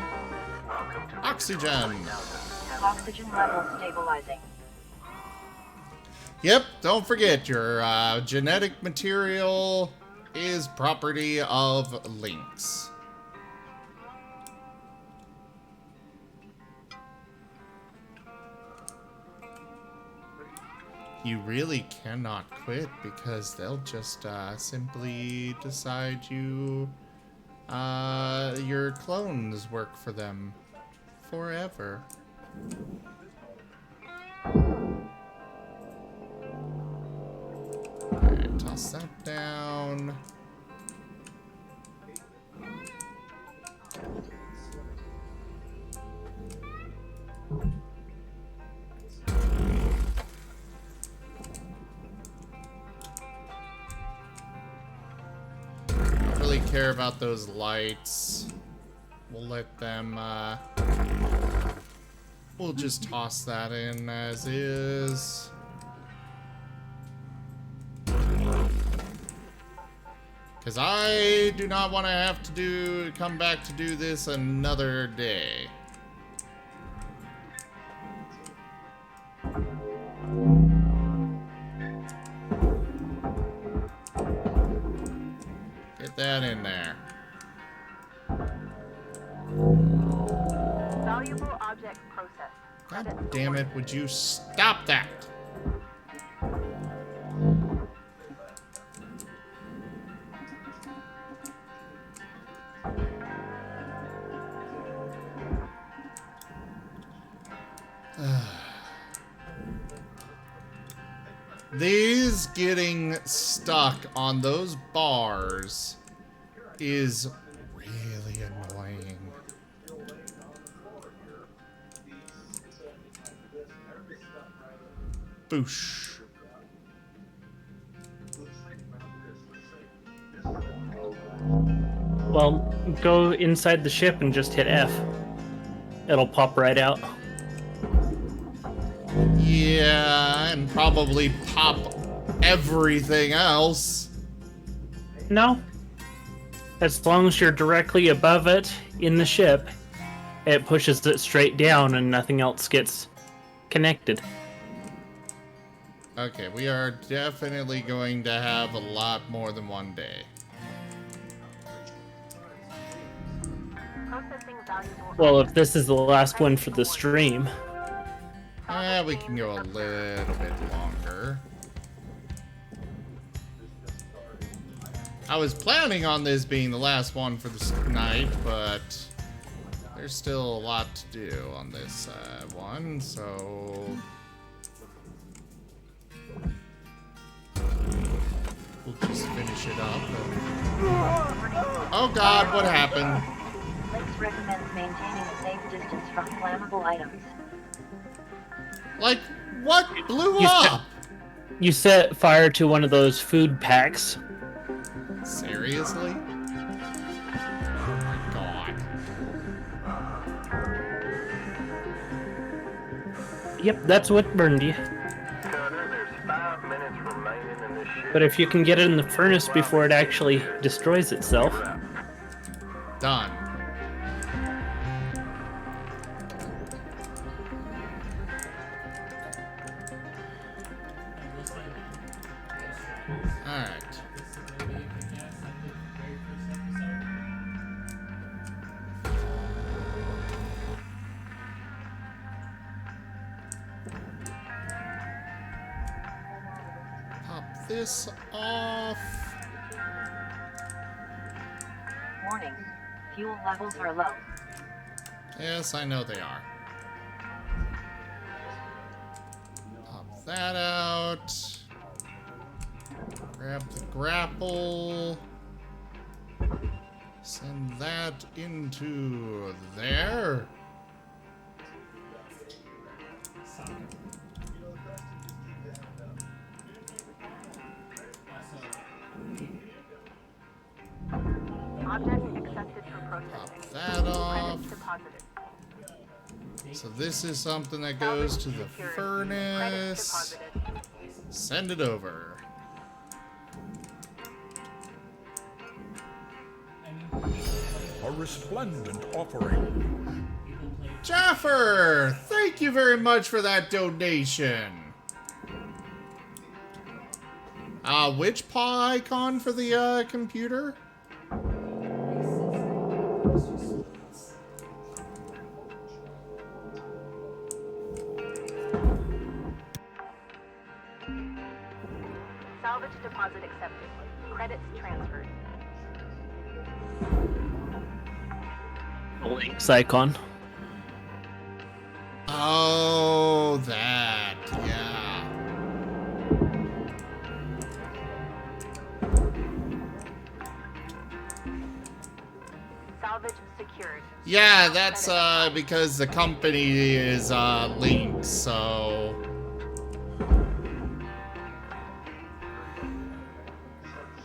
Oxygen. Oxygen levels stabilizing. Yep, don't forget your genetic material is property of Lynx. You really cannot quit because they'll just simply decide your clones work for them forever. Alright, toss that down. Don't really care about those lights. We'll let them, we'll just toss that in as is. Because I do not want to have to come back to do this another day. Get that in there. Valuable object processed. God damn it, would you stop that? These getting stuck on those bars is really annoying. Boosh. Well, go inside the ship and just hit F. It'll pop right out. Yeah, and probably pop everything else. No. As long as you're directly above it in the ship, it pushes it straight down and nothing else gets connected. Okay, we are definitely going to have a lot more than one day. Processing valuable. Well, if this is the last one for the stream. We can go a little bit longer. I was planning on this being the last one for this night, but there's still a lot to do on this one, so we'll just finish it up. Oh God, what happened? Links recommends maintaining a safe distance from flammable items. Like, what blew up? You set fire to one of those food packs. Seriously? Oh my God. Yep, that's what burned you. Cutter, there's 5 minutes remaining in this ship. But if you can get it in the furnace before it actually destroys itself. Done. Alright. Pop this off. Warning. Fuel levels are low. Yes, I know they are. Pop that out. Grab the grapple. Send that into there. Object accepted for processing. Pop that off. Credits deposited. So this is something that goes to the Credits furnace. deposited. Send it over. A resplendent offering. Jaffer, thank you very much for that donation. Which paw icon for the computer? Salvage deposit accepted. Credits transferred. Links icon. Oh, that, yeah. Salvage secured. Yeah, that's because the company is linked, so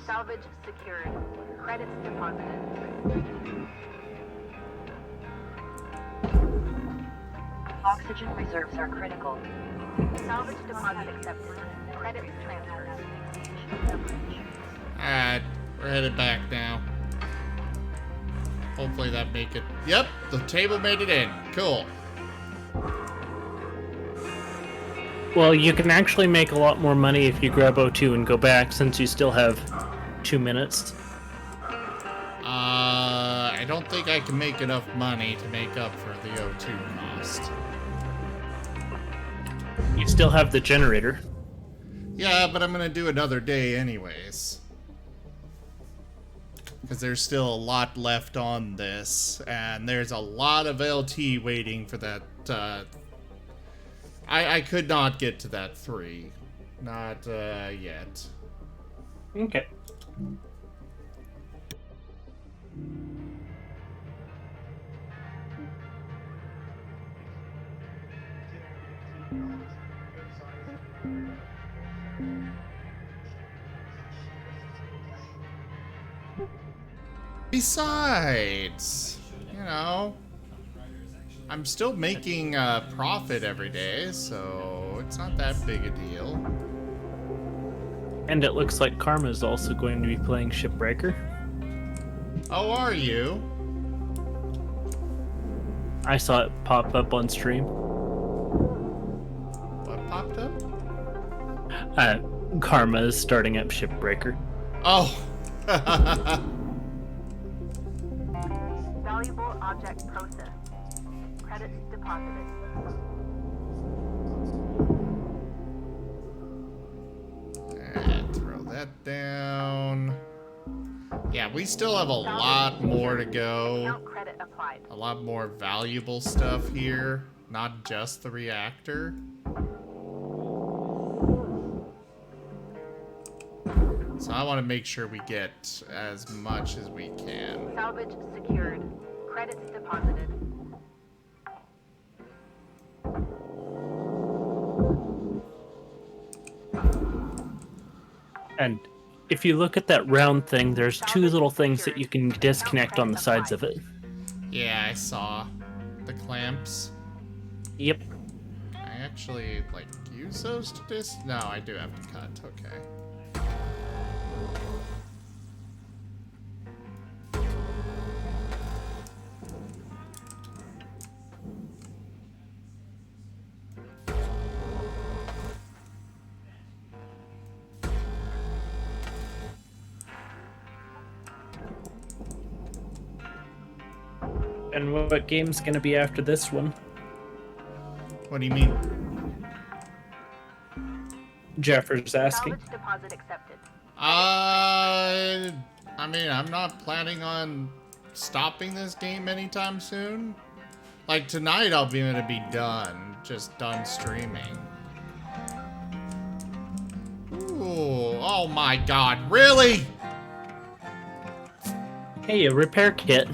Salvage secured. Credits deposited. Oxygen reserves are critical. Salvage deposit accepted. Credits transferred. alright, we're headed back now. Hopefully that make it. Yep, the table made it in. Cool. Well, you can actually make a lot more money if you grab O2 and go back, since you still have 2 minutes. I don't think I can make enough money to make up for the O2 cost. You still have the generator. Yeah, but I'm gonna do another day anyways. Because there's still a lot left on this, and there's a lot of LT waiting for that. I could not get to that 3. Not yet. Okay. Besides, you know, I'm still making a profit every day, so it's not that big a deal. And it looks like Karma is also going to be playing Shipbreaker. Oh, are you? I saw it pop up on stream. What popped up? Karma is starting up Shipbreaker. Oh. Valuable object processed. Credits deposited. And throw that down. Yeah, we still have a lot more to go. Account credit applied. A lot more valuable stuff here, not just the reactor. So I want to make sure we get as much as we can. Salvage secured. Credits deposited. And if you look at that round thing, there's two little things that you can disconnect on the sides of it. Yeah, I saw the clamps. Yep. I actually, like, use those to No, I do have to cut. Okay. And what game's gonna be after this one? What do you mean? Jeffers asking. Salvage deposit accepted. I mean, I'm not planning on stopping this game anytime soon. Like, tonight I'll be able to be done. Just done streaming. Ooh, oh my god, really? Hey, a repair kit.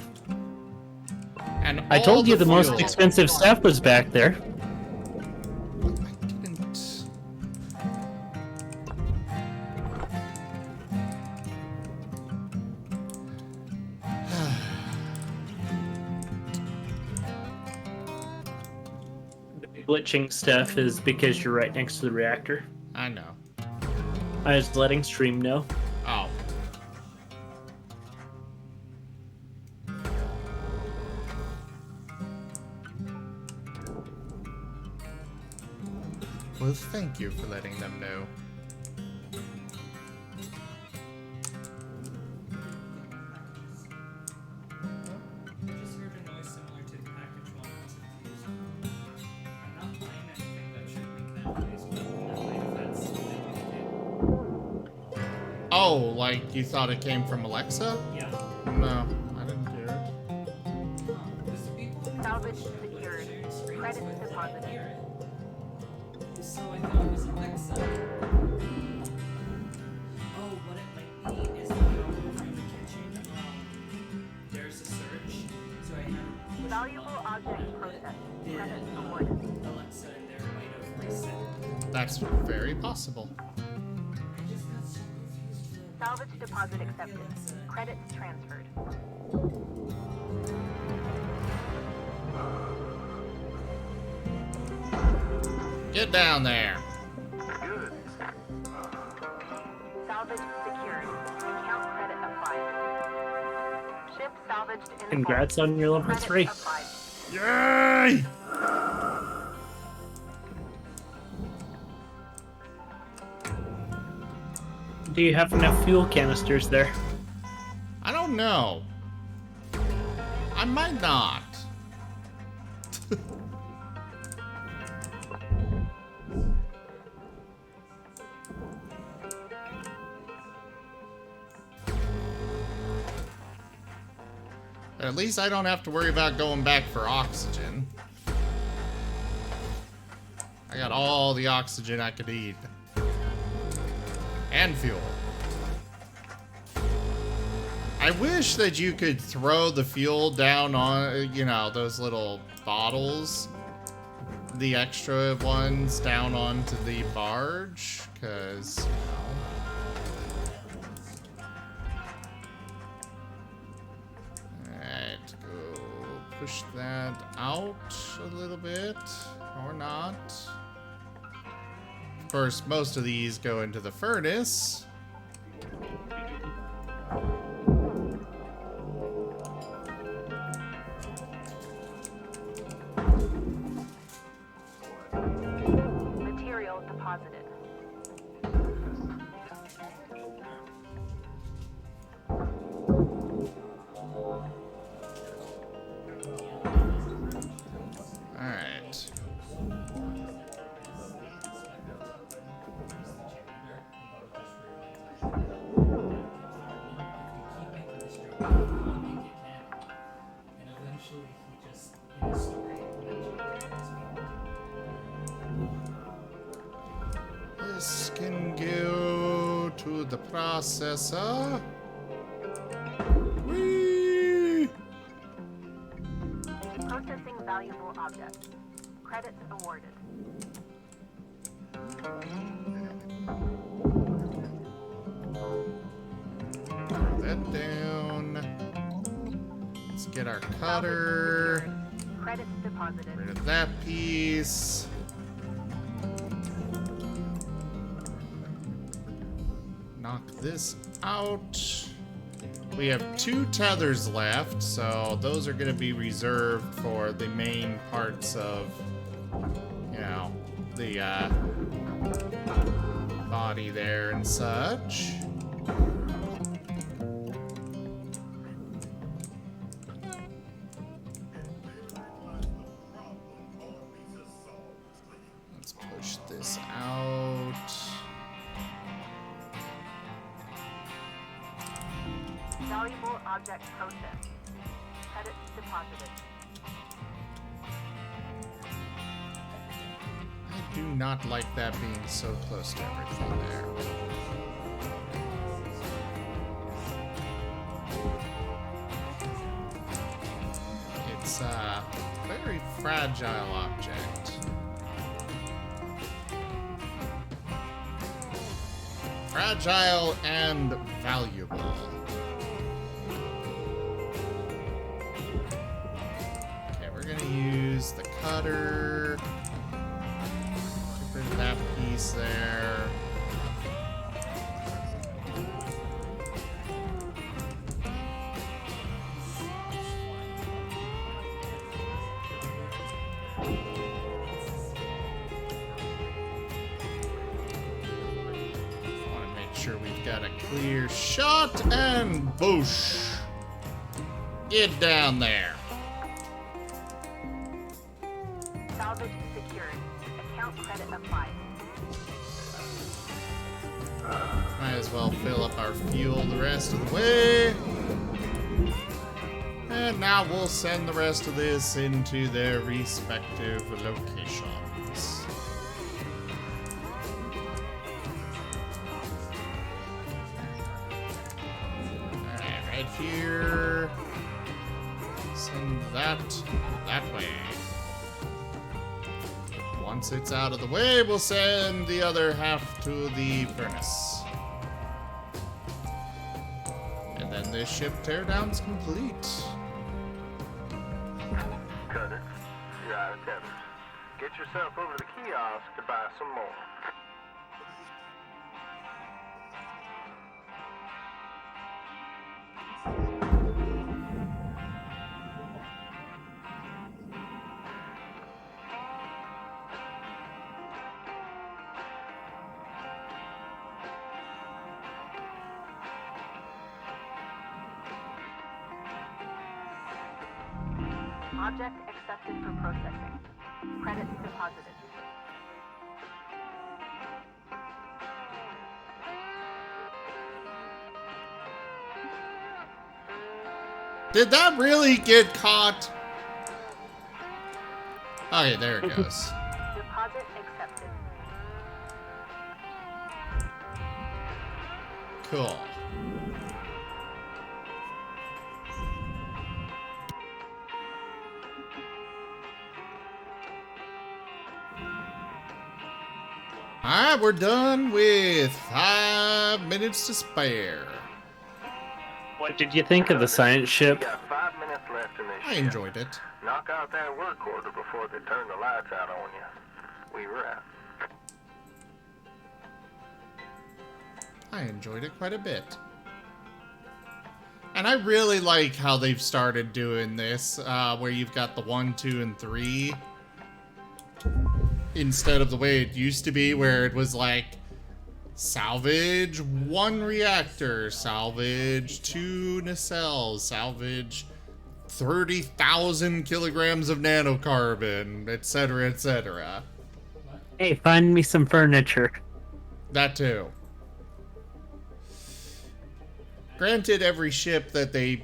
And I all told you the most fuel. expensive stuff was back there. I didn't. The glitching stuff is because you're right next to the reactor. I know. I was letting stream know. Oh. Well, thank you for letting them know. I just heard a noise similar to the package one that's confused. I'm not playing anything that should make that noise, but I might have had something to do. Oh, like you thought it came from Alexa? Yeah. No, I didn't hear it. Salvage secured. Credits deposited. So I thought it was Alexa. Oh, what it might be is that from the kitchen, there's a search. So I had Valuable object processed. the Credits awarded. Alexa in there might have reset. That's very possible. I just got so confused. Salvage deposit accepted. Credits transferred. Get down there. Good. Salvage secured. Account credit applied. Ship salvaged in Congrats on your level Credits 3. applied. Yay! Do you have enough fuel canisters there? I don't know. I might not. At least I don't have to worry about going back for oxygen. I got all the oxygen I could eat. And fuel. I wish that you could throw the fuel down on, you know, those little bottles. The extra ones down onto the barge, because, you know. Alright, go push that out a little bit, or not. Of course, most of these go into the furnace. Material deposited. Alright. And eventually he just, in the story, mentioned This can go to the processor. Whee! Processing valuable objects. Credits awarded. Throw that down. Let's get our cutter. Credits deposited. Rid of that piece. Knock this out. We have 2 tethers left, so those are going to be reserved for the main parts of, you know, the body there and such. Let's push this out. Valuable object processed. Credits deposited. I do not like that being so close to everything there. It's a very fragile object. Fragile and valuable. Okay, we're gonna use the cutter. Get rid of that piece there. Sure we've got a clear shot and boosh. Get down there. Salvage secured. Account credit applied. Might as well fill up our fuel the rest of the way. And now we'll send the rest of this into their respective locations. Right here. Send that way. Once it's out of the way, we'll send the other half to the furnace. And then this ship teardown's complete. Cutter, you're out of tethers. Get yourself over to the kiosk to buy some more. Object accepted for processing. Credits deposited. Did that really get caught? Okay, there it goes. Deposit accepted. Cool. Alright, we're done with 5 minutes to spare. What did you think of the science ship? You got 5 minutes left in this I ship. enjoyed it. Knock out that work order before they turn the lights out on you. We were out. I enjoyed it quite a bit. And I really like how they've started doing this, where you've got the 1, 2, and 3. Instead of the way it used to be, where it was like, salvage 1 reactor, salvage 2 nacelles, salvage 30,000 kilograms of nanocarbon, etc., etc. Hey, find me some furniture. That too. Granted, every ship that the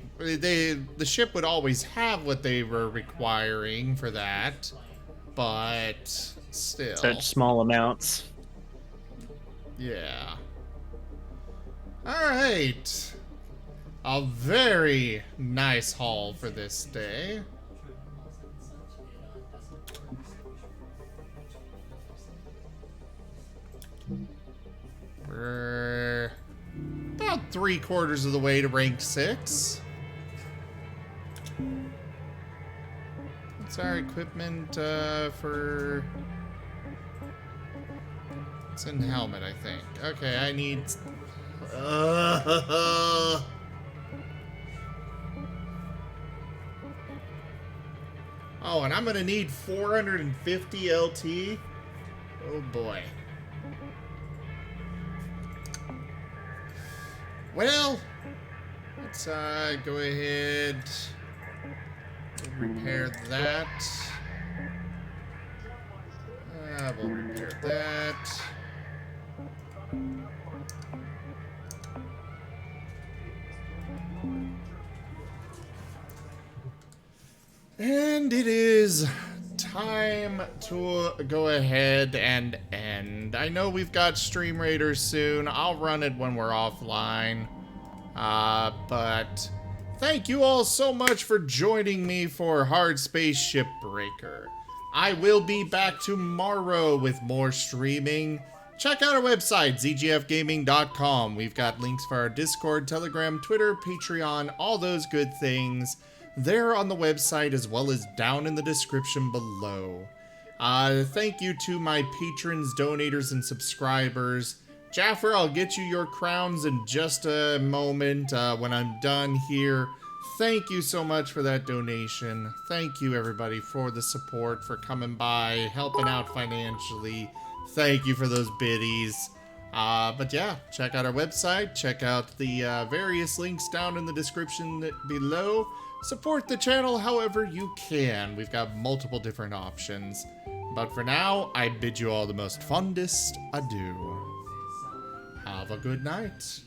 ship would always have what they were requiring for that, but still. Such small amounts. Yeah. Alright. A very nice haul for this day. We're about 3/4 of the way to rank 6. What's our equipment for... It's in helmet, I think. Okay, I need... Oh, and I'm gonna need 450 LT? Oh boy. Well, let's go ahead and repair that. We'll repair that. And it is time to go ahead and end. I know we've got Stream Raiders soon. I'll run it when we're offline. But thank you all so much for joining me for Hardspace Shipbreaker. I will be back tomorrow with more streaming. Check out our website, zgfgaming.com. We've got links for our Discord, Telegram, Twitter, Patreon, all those good things. They're on the website as well as down in the description below. Thank you to my patrons, donators, and subscribers. Jaffer, I'll get you your crowns in just a moment when I'm done here. Thank you so much for that donation. Thank you, everybody, for the support, for coming by, helping out financially. Thank you for those biddies. But yeah, check out our website. Check out the various links down in the description below. Support the channel however you can. We've got multiple different options. But for now, I bid you all the most fondest adieu. Have a good night.